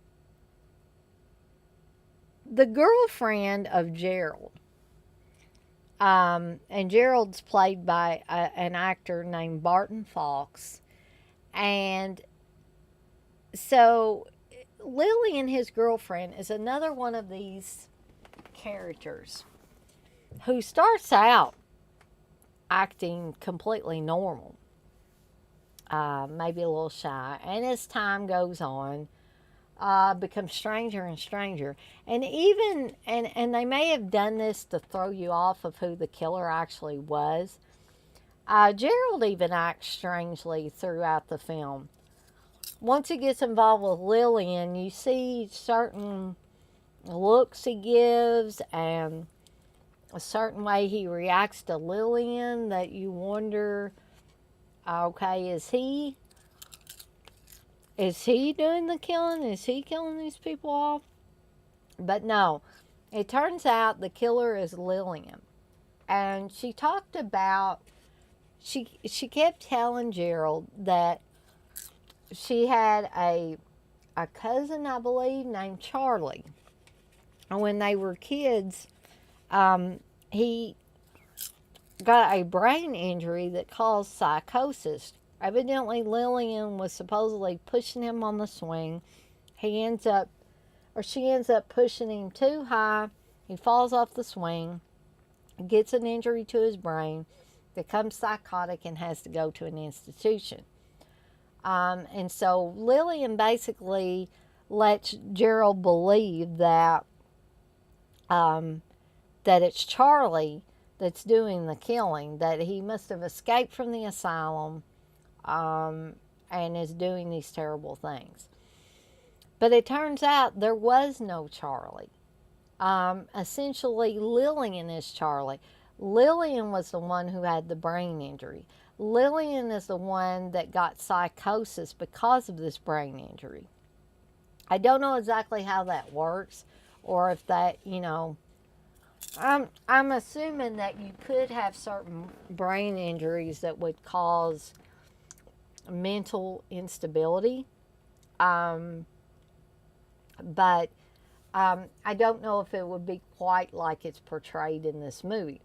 the girlfriend of Gerald, and Gerald's played by an actor named Barton Fawkes, and so Lily and his girlfriend is another one of these characters who starts out acting completely normal, maybe a little shy, and as time goes on, becomes stranger and stranger. And even and they may have done this to throw you off of who the killer actually was. Gerald even acts strangely throughout the film. Once he gets involved with Lillian, you see certain looks he gives and a certain way he reacts to Lillian that you wonder, okay, is he doing the killing? Is he killing these people off? But no, it turns out the killer is Lillian. And she talked about, she kept telling Gerald that she had a cousin, I believe, named Charlie. And when they were kids, he got a brain injury that caused psychosis. Evidently, Lillian was supposedly pushing him on the swing. She ends up pushing him too high. He falls off the swing, gets an injury to his brain, becomes psychotic, and has to go to an institution. And so Lillian basically lets Gerald believe that that it's Charlie that's doing the killing, that he must have escaped from the asylum and is doing these terrible things. But it turns out there was no Charlie. Essentially, Lillian is Charlie. Lillian was the one who had the brain injury. Lillian is the one that got psychosis because of this brain injury. I don't know exactly how that works, or if that, I'm assuming that you could have certain brain injuries that would cause mental instability. But I don't know if it would be quite like it's portrayed in this movie.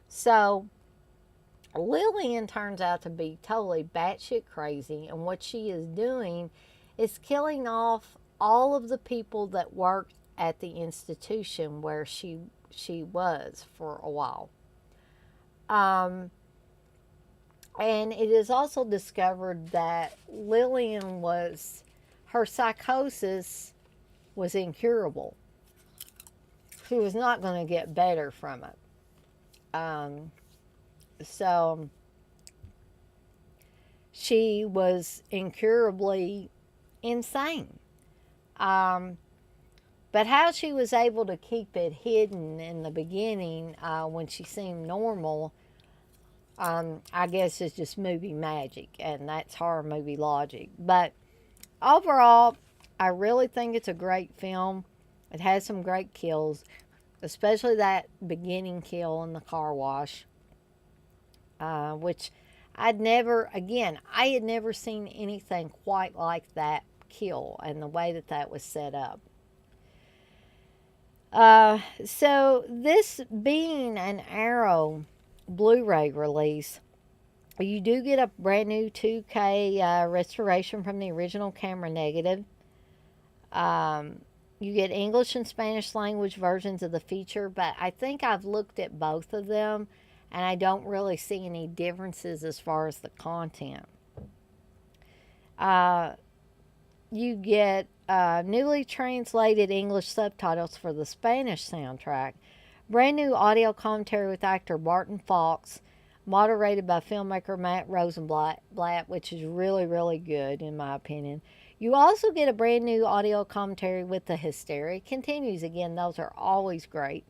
So Lillian turns out to be totally batshit crazy, and what she is doing is killing off all of the people that worked at the institution where she was for a while. And it is also discovered that Lillian her psychosis was incurable. She was not going to get better from it. So she was incurably insane. But how she was able to keep it hidden in the beginning when she seemed normal, I guess is just movie magic, and that's horror movie logic. But overall, I really think it's a great film. It has some great kills, especially that beginning kill in the car wash, which I had never seen anything quite like that kill and the way that was set up. So this being an Arrow Blu-ray release, you do get a brand new 2K restoration from the original camera negative. You get English and Spanish language versions of the feature, but I think I've looked at both of them and I don't really see any differences as far as the content. You get newly translated English subtitles for the Spanish soundtrack, brand new audio commentary with actor Barton Fawkes, moderated by filmmaker Matt Rosenblatt, which is really, really good in my opinion. You also get a brand new audio commentary with The Hysteria Continues. Again, those are always great.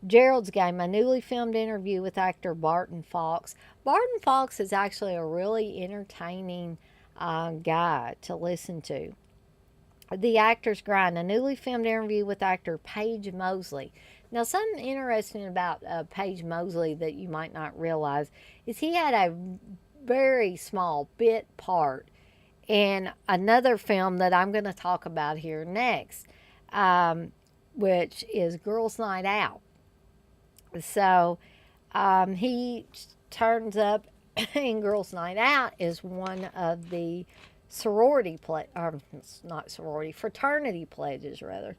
Gerald's Game, a newly filmed interview with actor Barton Fawkes. Barton Fawkes is actually a really entertaining guy to listen to. The Actor's Grind, a newly filmed interview with actor Paige Mosley. Now, something interesting about Paige Mosley that you might not realize is he had a very small bit part in another film that I'm going to talk about here next, which is Girls' Night Out. So he turns up in Girls' Night Out as one of the fraternity pledges, rather.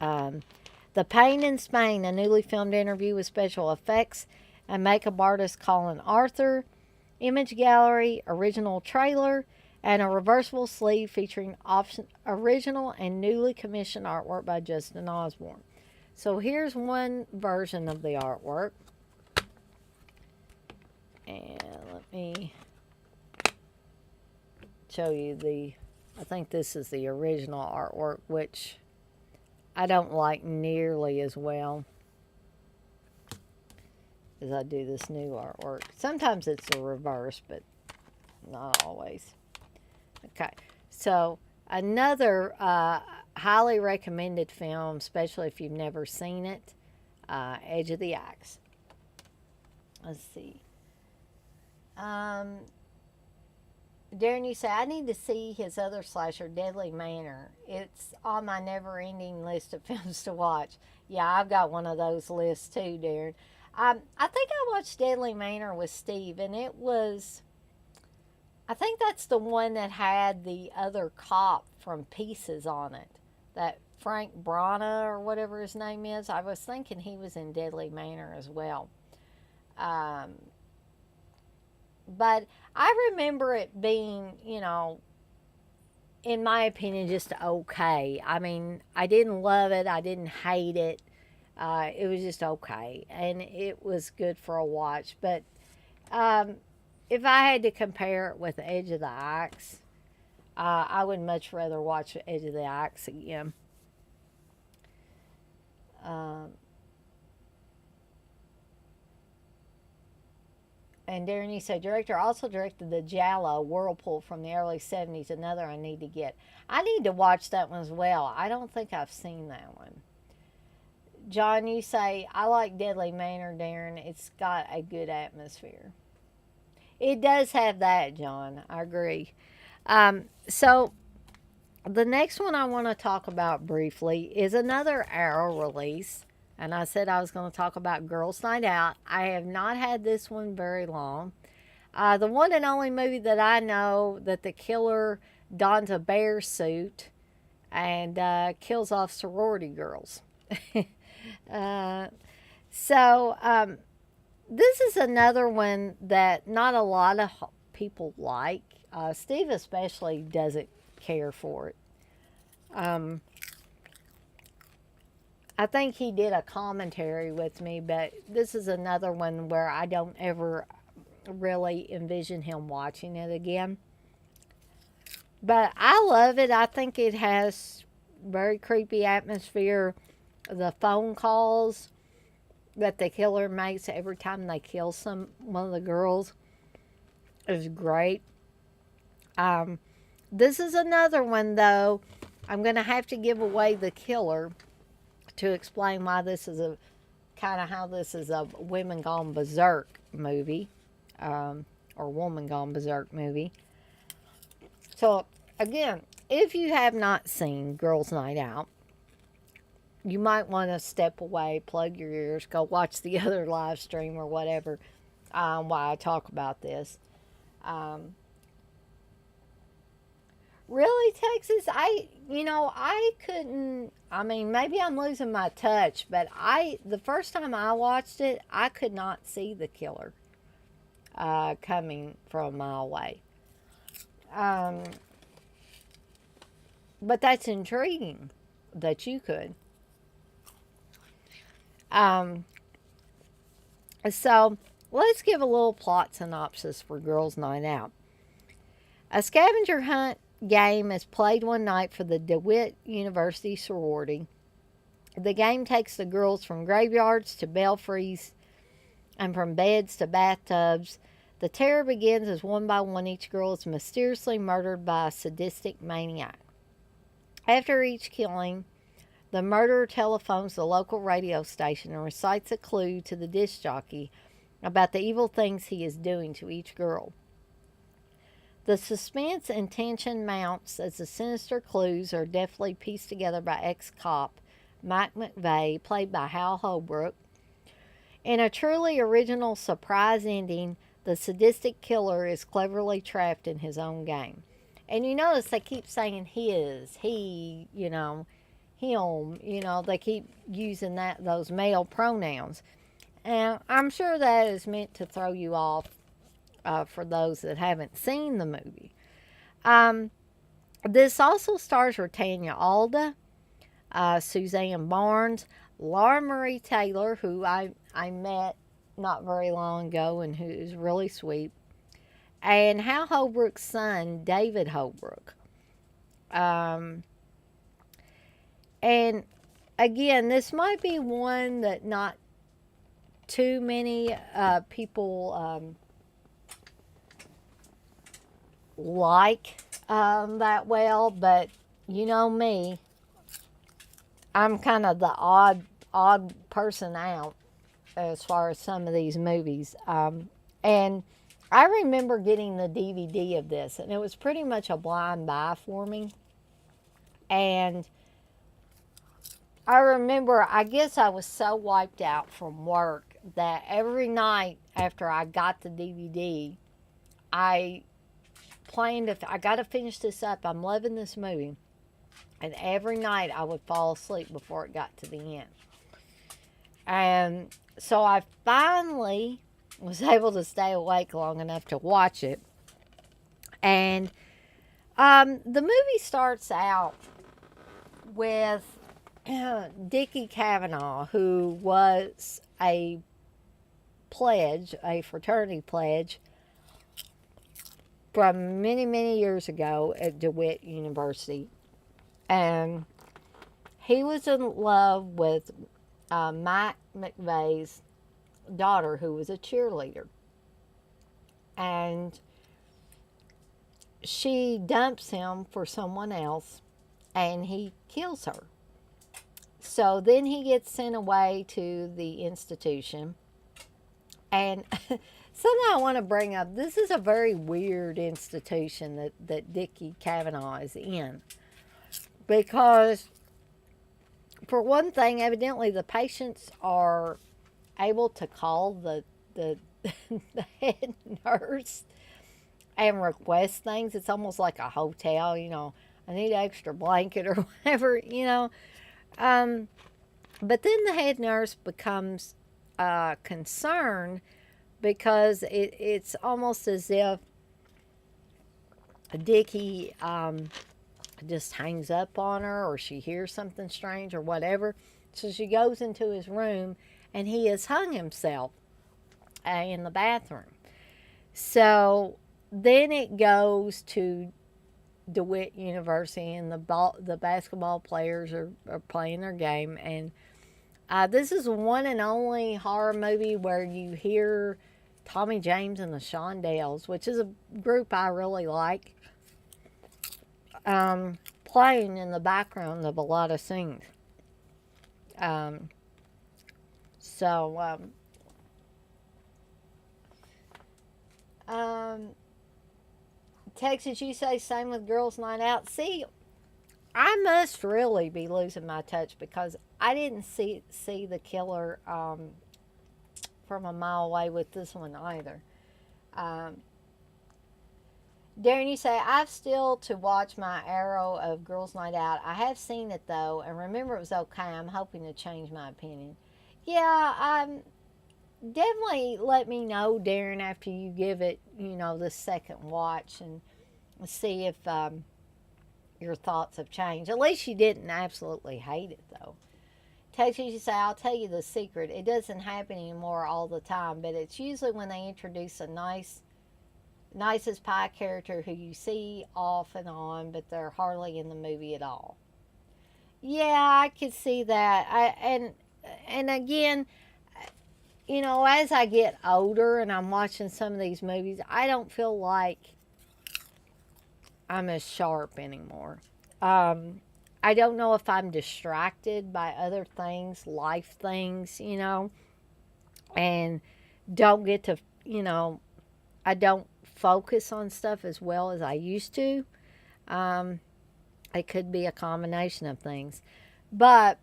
The Pain in Spain, a newly filmed interview with special effects and makeup artist Colin Arthur. Image gallery, original trailer, and a reversible sleeve featuring original and newly commissioned artwork by Justin Osborne. So here's one version of the artwork. And let me show you I think this is the original artwork, which I don't like nearly as well as I do this new artwork. Sometimes it's the reverse, but not always. Okay, so another highly recommended film, especially if you've never seen it, Edge of the Axe. Let's see. Darren, you say, I need to see his other slasher, Deadly Manor. It's on my never-ending list of films to watch. Yeah, I've got one of those lists too, Darren. I think I watched Deadly Manor with Steve, and I think that's the one that had the other cop from Pieces on it. That Frank Brana, or whatever his name is. I was thinking he was in Deadly Manor as well. But I remember it being, in my opinion, just okay. I mean, I didn't love it, I didn't hate it. It was just okay, and it was good for a watch. But um, if I had to compare it with Edge of the Axe, I would much rather watch Edge of the Axe again. Um, and Darren, you say director also directed the Jallo Whirlpool from the early '70s. Another I need to get. I need to watch that one as well. I don't think I've seen that one. John, you say I like Deadly Manor, Darren. It's got a good atmosphere. It does have that, John. I agree. So the next one I want to talk about briefly is another Arrow release. And I said I was going to talk about Girls Night Out. I have not had this one very long. The one and only movie that I know that the killer dons a bear suit and kills off sorority girls. uh, so this is another one that not a lot of people like. Steve especially doesn't care for it. Um, I think he did a commentary with me, but this is another one where I don't ever really envision him watching it again. But I love it. I think it has very creepy atmosphere. The phone calls that the killer makes every time they kill one of the girls is great. This is another one though. I'm going to have to give away the killer to explain why this is a kind of how this is a Women Gone Berserk movie, or Woman Gone Berserk movie. So again, if you have not seen Girls Night Out, you might want to step away, plug your ears, go watch the other live stream or whatever while I talk about this. Really, Texas? I couldn't. I mean, maybe I'm losing my touch, but the first time I watched it, I could not see the killer coming from a mile away. Um, but that's intriguing that you could. Um, so let's give a little plot synopsis for Girls Night Out. A scavenger hunt game is played one night for the DeWitt University sorority. The game takes the girls from graveyards to belfries and from beds to bathtubs. The terror begins as one by one each girl is mysteriously murdered by a sadistic maniac. After each killing, the murderer telephones the local radio station and recites a clue to the disc jockey about the evil things he is doing to each girl. The suspense and tension mounts as the sinister clues are deftly pieced together by ex-cop Mike McVeigh, played by Hal Holbrook. In a truly original surprise ending, the sadistic killer is cleverly trapped in his own game. And you notice they keep saying his, he, him, they keep using those male pronouns. And I'm sure that is meant to throw you off for those that haven't seen the movie. This also stars Britannia Alda, Suzanne Barnes, Laura Marie Taylor, who I met not very long ago and who is really sweet, and Hal Holbrook's son, David Holbrook. And again, this might be one that not too many people like that well, but you know me, I'm kind of the odd person out as far as some of these movies. And I remember getting the DVD of this, and it was pretty much a blind buy for me. And I remember, I guess I was so wiped out from work that every night after I got the DVD, I got to finish this up. I'm loving this movie. And every night I would fall asleep before it got to the end. And so I finally was able to stay awake long enough to watch it. And the movie starts out with Dickie Kavanaugh, who was a fraternity pledge from many, many years ago at DeWitt University. And he was in love with Mike McVeigh's daughter, who was a cheerleader. And she dumps him for someone else, and he kills her. So then he gets sent away to the institution. And something I want to bring up, this is a very weird institution that Dickie Kavanaugh is in. Because, for one thing, evidently the patients are able to call the the head nurse and request things. It's almost like a hotel, you know. I need an extra blanket or whatever, you know. But then the head nurse becomes concerned because it's almost as if Dickie just hangs up on her, or she hears something strange or whatever. So she goes into his room, and he has hung himself in the bathroom. So then it goes to DeWitt University, and the basketball players are playing their game. And this is one and only horror movie where you hear Tommy James and the Shondells, which is a group I really like, playing in the background of a lot of scenes. Texas, you say same with Girls Night Out. See, I must really be losing my touch because I didn't see the killer from a mile away with this one either. Darren, you say, I've still to watch my arrow of Girls Night Out. I have seen it though, and remember it was okay. I'm hoping to change my opinion. Yeah, definitely let me know, Darren, after you give it, you know, the second watch, and see if your thoughts have changed. At least you didn't absolutely hate it, though. Texas, you say, I'll tell you the secret. It doesn't happen anymore all the time, but it's usually when they introduce a nicest pie character who you see off and on, but they're hardly in the movie at all. Yeah, I could see that. And again, you know, as I get older and I'm watching some of these movies, I don't feel like I'm as sharp anymore. I don't know if I'm distracted by other things, life things, you know, and don't get to, you know, I don't focus on stuff as well as I used to. It could be a combination of things. But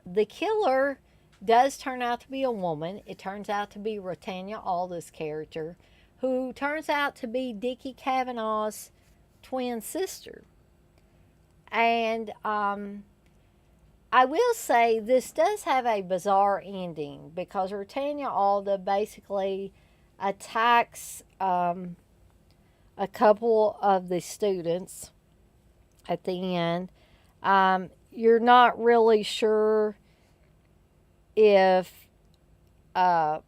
the killer does turn out to be a woman. It turns out to be Rotanya Alda's character, who turns out to be Dickie Kavanaugh's twin sister. And I will say this does have a bizarre ending because Rotanya Alda basically attacks a couple of the students at the end. You're not really sure if they're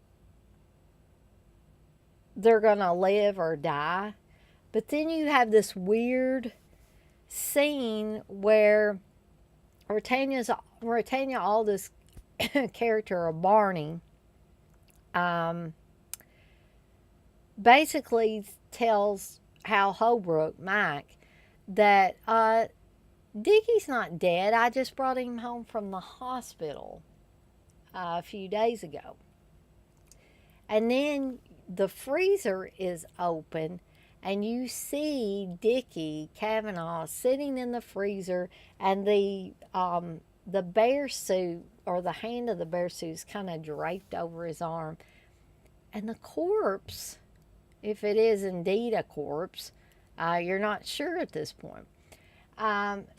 going to live or die. But then you have this weird scene where Rotanya Alda's character, of Barney, basically tells Hal Holbrook, Mike, that Dickie's not dead. I just brought him home from the hospital a few days ago. And then the freezer is open, and you see Dickie Kavanaugh sitting in the freezer, and the bear suit, or the hand of the bear suit, is kind of draped over his arm. And the corpse, if it is indeed a corpse, you're not sure at this point,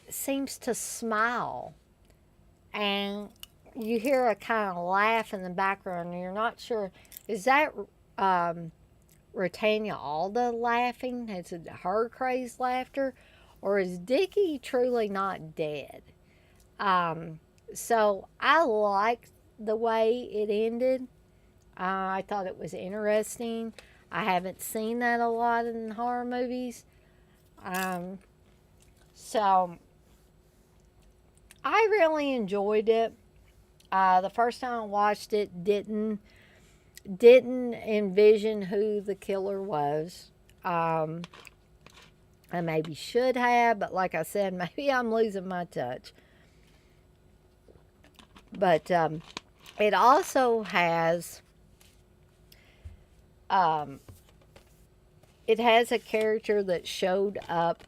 seems to smile. And you hear a kind of laugh in the background, and you're not sure. Is that Britannia Alda laughing? Is it her crazed laughter? Or is Dickie truly not dead? So I liked the way it ended. I thought it was interesting. I haven't seen that a lot in horror movies. Um, so I really enjoyed it. The first time I watched it, didn't envision who the killer was. I maybe should have, but like I said, maybe I'm losing my touch. But it also has um, it has a character that showed up,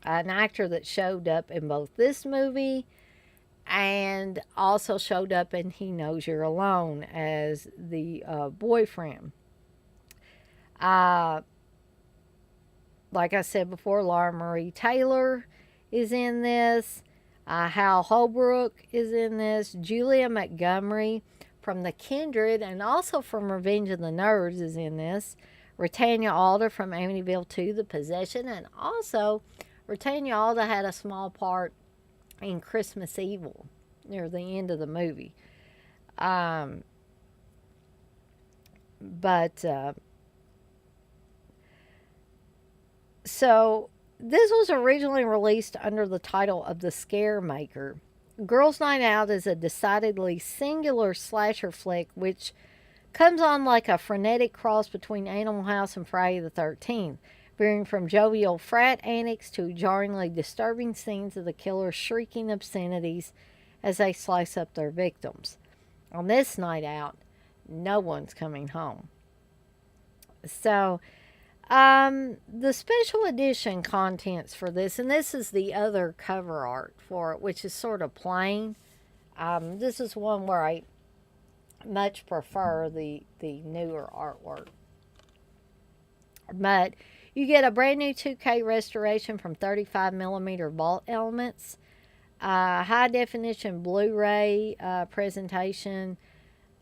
an actor that showed up in both this movie and also showed up in He Knows You're Alone as the boyfriend. Uh, like I said before, Laura Marie Taylor is in this. Hal Holbrook is in this. Julia Montgomery from The Kindred and also from Revenge of the Nerds is in this. Britannia Alda from Amityville 2, The Possession. And also, Britannia Alda had a small part in Christmas Evil near the end of the movie. Um, but So, this was originally released under the title of The Scare Maker. Girls' Night Out is a decidedly singular slasher flick which comes on like a frenetic cross between Animal House and Friday the 13th, veering from jovial frat antics to jarringly disturbing scenes of the killer shrieking obscenities as they slice up their victims. On this night out, no one's coming home. So, the special edition contents for this, and this is the other cover art for it, which is sort of plain. This is one where I much prefer the newer artwork. But you get a brand new 2K restoration from 35mm vault elements, high definition Blu-ray presentation,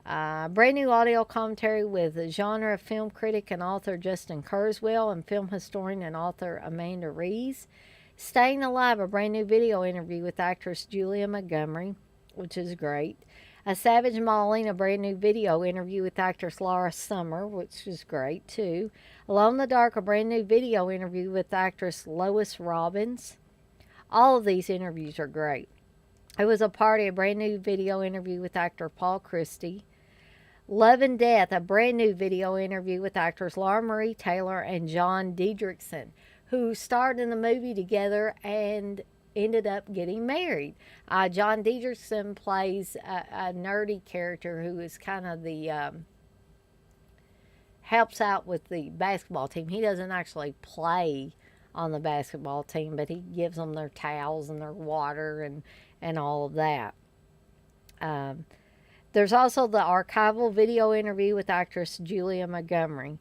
brand new audio commentary with genre film critic and author Justin Kurzweil and film historian and author Amanda Rees. Staying Alive, a brand new video interview with actress Julia Montgomery, which is great. A Savage Mauling, a brand new video interview with actress Laura Summer, which is great too. Alone in the Dark, a brand new video interview with actress Lois Robbins. All of these interviews are great. It Was a Party, a brand new video interview with actor Paul Christie. Love and Death, a brand new video interview with actors Laura Marie Taylor and John Diedrichson, who starred in the movie together and ended up getting married. John Diedrichson plays a nerdy character who is kind of the helps out with the basketball team. He doesn't actually play on the basketball team, but he gives them their towels and their water and all of that. There's also the archival video interview with actress Julia Montgomery.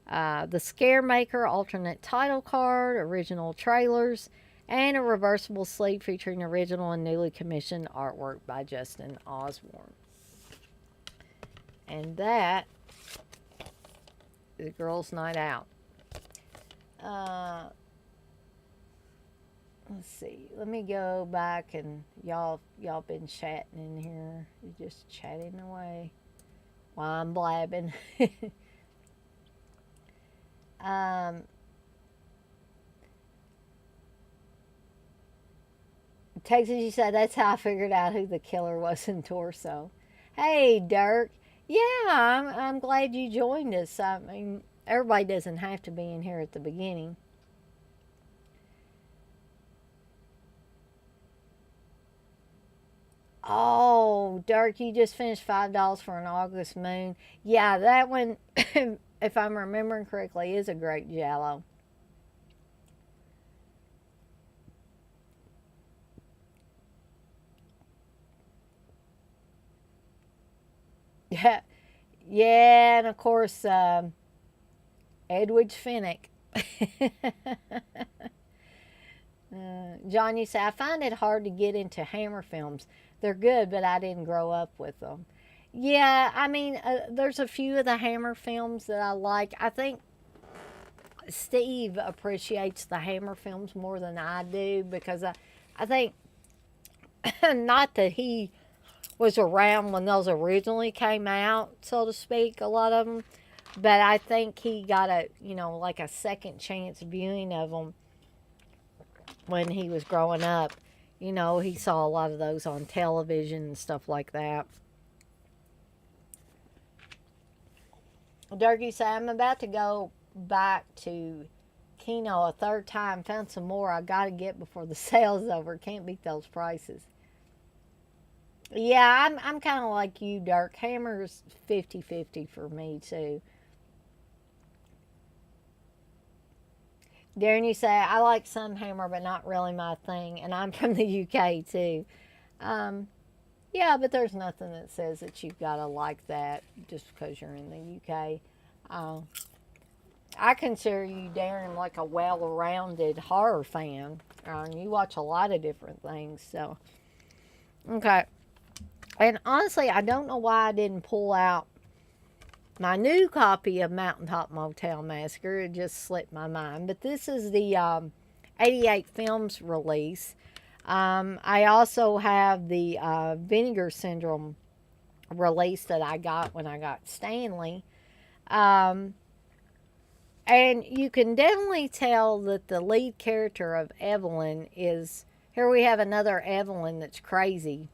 The Scare Maker alternate title card, original trailers, and a reversible sleeve featuring original and newly commissioned artwork by Justin Osborne. And that is Girls' Night Out. Let's see. Let me go back and y'all been chatting in here. You're just chatting away while I'm blabbing. Texas, you said that's how I figured out who the killer was in Torso. Hey, Dirk. Yeah, I'm glad you joined us. I mean, everybody doesn't have to be in here at the beginning. Oh, Dirk, you just finished $5 for an August Moon. Yeah, that one, if I'm remembering correctly, is a great giallo. Yeah, yeah, and of course, Edwidge Fennick. John, you say, I find it hard to get into Hammer films. They're good, but I didn't grow up with them. Yeah, I mean, there's a few of the Hammer films that I like. I think Steve appreciates the Hammer films more than I do because I think not that he was around when those originally came out, so to speak, a lot of them, but I think he got a, like a second chance viewing of them when he was growing up. He saw a lot of those on television and stuff like that. Durkee said, I'm about to go back to Keno a third time. Found some more I got to get before the sale's over. Can't beat those prices. Yeah, I'm kind of like you, Dirk. Hammer's 50-50 for me, too. Darren, you say, I like some Hammer, but not really my thing. And I'm from the UK, too. Um, yeah, but there's nothing that says that you've got to like that just because you're in the UK. I consider you, Darren, like a well-rounded horror fan. You watch a lot of different things, so. Okay. And honestly, I don't know why I didn't pull out my new copy of Mountaintop Motel Massacre. It just slipped my mind. But this is the 88 Films release. I also have the Vinegar Syndrome release that I got when I got Stanley. And you can definitely tell that the lead character of Evelyn is... Here we have another Evelyn that's crazy.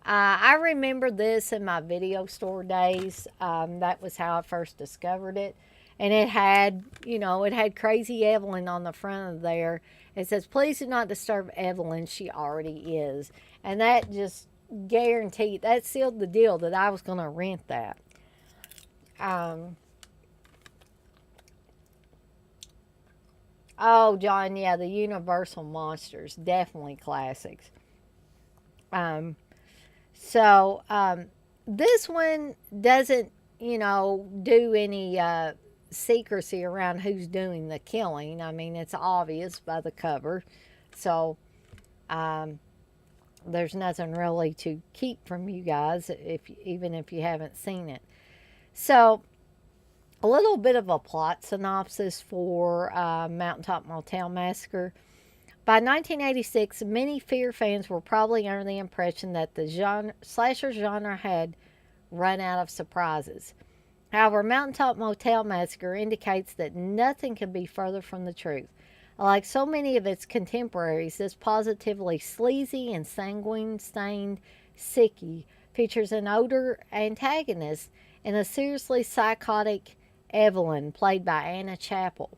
I remember this in my video store days. That was how I first discovered it. And it had, it had Crazy Evelyn on the front of there. It says, please do not disturb Evelyn. She already is. And that just guaranteed, that sealed the deal that I was going to rent that. Oh, John, yeah, the Universal Monsters. Definitely classics. So, this one doesn't, do any secrecy around who's doing the killing. I mean, it's obvious by the cover. So, there's nothing really to keep from you guys, even if you haven't seen it. So, a little bit of a plot synopsis for Mountaintop Motel Massacre. By 1986, many Fear fans were probably under the impression that the slasher genre had run out of surprises. However, Mountaintop Motel Massacre indicates that nothing could be further from the truth. Like so many of its contemporaries, this positively sleazy and sanguine-stained sickie features an older antagonist and a seriously psychotic Evelyn, played by Anna Chapel.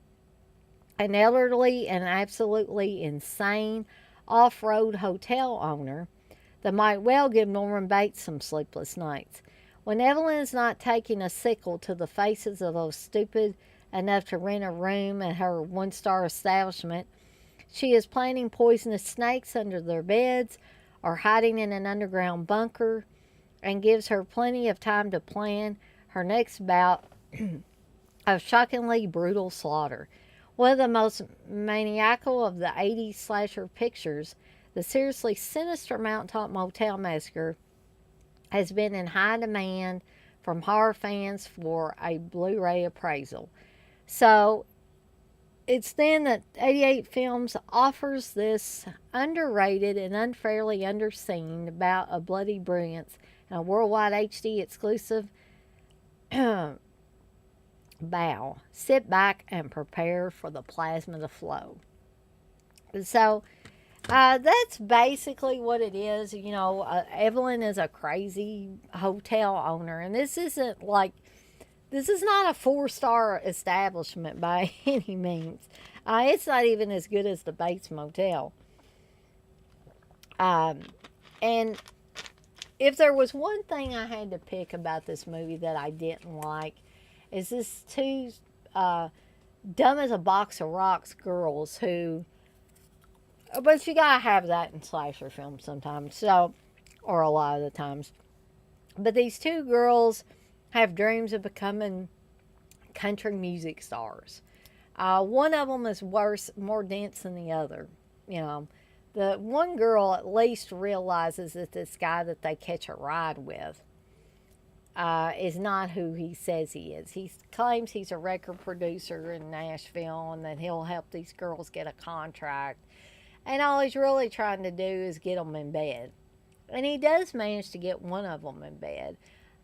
An elderly and absolutely insane off-road hotel owner that might well give Norman Bates some sleepless nights. When Evelyn is not taking a sickle to the faces of those stupid enough to rent a room at her one-star establishment, she is planting poisonous snakes under their beds or hiding in an underground bunker, and gives her plenty of time to plan her next bout of shockingly brutal slaughter. One of the most maniacal of the 80s slasher pictures, the seriously sinister Mountaintop Motel Massacre has been in high demand from horror fans for a Blu-ray appraisal. So, it's then that 88 Films offers this underrated and unfairly underseen bout of bloody brilliance and a worldwide HD exclusive bow. Sit back and prepare for the plasma to flow. So, that's basically what it is. Evelyn is a crazy hotel owner, and this is not a 4-star establishment by any means. It's not even as good as the Bates Motel. And if there was one thing I had to pick about this movie that I didn't like, is this two dumb as a box of rocks girls who... But you gotta have that in slasher films sometimes, so... Or a lot of the times. But these two girls have dreams of becoming country music stars. One of them is more dense than the other. The one girl at least realizes that this guy that they catch a ride with is not who he says he is. He claims he's a record producer in Nashville and that he'll help these girls get a contract. And all he's really trying to do is get them in bed. And he does manage to get one of them in bed.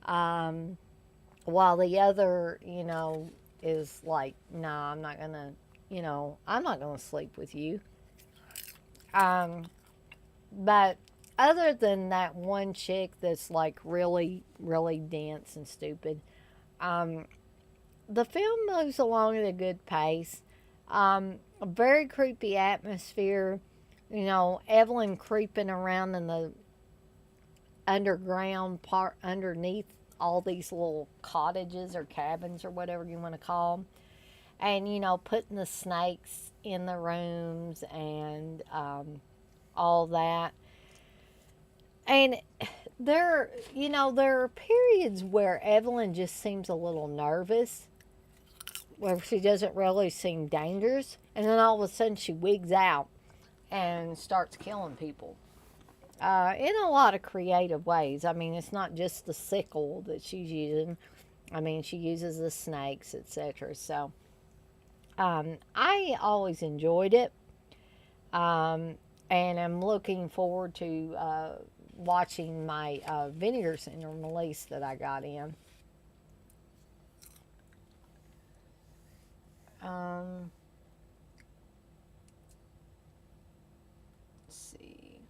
While the other, is like, nah, I'm not going to, I'm not going to sleep with you. But other than that one chick that's like really, really dense and stupid, the film moves along at a good pace. A very creepy atmosphere. Evelyn creeping around in the underground part underneath all these little cottages or cabins or whatever you want to call them. And, putting the snakes in the rooms and all that. And there are periods where Evelyn just seems a little nervous, where she doesn't really seem dangerous, and then all of a sudden she wigs out and starts killing people in a lot of creative ways. I mean, it's not just the sickle that she's using. I mean, she uses the snakes, etc. So, I always enjoyed it, and I'm looking forward to watching my Vinegar Syndrome release that I got in. Let's see.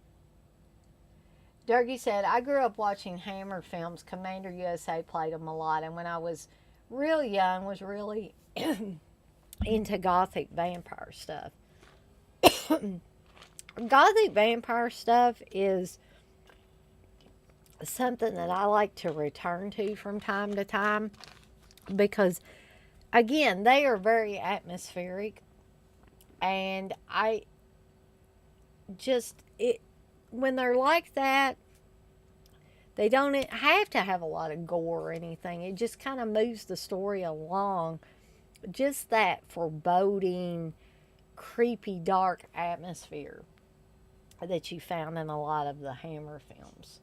Durkee said, I grew up watching Hammer films. Commander USA played them a lot. And when I was real young, was really into gothic vampire stuff. Gothic vampire stuff is something that I like to return to from time to time because, again, they are very atmospheric, and when they're like that, they don't have to have a lot of gore or anything. It just kind of moves the story along. Just that foreboding, creepy, dark atmosphere that you found in a lot of the Hammer films.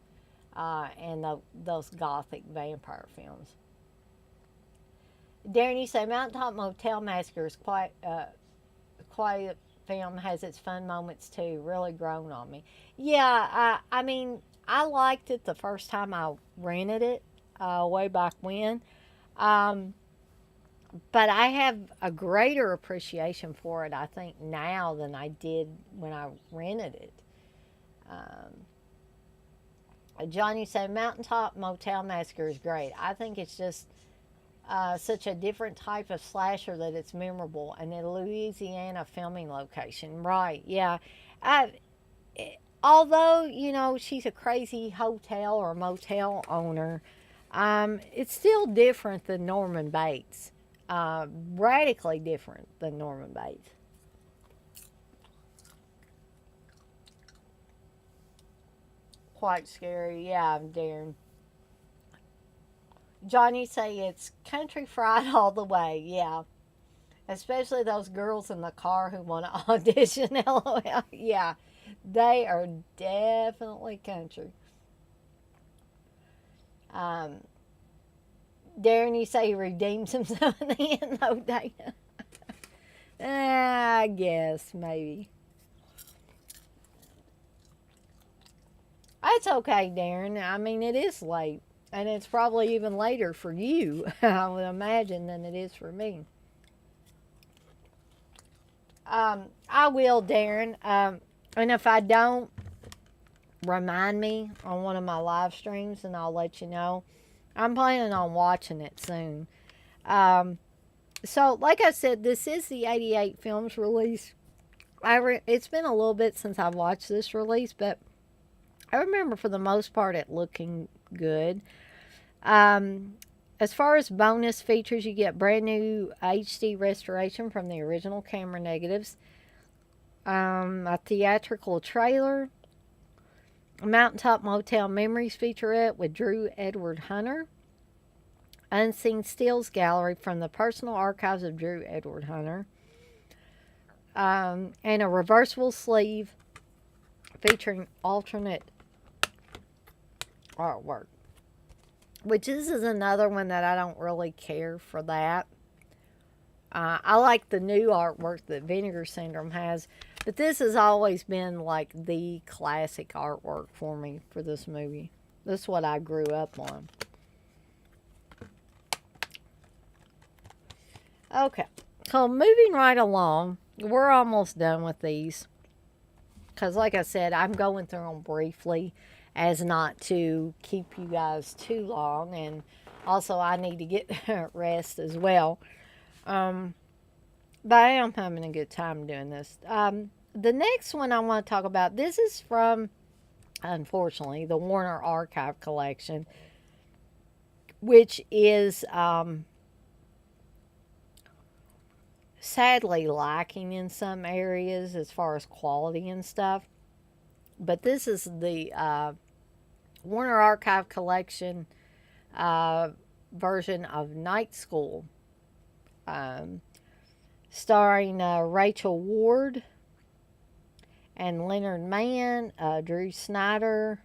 And those gothic vampire films. Darren, you say Mountaintop Motel Massacre is quite film, has its fun moments too. Really grown on me. Yeah, I mean, I liked it the first time I rented it way back when. But I have a greater appreciation for it, I think, now than I did when I rented it. John, you say Mountaintop Motel Massacre is great. I think it's just such a different type of slasher that it's memorable. And a Louisiana filming location. Right, yeah. Although, she's a crazy hotel or motel owner, it's still different than Norman Bates. Radically different than Norman Bates. Quite scary, yeah, Darren. Johnny say it's country fried all the way, yeah. Especially those girls in the car who want to audition, LOL. Yeah, they are definitely country. Darren, you say he redeems himself in the end, though, Dana. I guess, maybe. It's okay, Darren. I mean, it is late. And it's probably even later for you, I would imagine, than it is for me. I will, Darren. And if I don't, remind me on one of my live streams and I'll let you know. I'm planning on watching it soon. So, like I said, this is the 88 Films release. It's been a little bit since I've watched this release, but I remember for the most part it looking good. As far as bonus features, you get brand new HD restoration from the original camera negatives, a theatrical trailer, a Mountaintop Motel Memories featurette with Drew Edward Hunter, unseen stills gallery from the personal archives of Drew Edward Hunter, and a reversible sleeve featuring alternate artwork. which this is another one that I don't really care for that. I like the new artwork that Vinegar Syndrome has, but this has always been like the classic artwork for me for this movie. This is what I grew up on. Okay, so moving right along, we're almost done with these. Because like I said, I'm going through them briefly as not to keep you guys too long. And also I need to get rest as well. But I am having a good time doing this. The next one I want to talk about, this is from, unfortunately, the Warner Archive Collection, which is sadly lacking in some areas as far as quality and stuff. But this is the Warner Archive Collection version of Night School, starring Rachel Ward and Leonard Mann, Drew Snyder,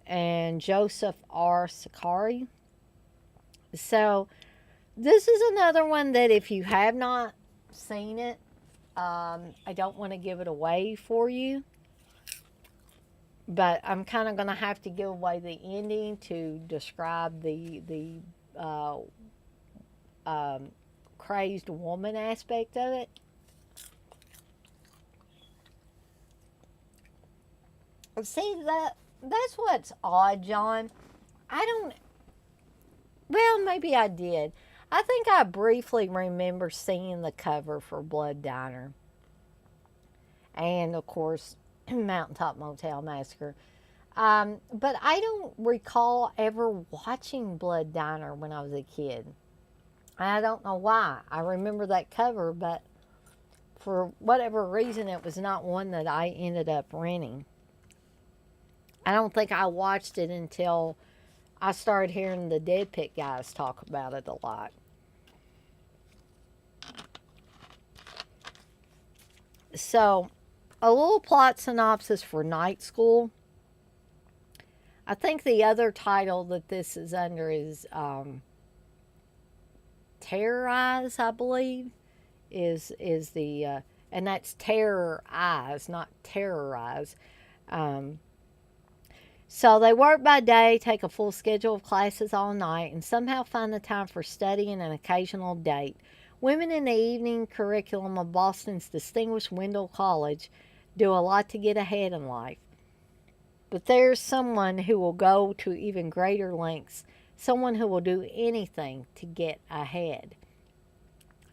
and Joseph R. Sakari. So this is another one that if you have not seen it, I don't want to give it away for you. But I'm kind of going to have to give away the ending to describe the crazed woman aspect of it. See, that's what's odd, John. Well, maybe I did. I think I briefly remember seeing the cover for Blood Diner. And, of course, Mountaintop Motel Massacre. But I don't recall ever watching Blood Diner when I was a kid. I don't know why. I remember that cover, but for whatever reason, it was not one that I ended up renting. I don't think I watched it until I started hearing the Dead Pit guys talk about it a lot. So, a little plot synopsis for Night School. I think the other title that this is under is Terrorize, I believe, is the and that's Terror Eyes, not Terrorize. So they work by day, take a full schedule of classes all night, and somehow find the time for study and an occasional date. Women in the evening curriculum of Boston's distinguished Wendell College do a lot to get ahead in life. But there's someone who will go to even greater lengths, someone who will do anything to get ahead.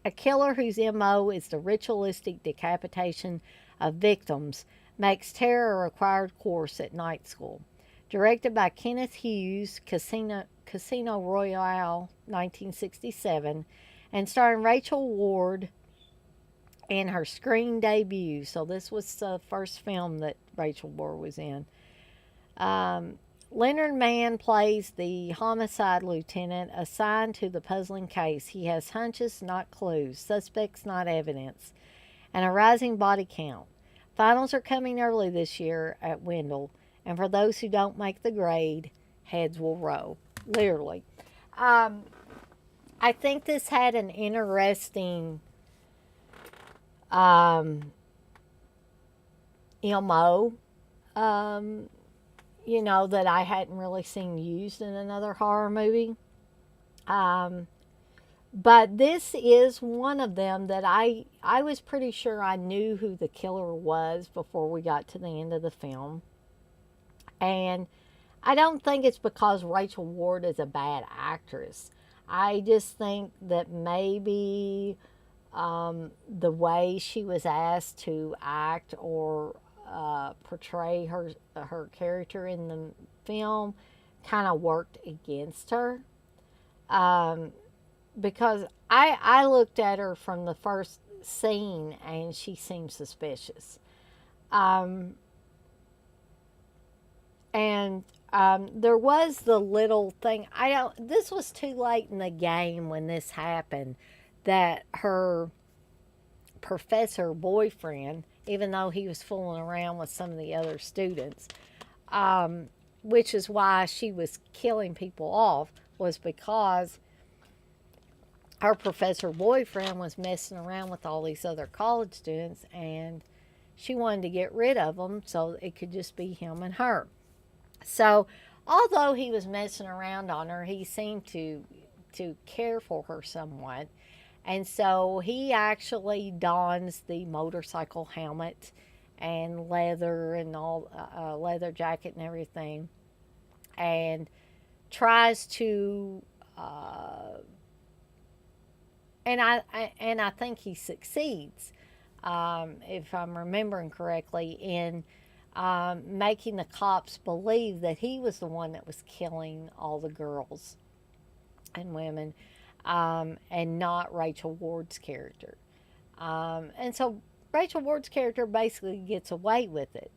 A killer whose MO is the ritualistic decapitation of victims makes terror a required course at Night School. Directed by Kenneth Hughes, Casino Royale, 1967, and starring Rachel Ward in her screen debut. So this was the first film that Rachel Ward was in. Leonard Mann plays the homicide lieutenant assigned to the puzzling case. He has hunches, not clues, suspects, not evidence, and a rising body count. Finals are coming early this year at Wendell, and for those who don't make the grade, heads will roll. Literally. I think this had an interesting MO, that I hadn't really seen used in another horror movie. But this is one of them that I was pretty sure I knew who the killer was before we got to the end of the film. And I don't think it's because Rachel Ward is a bad actress. I just think that maybe the way she was asked to act or portray her character in the film kind of worked against her. Because I looked at her from the first scene and she seemed suspicious. There was the little thing. This was too late in the game when this happened, that her professor boyfriend, even though he was fooling around with some of the other students, which is why she was killing people off, was because her professor boyfriend was messing around with all these other college students, and she wanted to get rid of them so it could just be him and her. So, although he was messing around on her, he seemed to care for her somewhat. And so he actually dons the motorcycle helmet and leather and all leather jacket and everything, and tries to and I think he succeeds, if I'm remembering correctly, in making the cops believe that he was the one that was killing all the girls and women, and not Rachel Ward's character. And so Rachel Ward's character basically gets away with it.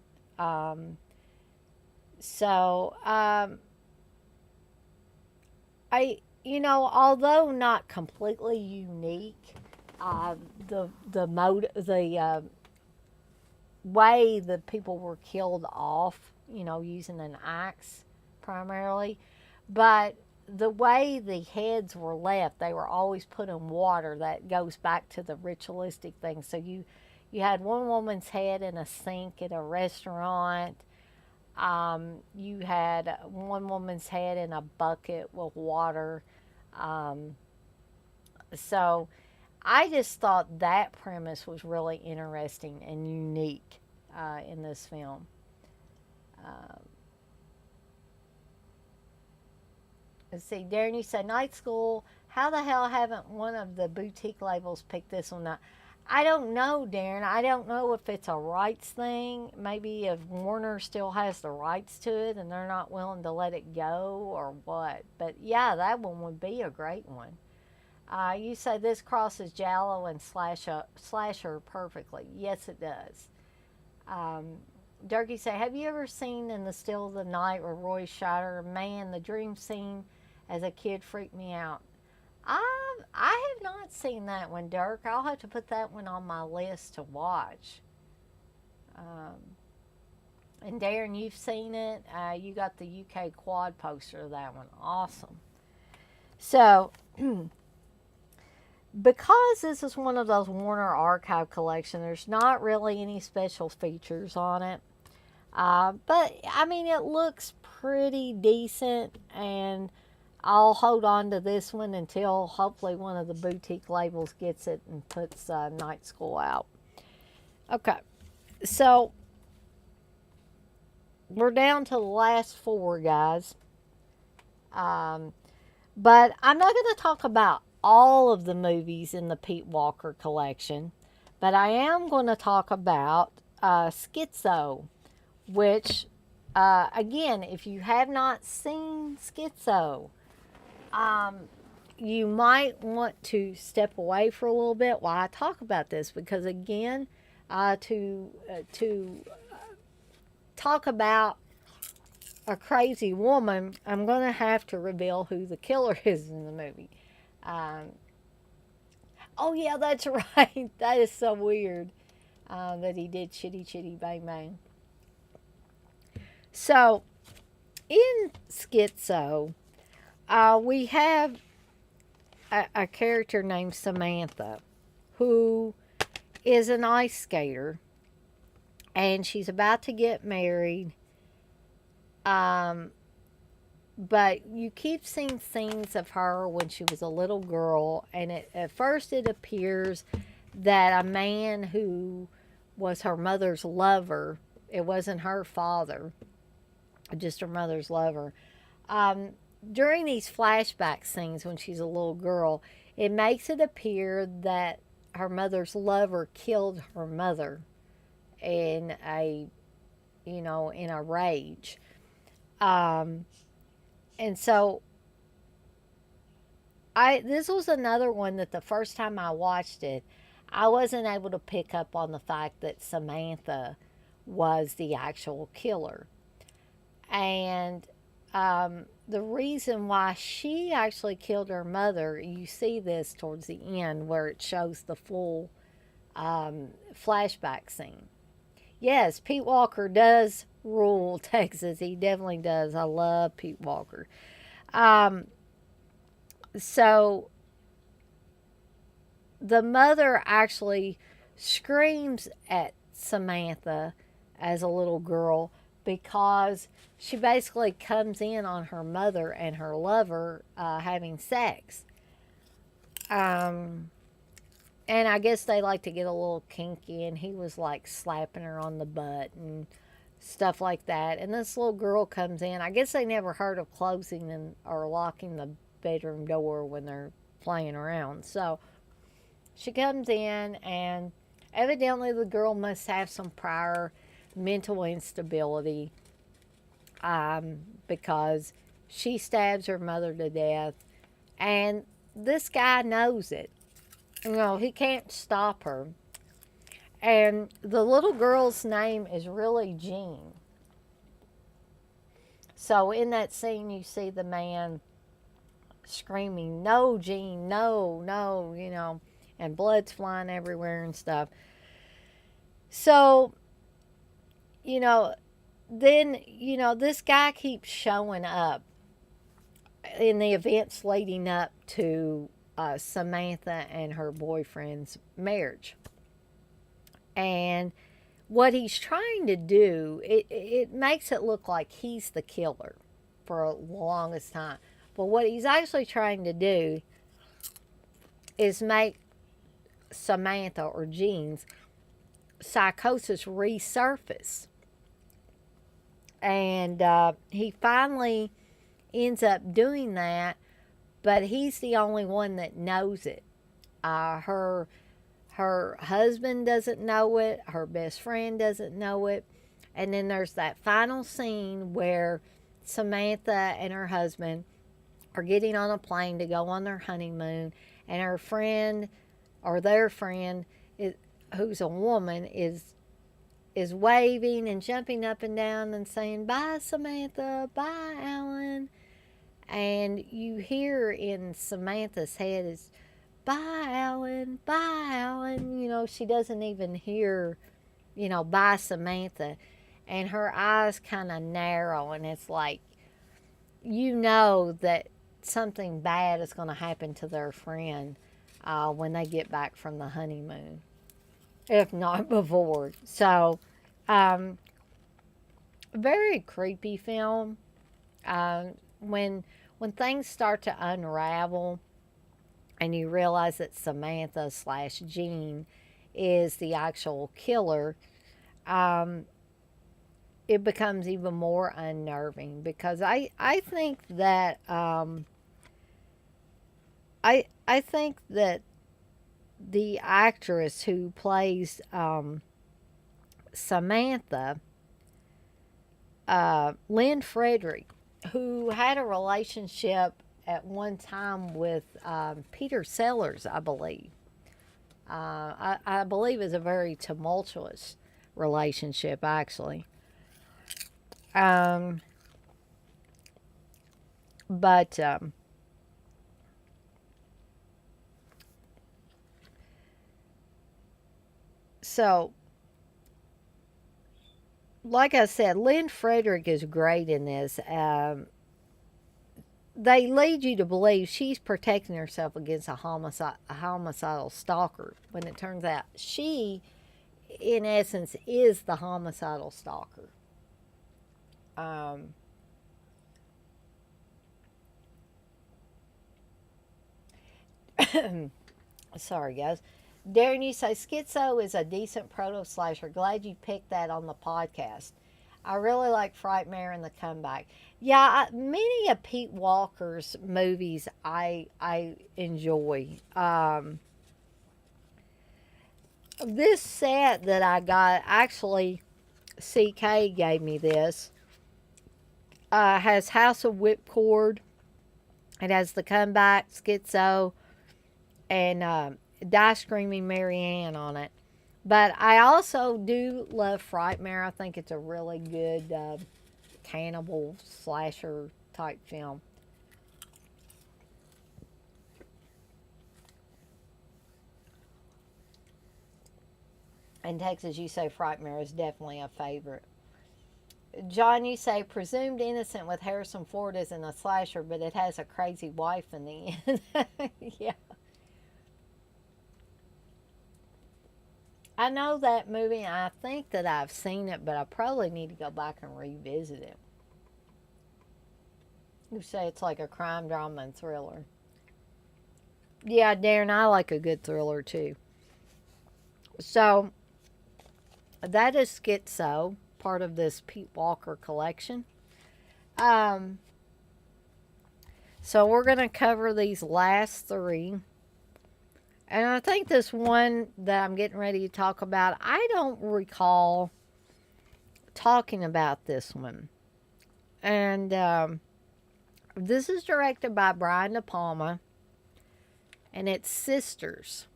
Although not completely unique, the way that people were killed off, using an axe primarily, but the way the heads were left, they were always put in water. That goes back to the ritualistic thing. So you had one woman's head in a sink at a restaurant. You had one woman's head in a bucket with water. So I just thought that premise was really interesting and unique in this film. Let's see, Darren, you said Night School. How the hell haven't one of the boutique labels picked this one up? I don't know, Darren. I don't know if it's a rights thing. Maybe if Warner still has the rights to it and they're not willing to let it go or what. But yeah, that one would be a great one. You say this crosses Giallo and Slasher perfectly. Yes, it does. Durkee say, have you ever seen In the Still of the Night where Roy Scheider? Man, the dream scene as a kid freaked me out. I have not seen that one, Dirk. I'll have to put that one on my list to watch. And Darren, you've seen it. You got the UK quad poster of that one. Awesome. So, because this is one of those Warner Archive collection, there's not really any special features on it. But, I mean, it looks pretty decent, and I'll hold on to this one until hopefully one of the boutique labels gets it and puts Night School out. Okay, so we're down to the last four, guys. But I'm not going to talk about all of the movies in the Pete Walker collection, but I am going to talk about Schizo, which, again, if you have not seen Schizo, you might want to step away for a little bit while I talk about this, because again, to talk about a crazy woman, I'm going to have to reveal who the killer is in the movie. Oh yeah, that's right. That is so weird that he did Chitty Chitty Bang Bang. So, in Schizo, we have a character named Samantha, who is an ice skater, and she's about to get married. But you keep seeing scenes of her when she was a little girl, and at first it appears that a man who was her mother's lover, it wasn't her father, just her mother's lover. During these flashback scenes when she's a little girl, it makes it appear that her mother's lover killed her mother in a rage. And so this was another one that the first time I watched it, I wasn't able to pick up on the fact that Samantha was the actual killer. And the reason why she actually killed her mother, you see this towards the end where it shows the full flashback scene, Yes, Pete Walker does rule Texas. He definitely does. I love Pete Walker. Um, so the mother actually screams at Samantha as a little girl because she basically comes in on her mother and her lover having sex. Um, and I guess they like to get a little kinky, and he was like slapping her on the butt and stuff like that. And this little girl comes in. I guess they never heard of closing or locking the bedroom door when they're playing around. So she comes in, and evidently the girl must have some prior mental instability because she stabs her mother to death. And this guy knows it. You know, he can't stop her. And the little girl's name is really Jean. So in that scene, you see the man screaming, "No, Jean, no, no," and blood's flying everywhere and stuff. So, you know, then, this guy keeps showing up in the events leading up to Samantha and her boyfriend's marriage. And what he's trying to do, it makes it look like he's the killer for the longest time. But what he's actually trying to do is make Samantha or Jean's psychosis resurface. And he finally ends up doing that, but he's the only one that knows it. Her husband doesn't know it. Her best friend doesn't know it. And then there's that final scene where Samantha and her husband are getting on a plane to go on their honeymoon, and her friend or their friend, who's a woman, is waving and jumping up and down and saying, "Bye, Samantha. Bye, Alan." And you hear in Samantha's head is, "Bye, Alan. Bye, Alan." She doesn't even hear, "Bye, Samantha." And her eyes kind of narrow, and it's like, that something bad is going to happen to their friend when they get back from the honeymoon, if not before. So, very creepy film. When things start to unravel, and you realize that Samantha / Jean is the actual killer, it becomes even more unnerving, because I think that I think that the actress who plays Samantha, Lynn Frederick, who had a relationship at one time with Peter Sellers, I believe. I believe is a very tumultuous relationship, actually. Um, but so, like I said, Lynn Frederick is great in this. They lead you to believe she's protecting herself against a homicidal stalker, when it turns out she, in essence, is the homicidal stalker. Um, Sorry, guys. Darren, you say Schizo is a decent proto slasher. Glad you picked that on the podcast. I really like Frightmare and The Comeback. Yeah, many of Pete Walker's movies I enjoy. This set that I got, actually, CK gave me this. Has House of Whipcord. It has The Comeback, Schizo, and Die Screaming Marianne on it. But I also do love Frightmare. I think it's a really good cannibal slasher type film. And Texas, you say Frightmare is definitely a favorite. John, you say Presumed Innocent with Harrison Ford isn't a slasher, but it has a crazy wife in the end. Yeah. I know that movie. I think that I've seen it, but I probably need to go back and revisit it. You say it's like a crime drama and thriller. Yeah, Darren, I like a good thriller too. So that is Schizo, part of this Pete Walker collection. Um, so we're going to cover these last three. And I think this one that I'm getting ready to talk about, I don't recall talking about this one. And this is directed by Brian De Palma. And it's Sisters,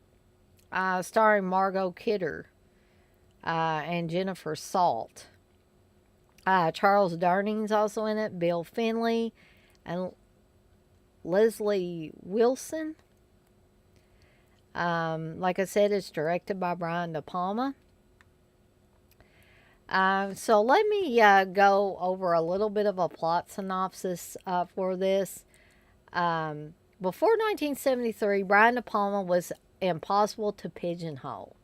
starring Margot Kidder and Jennifer Salt. Charles Darning's also in it, Bill Finley, and Leslie Wilson. Like I said, it's directed by Brian De Palma. So let me go over a little bit of a plot synopsis for this. Before 1973, Brian De Palma was impossible to pigeonhole.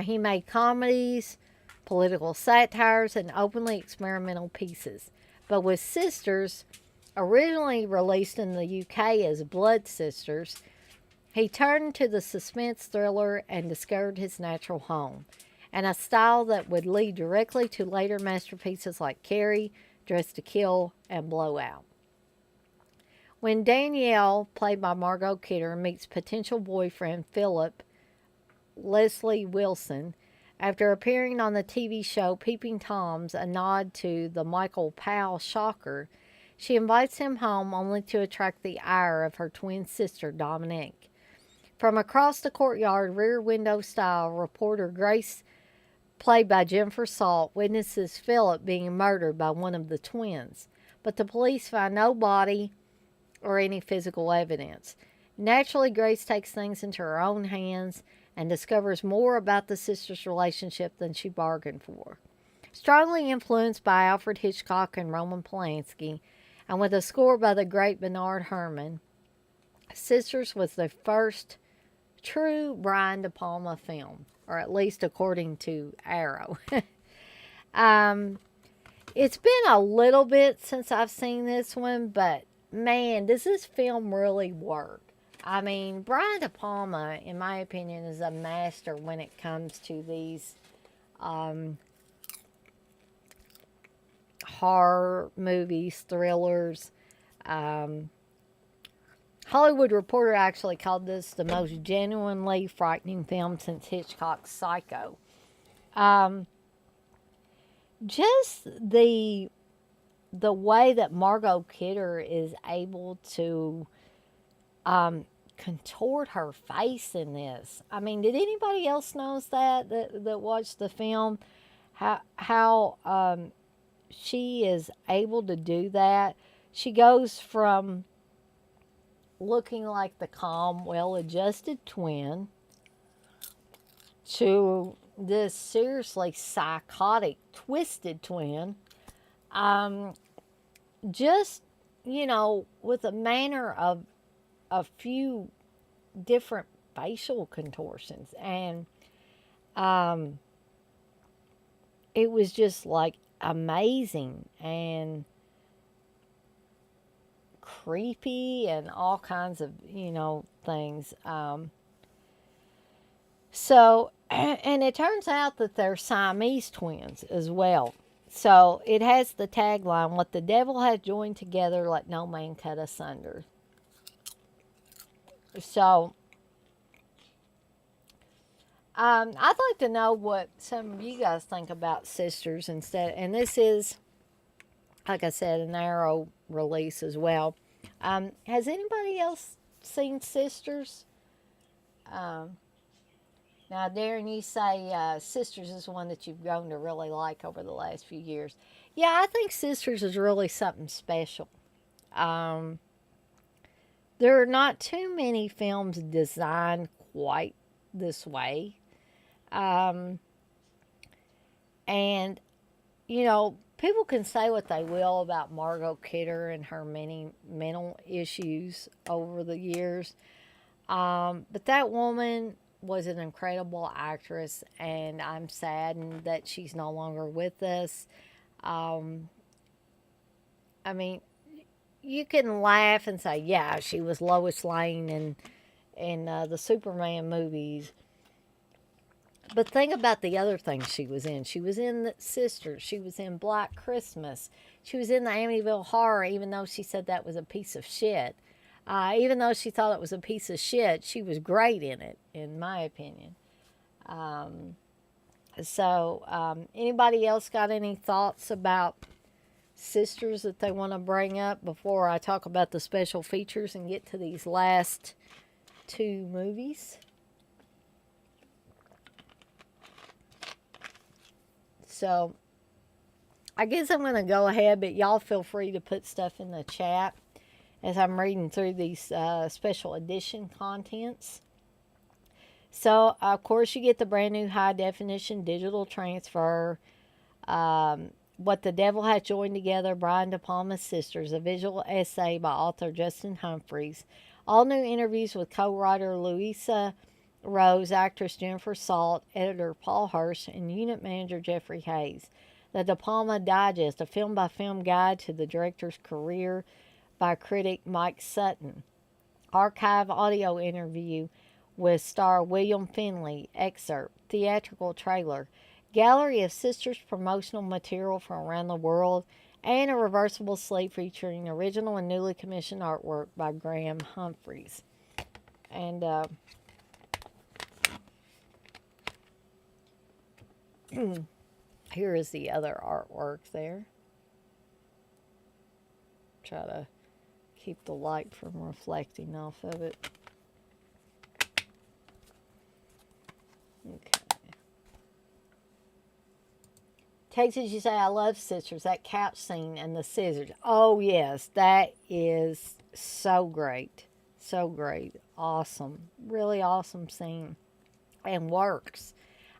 He made comedies, political satires, and openly experimental pieces. But with Sisters, originally released in the UK as Blood Sisters, he turned to the suspense thriller and discovered his natural home, and a style that would lead directly to later masterpieces like Carrie, Dress to Kill, and Blowout. When Danielle, played by Margot Kidder, meets potential boyfriend Philip, Leslie Wilson, after appearing on the TV show Peeping Toms, a nod to the Michael Powell shocker, she invites him home only to attract the ire of her twin sister, Dominique. From across the courtyard, Rear Window style, reporter Grace, played by Jennifer Salt, witnesses Philip being murdered by one of the twins, but the police find no body or any physical evidence. Naturally, Grace takes things into her own hands and discovers more about the sisters' relationship than she bargained for. Strongly influenced by Alfred Hitchcock and Roman Polanski, and with a score by the great Bernard Herrmann, Sisters was the first true Brian De Palma film, or at least according to Arrow. It's been a little bit since I've seen this one, but man, does this film really work? I mean, Brian De Palma, in my opinion, is a master when it comes to these horror movies, thrillers. Hollywood Reporter actually called this the most genuinely frightening film since Hitchcock's Psycho. Just the way that Margot Kidder is able to contort her face in this. I mean, did anybody else notice that watched the film? How she is able to do that? She goes from looking like the calm, well-adjusted twin to this seriously psychotic, twisted twin. Just, with a manner of a few different facial contortions. And it was just like amazing and creepy and all kinds of, things. And it turns out that they're Siamese twins as well. So it has the tagline, "What the devil has joined together, let no man cut asunder." So I'd like to know what some of you guys think about Sisters instead. And this is, like I said, an Arrow release as well. Has anybody else seen Sisters? Now, Darren, you say Sisters is one that you've grown to really like over the last few years. Yeah, I think Sisters is really something special. There are not too many films designed quite this way. Um, and, people can say what they will about Margot Kidder and her many mental issues over the years. But that woman was an incredible actress, and I'm saddened that she's no longer with us. Um, I mean, you can laugh and say, yeah, she was Lois Lane in the Superman movies. But think about the other things she was in. She was in the Sisters. She was in Black Christmas. She was in the Amityville Horror, even though she said that was a piece of shit. Even though she thought it was a piece of shit, she was great in it, in my opinion. Um, anybody else got any thoughts about Sisters that they want to bring up before I talk about the special features and get to these last two movies? So, I guess I'm going to go ahead, but y'all feel free to put stuff in the chat as I'm reading through these special edition contents. So, of course, you get the brand new high definition digital transfer. What the Devil Had Joined Together, Brian De Palma's Sisters, a visual essay by author Justin Humphreys. All new interviews with co-writer Louisa Rose, actress Jennifer Salt, editor Paul Hirsch, and unit manager Jeffrey Hayes. The De Palma Digest, a film-by-film guide to the director's career by critic Mike Sutton. Archive audio interview with star William Finley, excerpt, theatrical trailer, gallery of Sisters promotional material from around the world, and a reversible sleeve featuring original and newly commissioned artwork by Graham Humphreys. And here is the other artwork there. Try to keep the light from reflecting off of it. Okay. Texas, you say, I love Sisters. That couch scene and the scissors. Oh, yes. That is so great. So great. Awesome. Really awesome scene. And works.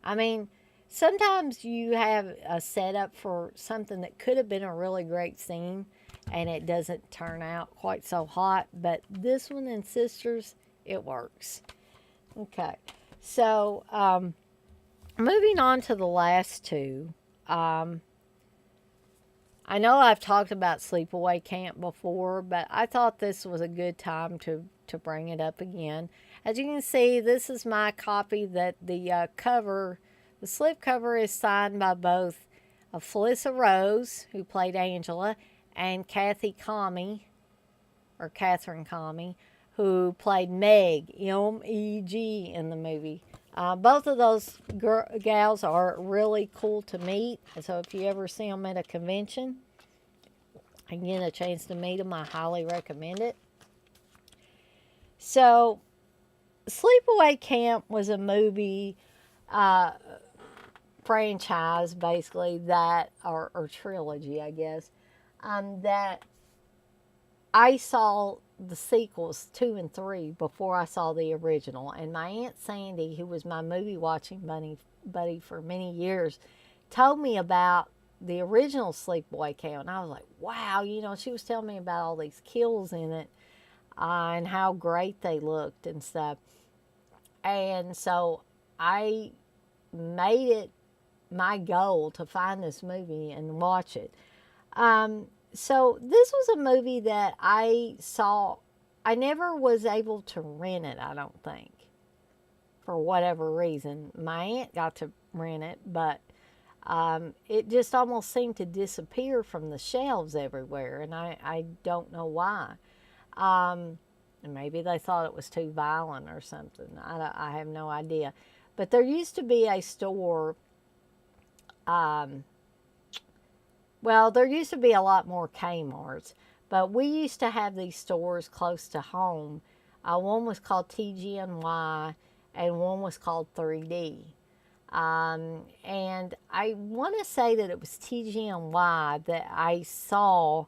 I mean, sometimes you have a setup for something that could have been a really great scene and it doesn't turn out quite so hot. But this one in Sisters, it works. Okay. So, moving on to the last two. I know I've talked about Sleepaway Camp before, but I thought this was a good time to bring it up again. As you can see, this is my copy that the cover, the slipcover is signed by both Felissa Rose, who played Angela, and Kathy Kami, or Catherine Kami, who played Meg, M-E-G, in the movie. Both of those gals are really cool to meet. So if you ever see them at a convention and get a chance to meet them, I highly recommend it. So, Sleepaway Camp was a movie franchise, basically, that, or trilogy, I guess, that I saw the sequels 2 and 3 before I saw the original, and my Aunt Sandy, who was my movie watching buddy for many years, told me about the original Sleepaway Camp, and I was like, wow, she was telling me about all these kills in it and how great they looked and stuff. And so I made it my goal to find this movie and watch it. So this was a movie that I saw. I never was able to rent it, I don't think, for whatever reason. My aunt got to rent it, but it just almost seemed to disappear from the shelves everywhere, and I don't know why. Maybe they thought it was too violent or something. I have no idea. But there used to be a store. Well, there used to be a lot more Kmart's, but we used to have these stores close to home. One was called TGNY, and one was called 3D. And I want to say that it was TGNY that I saw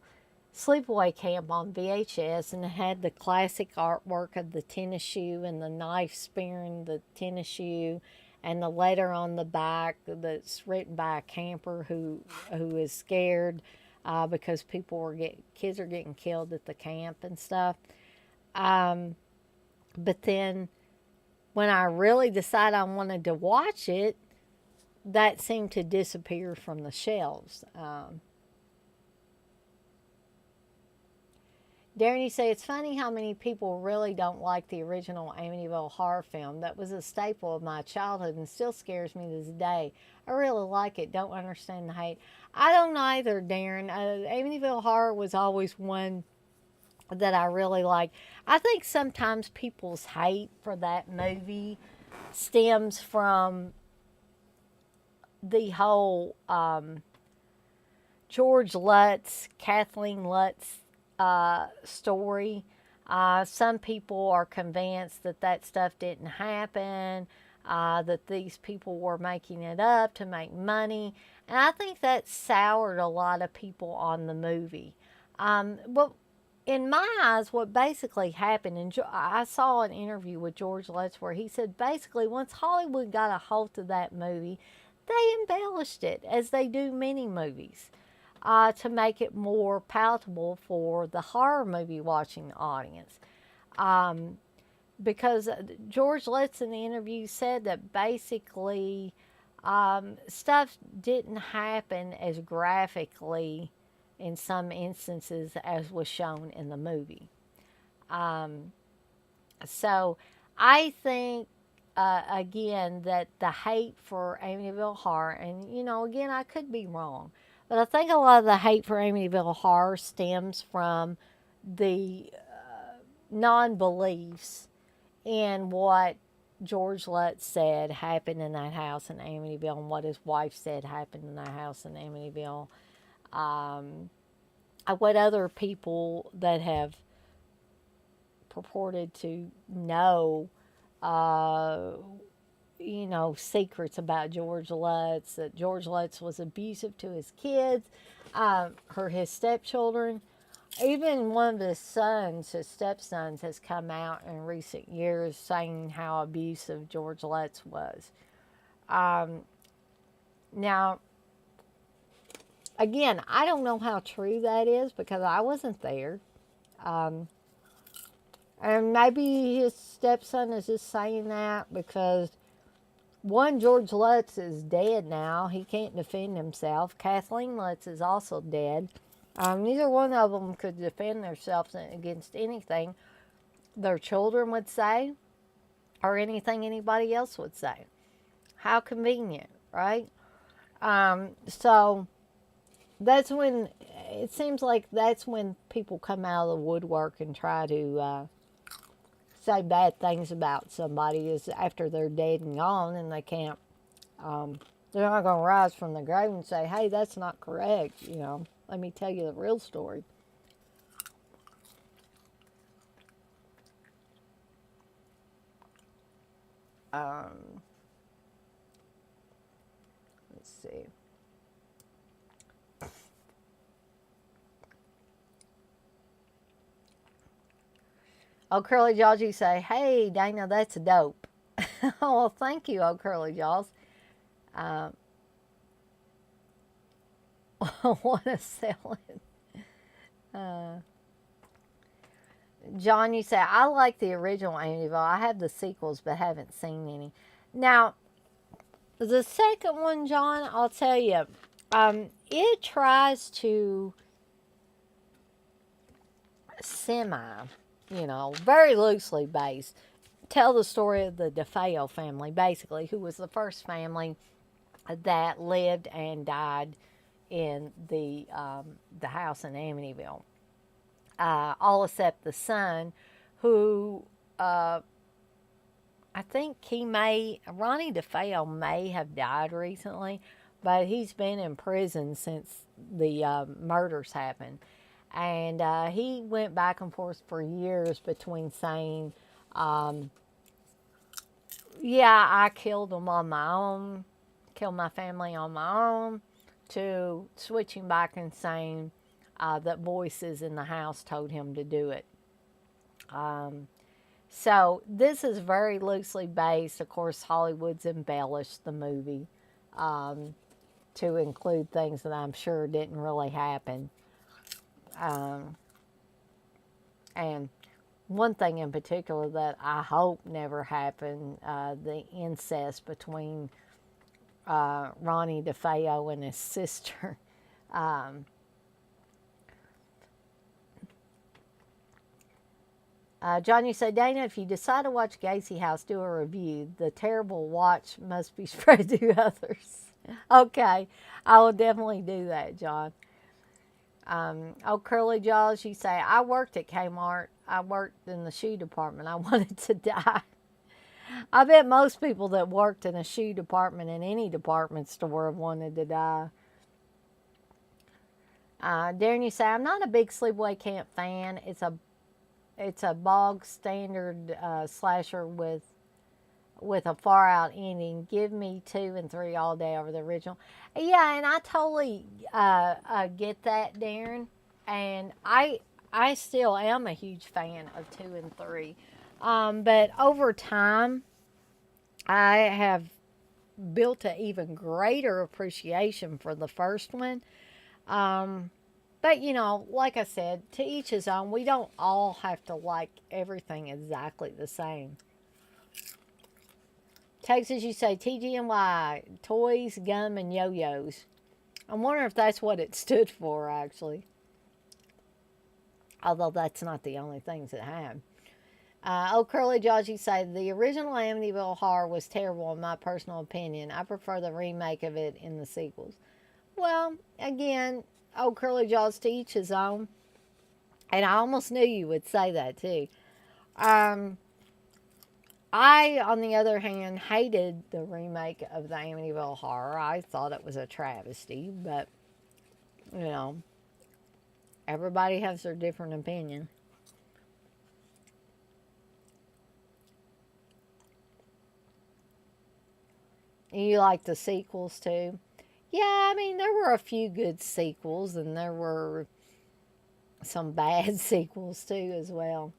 Sleepaway Camp on VHS, and it had the classic artwork of the tennis shoe and the knife spearing the tennis shoe, and the letter on the back that's written by a camper who is scared because kids are getting killed at the camp and stuff. Um, but then when I really decided I wanted to watch it, that seemed to disappear from the shelves. Darren, you say it's funny how many people really don't like the original Amityville horror film. That was a staple of my childhood and still scares me to this day. I really like it. Don't understand the hate. I don't either, Darren. Amityville horror was always one that I really like. I think sometimes people's hate for that movie stems from the whole George Lutz, Kathleen Lutz story. Some people are convinced that that stuff didn't happen, that these people were making it up to make money. And I think that soured a lot of people on the movie. But in my eyes, what basically happened, and I saw an interview with George Lutz where he said basically once Hollywood got a hold of that movie, they embellished it, as they do many movies, to make it more palatable for the horror movie watching audience. Because George Lutz in the interview said that basically stuff didn't happen as graphically in some instances as was shown in the movie. So I think, again, that the hate for Amityville Horror, and again, I could be wrong, but I think a lot of the hate for Amityville Horror stems from the non-beliefs in what George Lutz said happened in that house in Amityville and what his wife said happened in that house in Amityville. What other people that have purported to know, secrets about George Lutz, that George Lutz was abusive to his kids, his stepchildren. Even one of his stepsons, has come out in recent years saying how abusive George Lutz was. Now, again, I don't know how true that is because I wasn't there. And maybe his stepson is just saying that because, one, George Lutz is dead now. He can't defend himself. Kathleen Lutz is also dead. Neither one of them could defend themselves against anything their children would say or anything anybody else would say. How convenient, right? So that's when, it seems like that's when people come out of the woodwork and try to say bad things about somebody, is after they're dead and gone, and they can't, they're not going to rise from the grave and say, hey, that's not correct, let me tell you the real story. Let's see. Oh, Curly Jaws, you say, hey, Dana, that's dope. Oh, well, thank you, oh, Curly Jaws. Want to sell it. John, you say, I like the original Amityville. I have the sequels, but haven't seen any. Now, the second one, John, I'll tell you, it tries to very loosely based, tell the story of the DeFeo family, basically, who was the first family that lived and died in the house in Amityville. All except the son, who I think Ronnie DeFeo may have died recently, but he's been in prison since the murders happened. And he went back and forth for years between saying, yeah, I killed them on my own, killed my family on my own, to switching back and saying that voices in the house told him to do it. So this is very loosely based. Of course, Hollywood's embellished the movie um, to include things that I'm sure didn't really happen. Um, and one thing in particular that I hope never happened, the incest between Ronnie DeFeo and his sister. Um, John, you say, Dana, if you decide to watch Gacy House, do a review. The terrible watch must be spread to others. Okay, I will definitely do that, John. Oh, Curly Jaws, you say, I worked at Kmart. I worked in the shoe department. I wanted to die. I bet most people that worked in a shoe department in any department store have wanted to die. Darren, you say, I'm not a big Sleepaway Camp fan. It's a bog standard slasher with a far out ending. Give me 2 and 3 all day over the original. Yeah, and I totally get that, Darren. And I still am a huge fan of 2 and 3. But over time, I have built an even greater appreciation for the first one. But, you know, like I said, to each his own. We don't all have to like everything exactly the same. Texas, you say TGNY, toys, gum, and yo-yos. I'm wondering if that's what it stood for, actually. Although that's not the only things it had. Oh, Curly Jaws, you say, the original Amityville Horror was terrible in my personal opinion. I prefer the remake of it in the sequels. Well, again, oh, Curly Jaws, to each his own. And I almost knew you would say that, too. I, on the other hand, hated the remake of the Amityville Horror. I thought it was a travesty, but, you know, everybody has their different opinion. You like the sequels, too? Yeah, I mean, there were a few good sequels, and there were some bad sequels, too, as well.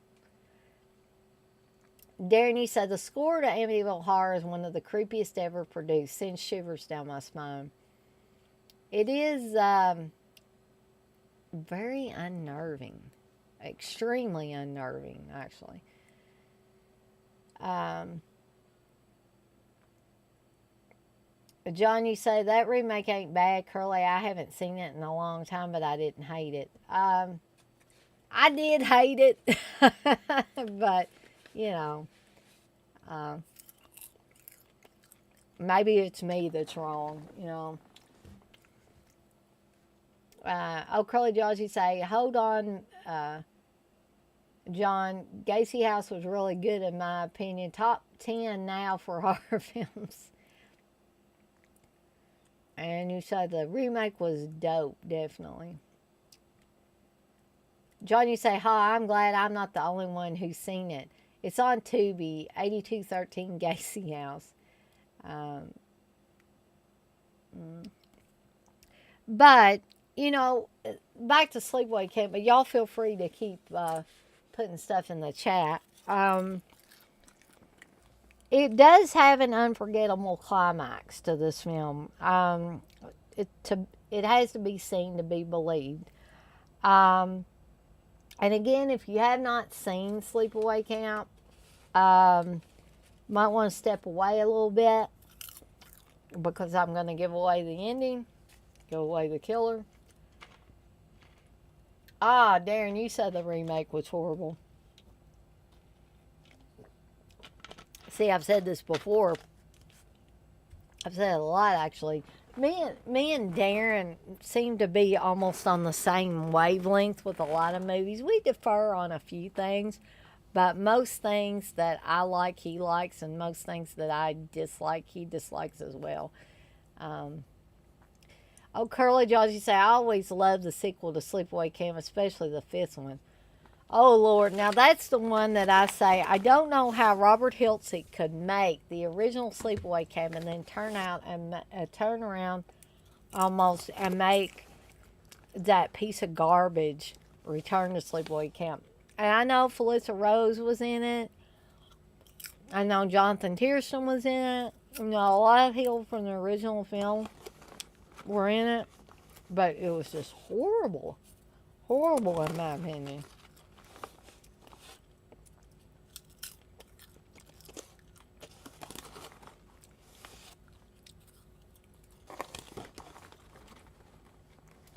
Darren, you said the score to Amityville Horror is one of the creepiest ever produced. Sends shivers down my spine. It is very unnerving. Extremely unnerving, actually. John, you say that remake ain't bad. Curly, I haven't seen it in a long time, but I didn't hate it. I did hate it, but, you know, maybe it's me that's wrong, you know. Oh, Curly Jaws, you say, hold on, John. Gacy House was really good in my opinion. Top 10 now for horror films. And you said the remake was dope, definitely. John, you say, hi, I'm glad I'm not the only one who's seen it. It's on Tubi, 8213 Gacy House. But, you know, back to Sleepaway Camp, but y'all feel free to keep putting stuff in the chat. It does have an unforgettable climax to this film. It has to be seen to be believed. And again, if you have not seen Sleepaway Camp, might want to step away a little bit because I'm going to give away the ending, give away the killer. Darren, you said the remake was horrible. See, I've said this before. I've said it a lot, actually. Me and Darren seem to be almost on the same wavelength with a lot of movies. We differ on a few things, but most things that I like, he likes, and most things that I dislike, he dislikes as well. Oh, Curly Jaws, you say, I always love the sequel to Sleepaway Camp, especially the fifth one. Oh, Lord. Now, that's the one that I say, I don't know how Robert Hiltzik could make the original Sleepaway Camp and then turn around almost and make that piece of garbage Return to Sleepaway Camp. And I know Felissa Rose was in it. I know Jonathan Tiersten was in it. You know, a lot of people from the original film were in it, but it was just horrible. Horrible, in my opinion.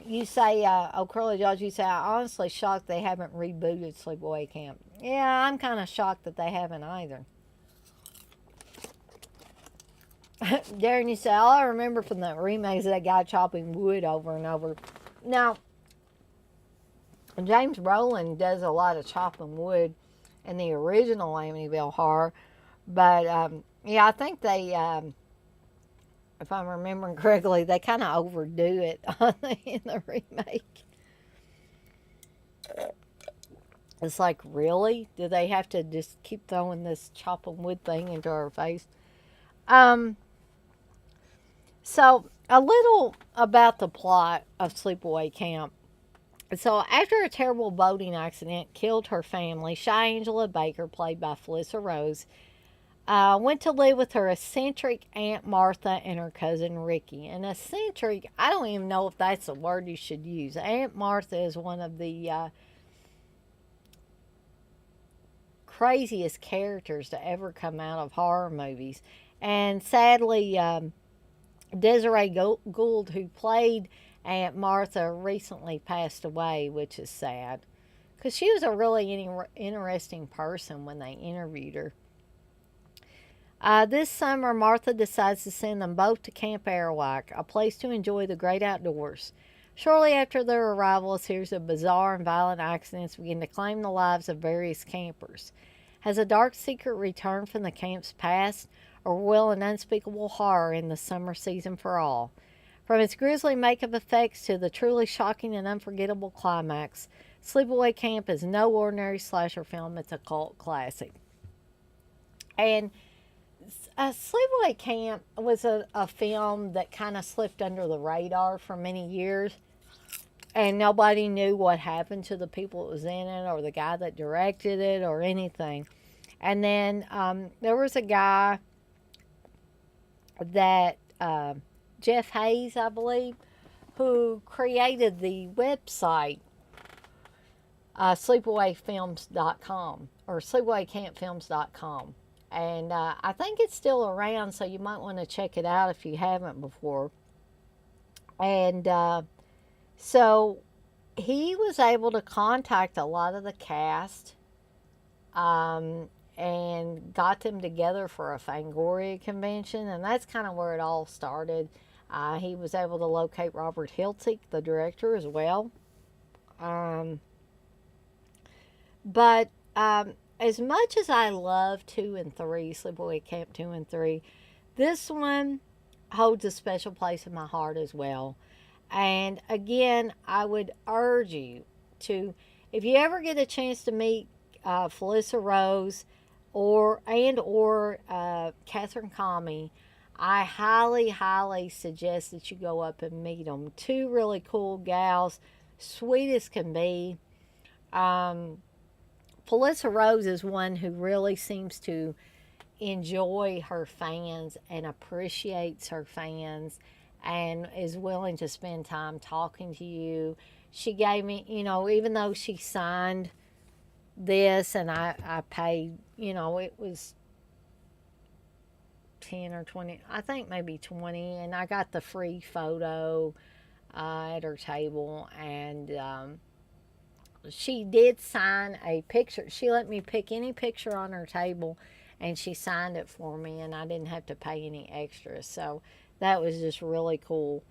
You say, oh, Curly Josh, you say, I'm honestly shocked they haven't rebooted Sleepaway Camp. Yeah, I'm kind of shocked that they haven't either. Darren, you say, all I remember from the remake is that guy chopping wood over and over. Now, James Brolin does a lot of chopping wood in the original Amityville Horror, but yeah, I think they, if I'm remembering correctly, they kind of overdo it in the remake. It's like, really? Do they have to just keep throwing this chopping wood thing into our face? So, a little about the plot of Sleepaway Camp. So, after a terrible boating accident killed her family, Shy Angela Baker, played by Felissa Rose, went to live with her eccentric Aunt Martha and her cousin Ricky. And eccentric, I don't even know if that's a word you should use. Aunt Martha is one of the craziest characters to ever come out of horror movies. And sadly, Desiree Gould, who played Aunt Martha, recently passed away, which is sad. Because she was a really interesting person when they interviewed her. This summer, Martha decides to send them both to Camp Arawak, a place to enjoy the great outdoors. Shortly after their arrival, a series of bizarre and violent accidents begin to claim the lives of various campers. Has a dark secret returned from the camp's past, or will an unspeakable horror end the summer season for all? From its grisly makeup effects to the truly shocking and unforgettable climax, Sleepaway Camp is no ordinary slasher film, it's a cult classic. And Sleepaway Camp was a film that kind of slipped under the radar for many years, and nobody knew what happened to the people that was in it, or the guy that directed it, or anything. And then there was a guy that Jeff Hayes, I believe, who created the website sleepawayfilms.com or sleepawaycampfilms.com. And I think it's still around, so you might want to check it out if you haven't before. And so he was able to contact a lot of the cast and got them together for a Fangoria convention. And that's kind of where it all started. He was able to locate Robert Hiltzik, the director, as well. But as much as I love 2 and 3, Sleepaway Camp 2 and 3, this one holds a special place in my heart as well. And again, I would urge you to, if you ever get a chance to meet Felissa Rose or Catherine Kami, I highly, highly suggest that you go up and meet them. 2 really cool gals, sweet as can be. Felissa Rose is one who really seems to enjoy her fans and appreciates her fans and is willing to spend time talking to you. She gave me, even though she signed this and I paid, it was 10 or 20, I think maybe 20, and I got the free photo at her table, and she did sign a picture. She let me pick any picture on her table, and she signed it for me, and I didn't have to pay any extra. So that was just really cool.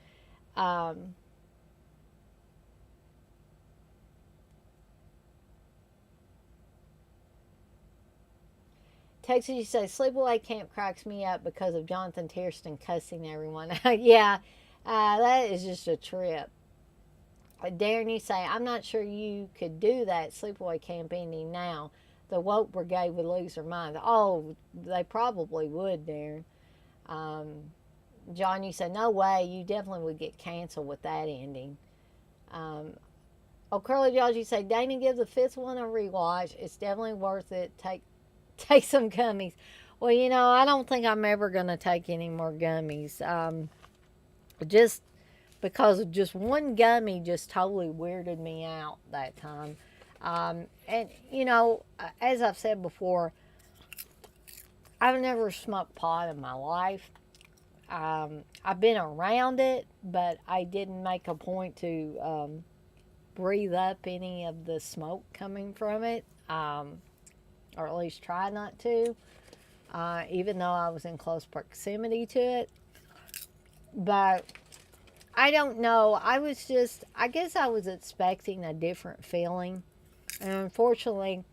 Texas, you say, Sleepaway Camp cracks me up because of Jonathan Tiersten cussing everyone. Yeah, that is just a trip. Darren, you say, I'm not sure you could do that Sleepaway Camp ending now. The woke brigade would lose their mind. Oh, they probably would, Darren. John, you say, no way. You definitely would get canceled with that ending. Curly Jaws, you say, Dana, give the 5th one a rewatch. It's definitely worth it. Take some gummies. Well, I don't think I'm ever going to take any more gummies. Just because just one gummy just totally weirded me out that time. And, as I've said before, I've never smoked pot in my life. I've been around it, but I didn't make a point to breathe up any of the smoke coming from it, or at least try not to, even though I was in close proximity to it. But I don't know. I guess I was expecting a different feeling. And unfortunately,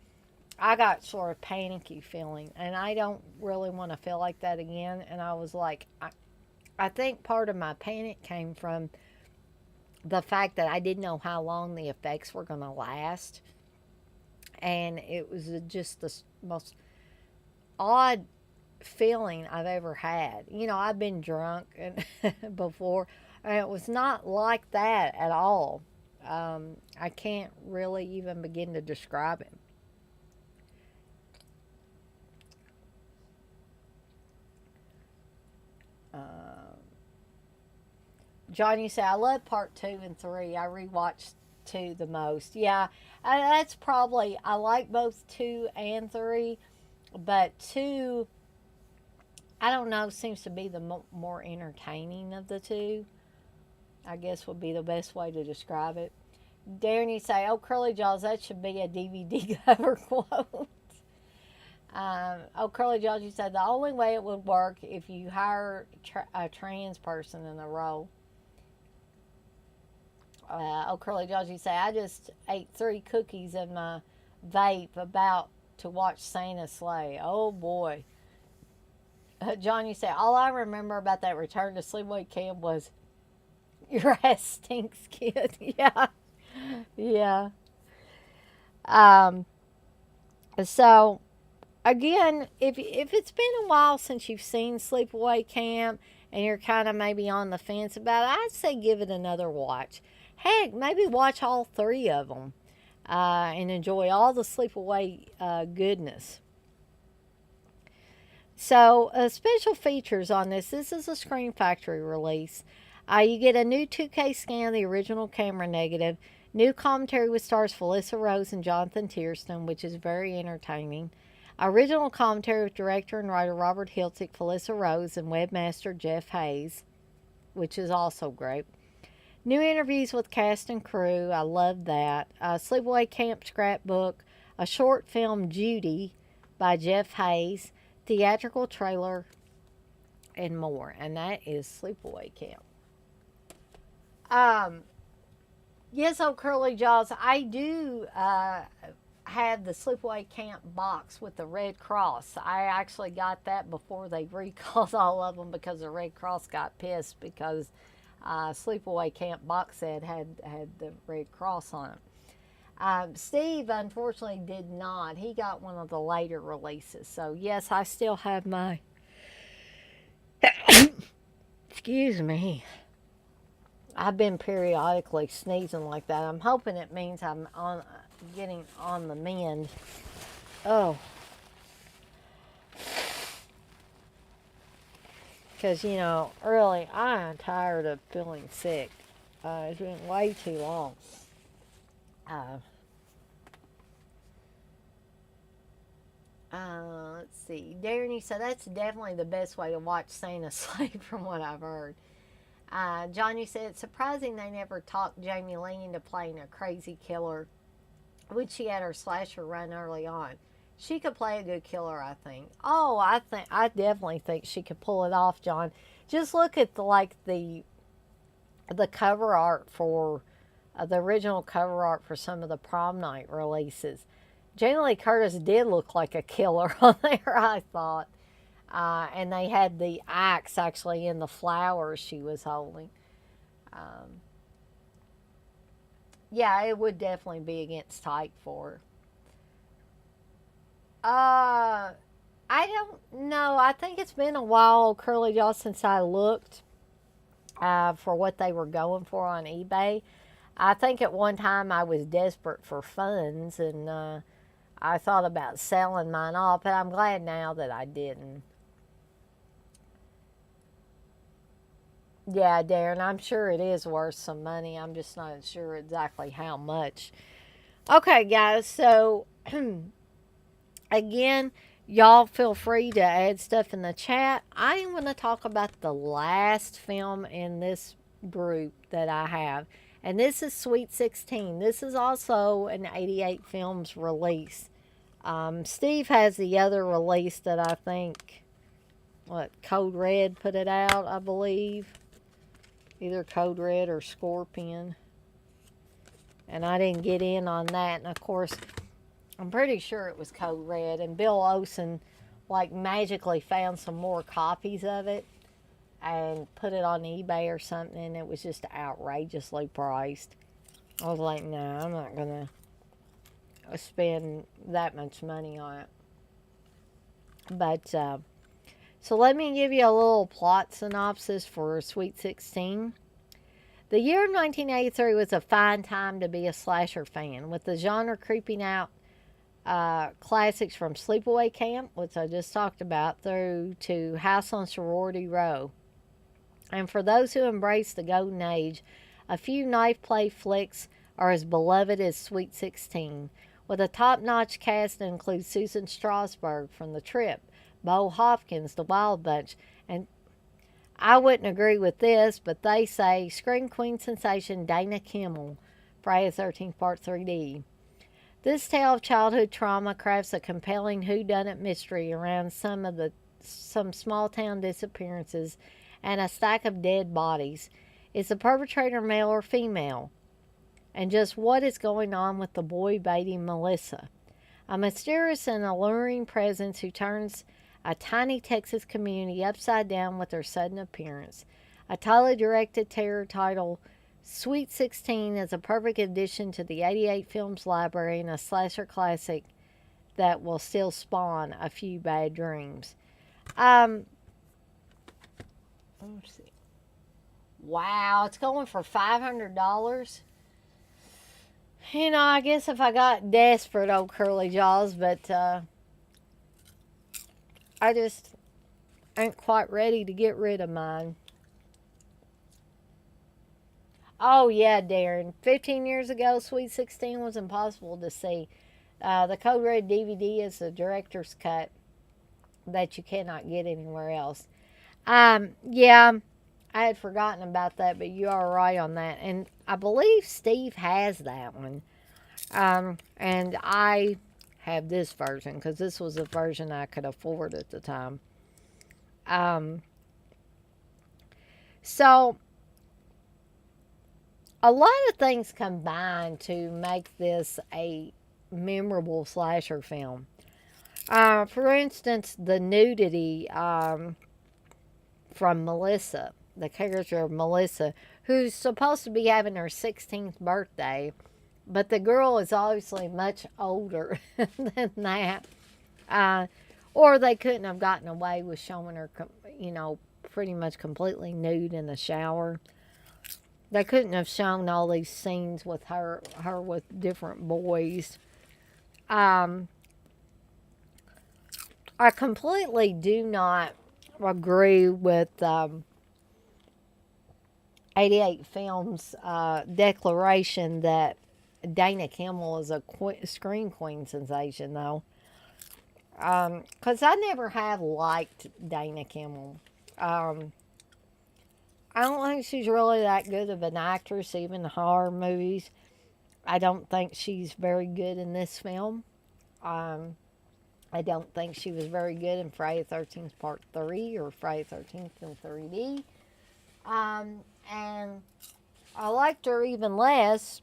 I got sort of panicky feeling. And I don't really want to feel like that again. And I was like, I think part of my panic came from the fact that I didn't know how long the effects were going to last. And it was just the most odd feeling I've ever had. I've been drunk and before, and it was not like that at all. I can't really even begin to describe it. John, you say, I love part 2 and 3. I rewatched 2 the most. Yeah, that's probably, I like both 2 and 3, but 2, I don't know, seems to be the more entertaining of the 2. I guess would be the best way to describe it. Darren, you say, oh, Curly Jaws, that should be a DVD cover quote. Curly Jaws, you said, the only way it would work if you hire a trans person in the role. Curly Jaws, you say, I just ate 3 cookies in my vape about to watch Santa's sleigh. Oh, boy. John, you say, all I remember about that return to sleepaway camp was your ass stinks, kid. Yeah. Yeah. So, again, if it's been a while since you've seen Sleepaway Camp and you're kind of maybe on the fence about it, I'd say give it another watch. Heck, maybe watch all 3 of them and enjoy all the Sleepaway goodness. So, special features on this. This is a Screen Factory release. You get a new 2K scan of the original camera negative, new commentary with stars Felissa Rose and Jonathan Tiersten, which is very entertaining. Original commentary with director and writer Robert Hiltzik, Felissa Rose, and webmaster Jeff Hayes, which is also great. New interviews with cast and crew. I love that. Sleepaway Camp scrapbook, a short film Judy by Jeff Hayes, theatrical trailer, and more. And that is Sleepaway Camp. Yes, oh Curly Jaws, I do have the Sleepaway Camp box with the Red Cross. I actually got that before they recalled all of them because the Red Cross got pissed because Sleepaway Camp box set had the Red Cross on it. Steve, unfortunately, did not. He got one of the later releases. So, yes, I still have my... Excuse me. I've been periodically sneezing like that. I'm hoping it means I'm getting on the mend. Oh. Because, really, I am tired of feeling sick. It's been way too long. Let's see. Darren, you said that's definitely the best way to watch Santa Sleigh from what I've heard. John, you said it's surprising they never talked Jamie Lee into playing a crazy killer, which she had her slasher run early on. She could play a good killer, I think. Oh, I definitely think she could pull it off, John. Just look at the cover art for the original cover art for some of the prom night releases. Jamie Lee Curtis did look like a killer on there, I thought. And they had the axe actually in the flowers she was holding. Yeah, it would definitely be against type for her. I don't know. I think it's been a while, Curly Jaw, since I looked for what they were going for on eBay. I think at one time I was desperate for funds and I thought about selling mine off, but I'm glad now that I didn't. Yeah, Darren, I'm sure it is worth some money. I'm just not sure exactly how much. Okay, guys, so again, y'all feel free to add stuff in the chat. I am going to talk about the last film in this group that I have, and this is Sweet 16. This is also an 88 Films release. Steve has the other release that I think, Code Red put it out, I believe. Either Code Red or Scorpion. And I didn't get in on that. And of course, I'm pretty sure it was Code Red. And Bill Olsen, magically found some more copies of it and put it on eBay or something. And it was just outrageously priced. I was like, no, I'm not going to spend that much money on it. But, so let me give you a little plot synopsis for Sweet 16. The year of 1983 was a fine time to be a slasher fan, with the genre creeping out classics from Sleepaway Camp, which I just talked about, through to House on Sorority Row. And for those who embrace the golden age, a few knife play flicks are as beloved as Sweet 16, with a top-notch cast that includes Susan Strasberg from The Trip, Bo Hopkins, The Wild Bunch, and I wouldn't agree with this, but they say Scream Queen sensation Dana Kimmel, Friday the 13th Part 3D. This tale of childhood trauma crafts a compelling whodunit mystery around some small town disappearances and a stack of dead bodies. Is the perpetrator male or female? And just what is going on with the boy baiting Melissa? A mysterious and alluring presence who turns a tiny Texas community upside down with her sudden appearance. A tightly directed terror title, Sweet 16 is a perfect addition to the 88 Films library and a slasher classic that will still spawn a few bad dreams. Let's see. Wow, it's going for $500. You know, I guess if I got desperate, old curly jaws, but I just ain't quite ready to get rid of mine. Oh, yeah, Darren. 15 years ago, Sweet 16 was impossible to see. The Code Red DVD is the director's cut that you cannot get anywhere else. Yeah, I had forgotten about that, but you are right on that. And I believe Steve has that one. And I have this version because this was the version I could afford at the time. So a lot of things combined to make this a memorable slasher film. For instance, the nudity from Melissa, the character of Melissa, who's supposed to be having her 16th birthday, but the girl is obviously much older than that. Or they couldn't have gotten away with showing her, pretty much completely nude in the shower. They couldn't have shown all these scenes with her with different boys. I completely do not agree with 88 Films' declaration that Dana Kimmel is a screen queen sensation, though. Because I never have liked Dana Kimmel. I don't think she's really that good of an actress, even in horror movies. I don't think she's very good in this film. I don't think she was very good in Friday the 13th Part 3 or Friday the 13th in 3D. And I liked her even less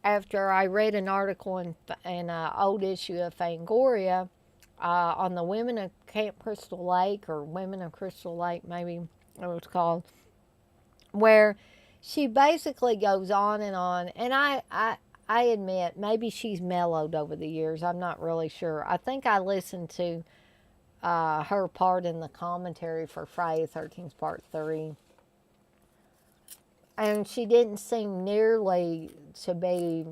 after I read an article in an old issue of Fangoria on the Women of Camp Crystal Lake, or Women of Crystal Lake, maybe it was called, where she basically goes on, and I admit, maybe she's mellowed over the years. I'm not really sure. I think I listened to her part in the commentary for Friday the 13th Part 3. And she didn't seem nearly to be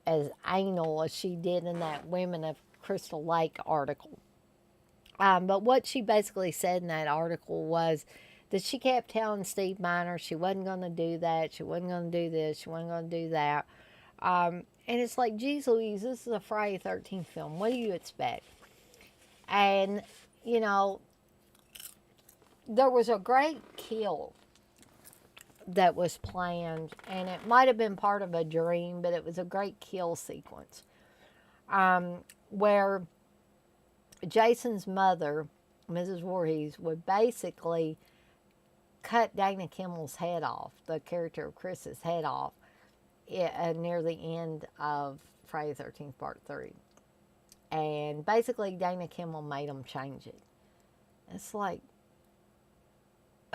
as anal as she did in that Women of Crystal Lake article. But what she basically said in that article was that she kept telling Steve Miner she wasn't going to do that, she wasn't going to do this, she wasn't going to do that. And it's like, geez Louise, this is a Friday the 13th film. What do you expect? And, you know, there was a great kill that was planned, and it might have been part of a dream, but it was a great kill sequence where Jason's mother, Mrs. Voorhees, would basically cut Dana Kimmel's head off, the character of Chris's head off, near the end of Friday the 13th Part 3. And basically Dana Kimmel made them change it. It's like,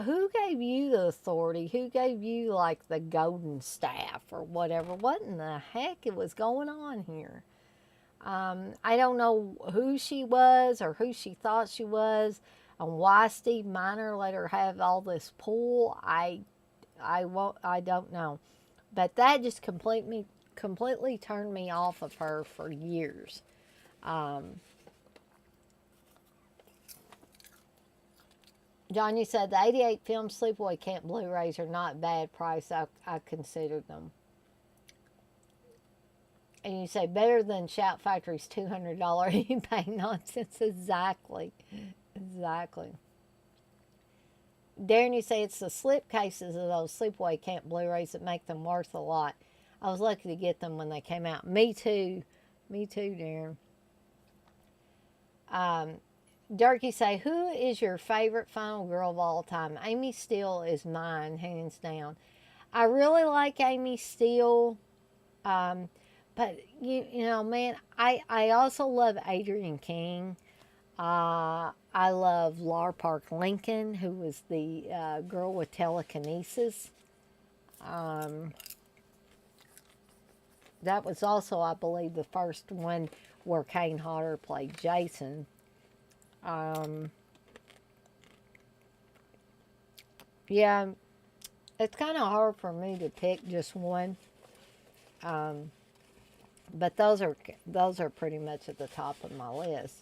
who gave you the authority? Who gave you, like, the golden staff or whatever? What in the heck was going on here? I don't know who she was or who she thought she was and why Steve Miner let her have all this pull. I don't know. But that just completely turned me off of her for years. John, you said the 88 film Sleepaway Camp Blu-rays are not bad price. I considered them. And you say better than Shout Factory's $200 eBay nonsense. Exactly. Darren, you say it's the slip cases of those Sleepaway Camp Blu-rays that make them worth a lot. I was lucky to get them when they came out. Me too, Darren. Dirk, you say, who is your favorite final girl of all time? Amy Steele is mine, hands down. I really like Amy Steele. But, you know, man, I also love Adrienne King. I love Lar Park Lincoln, who was the girl with telekinesis. That was also, I believe, the first one where Kane Hodder played Jason. Yeah, it's kind of hard for me to pick just one. But those are pretty much at the top of my list.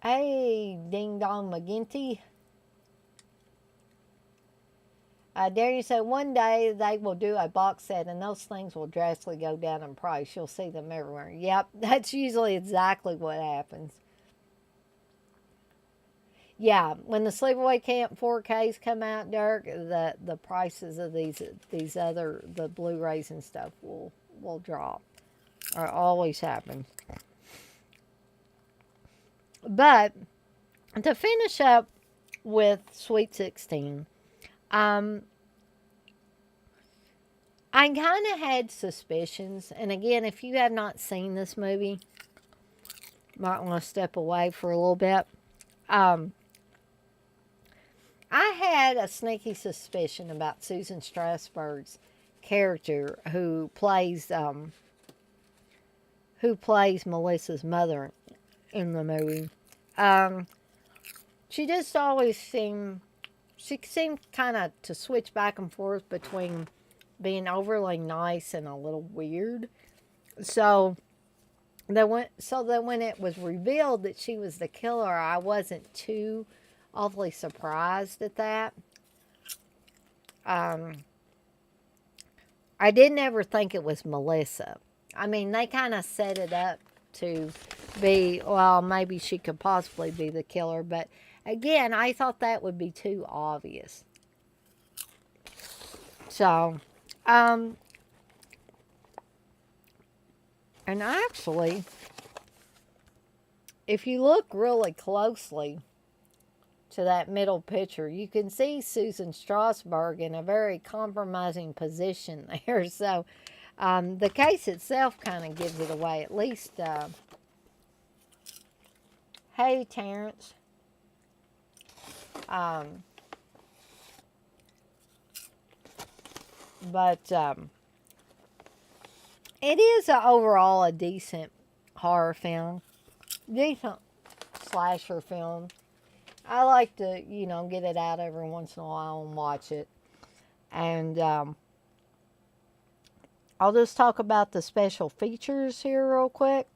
Hey, Ding Dong McGinty. Darian said, one day they will do a box set and those things will drastically go down in price. You'll see them everywhere. Yep, that's usually exactly what happens. Yeah, when the Sleepaway Camp 4Ks come out, Dirk, the prices of these other, the Blu-rays and stuff will drop. Or always happen. But to finish up with Sweet 16, I kind of had suspicions, and again, if you have not seen this movie, might want to step away for a little bit. I had a sneaky suspicion about Susan Strasberg's character who plays Melissa's mother in the movie. She just always seemed kind of to switch back and forth between being overly nice and a little weird. So that when it was revealed that she was the killer, I wasn't too awfully surprised at that. I didn't ever think it was Melissa. I mean, they kind of set it up to be, well, maybe she could possibly be the killer, but again, I thought that would be too obvious. So, and actually, if you look really closely to that middle picture, you can see Susan Strasberg in a very compromising position there. So, the case itself kind of gives it away. At least, hey, Terrence. But it is overall a decent horror film. Decent slasher film. I like to, you know, get it out every once in a while and watch it. And I'll just talk about the special features here real quick.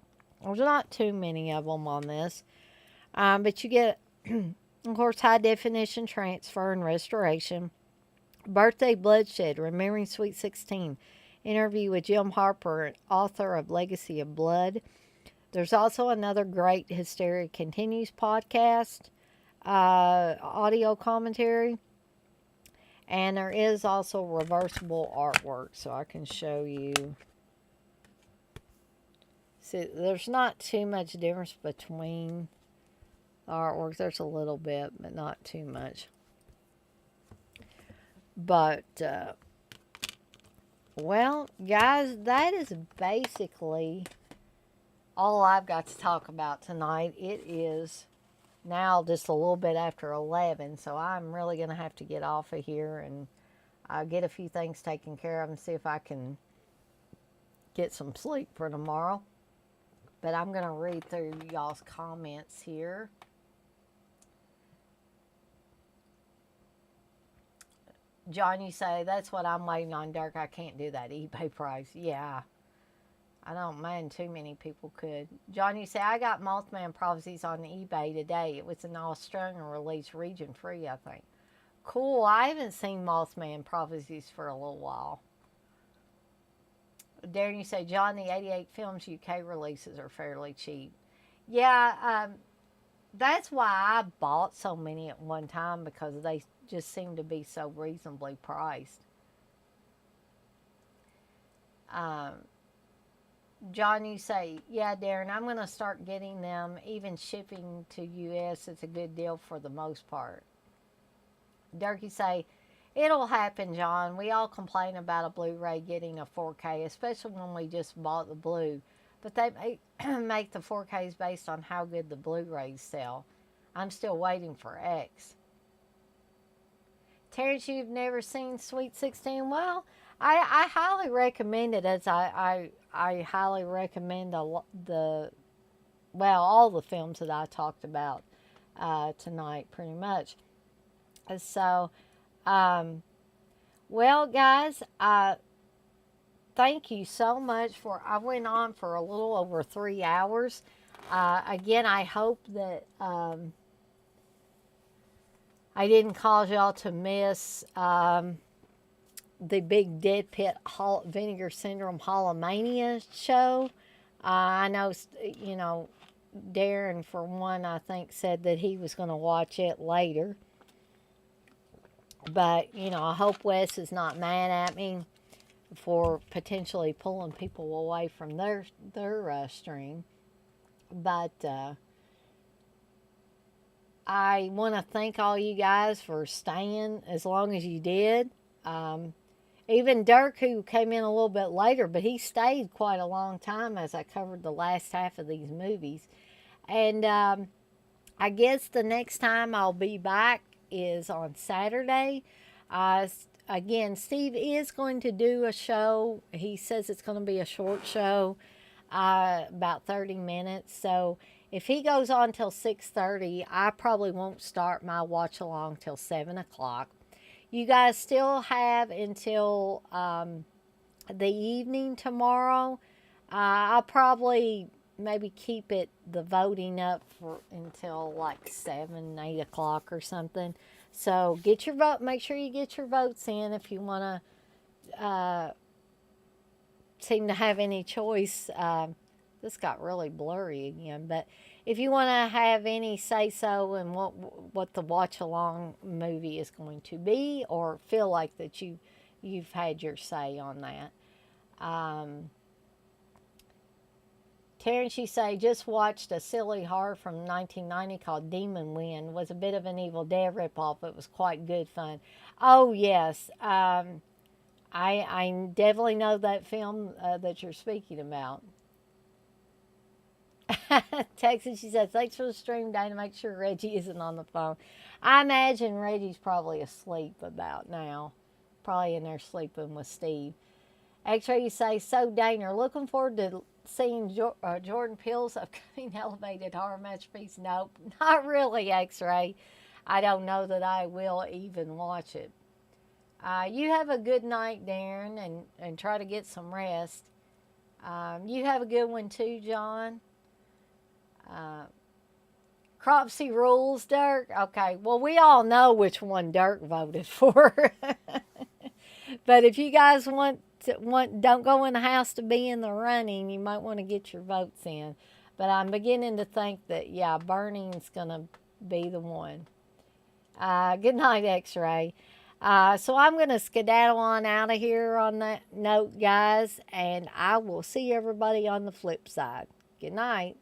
There's not too many of them on this, but you get, of course, high definition transfer and restoration. Birthday Bloodshed, Remembering Sweet 16. Interview with Jim Harper, author of Legacy of Blood. There's also another great Hysteria Continues podcast, audio commentary. And there is also reversible artwork, so I can show you. See, there's not too much difference between the artworks. There's a little bit, but not too much. But, well, guys, that is basically all I've got to talk about tonight. It is now just a little bit after 11, so I'm really going to have to get off of here and get a few things taken care of and see if I can get some sleep for tomorrow. But I'm going to read through y'all's comments here. John, you say, that's what I'm waiting on, Dirk. I can't do that eBay price. Yeah. I don't mind too many people could. John, you say, I got Mothman Prophecies on eBay today. It was an Australian release, region free, I think. Cool. I haven't seen Mothman Prophecies for a little while. Darren, you say, John, the 88 Films UK releases are fairly cheap. Yeah, that's why I bought so many at one time, because they just seem to be so reasonably priced. John, you say, yeah, Darren, I'm going to start getting them. Even shipping to U.S., it's a good deal for the most part. Dirk, you say, it'll happen, John. We all complain about a Blu-ray getting a 4K, especially when we just bought the blue. But they make the 4Ks based on how good the Blu-rays sell. I'm still waiting for X. Terrence, you've never seen Sweet 16? Well, I highly recommend it, as I highly recommend all the films that I talked about tonight, pretty much. So, well, guys, thank you so much I went on for a little over 3 hours. Again, I hope that I didn't cause y'all to miss the big Dead Pit Vinegar Syndrome Holomania show. I know, you know, Darren, for one, I think, said that he was going to watch it later. But, you know, I hope Wes is not mad at me for potentially pulling people away from their stream. But I want to thank all you guys for staying as long as you did. Even Dirk, who came in a little bit later, but he stayed quite a long time as I covered the last half of these movies. And I guess the next time I'll be back is on Saturday. Again, Steve is going to do a show. He says it's going to be a short show, about 30 minutes. So if he goes on till 6:30, I probably won't start my watch along till 7 o'clock. You guys still have until the evening tomorrow. I'll probably maybe keep the voting up until like 7, 8 o'clock or something. So get your vote. Make sure you get your votes in if you want to seem to have any choice. This got really blurry again, but if you want to have any say-so in what the watch-along movie is going to be, or feel like that you've had your say on that. Terrence, you say, just watched a silly horror from 1990 called Demon Wind. It was a bit of an Evil Dead ripoff, but it was quite good fun. Oh, yes. I definitely know that film that you're speaking about. Texas, she said, thanks for the stream, Dana. Make sure Reggie isn't on the phone. I imagine Reggie's probably asleep about now. Probably in there sleeping with Steve. X-Ray, you say, so Dana, looking forward to seeing Jordan Peele's upcoming elevated horror masterpiece. Nope, not really, X-Ray. I don't know that I will even watch it. You have a good night, Darren, and try to get some rest. You have a good one too, John. Uh, Cropsy rules, Dirk. Okay, well, we all know which one Dirk voted for. But if you guys don't go in the house to be in the running, you might want to get your votes in. But I'm beginning to think that, yeah, burning's going to be the one. Good night, X-Ray. So I'm going to skedaddle on out of here on that note, guys, and I will see everybody on the flip side. Good night.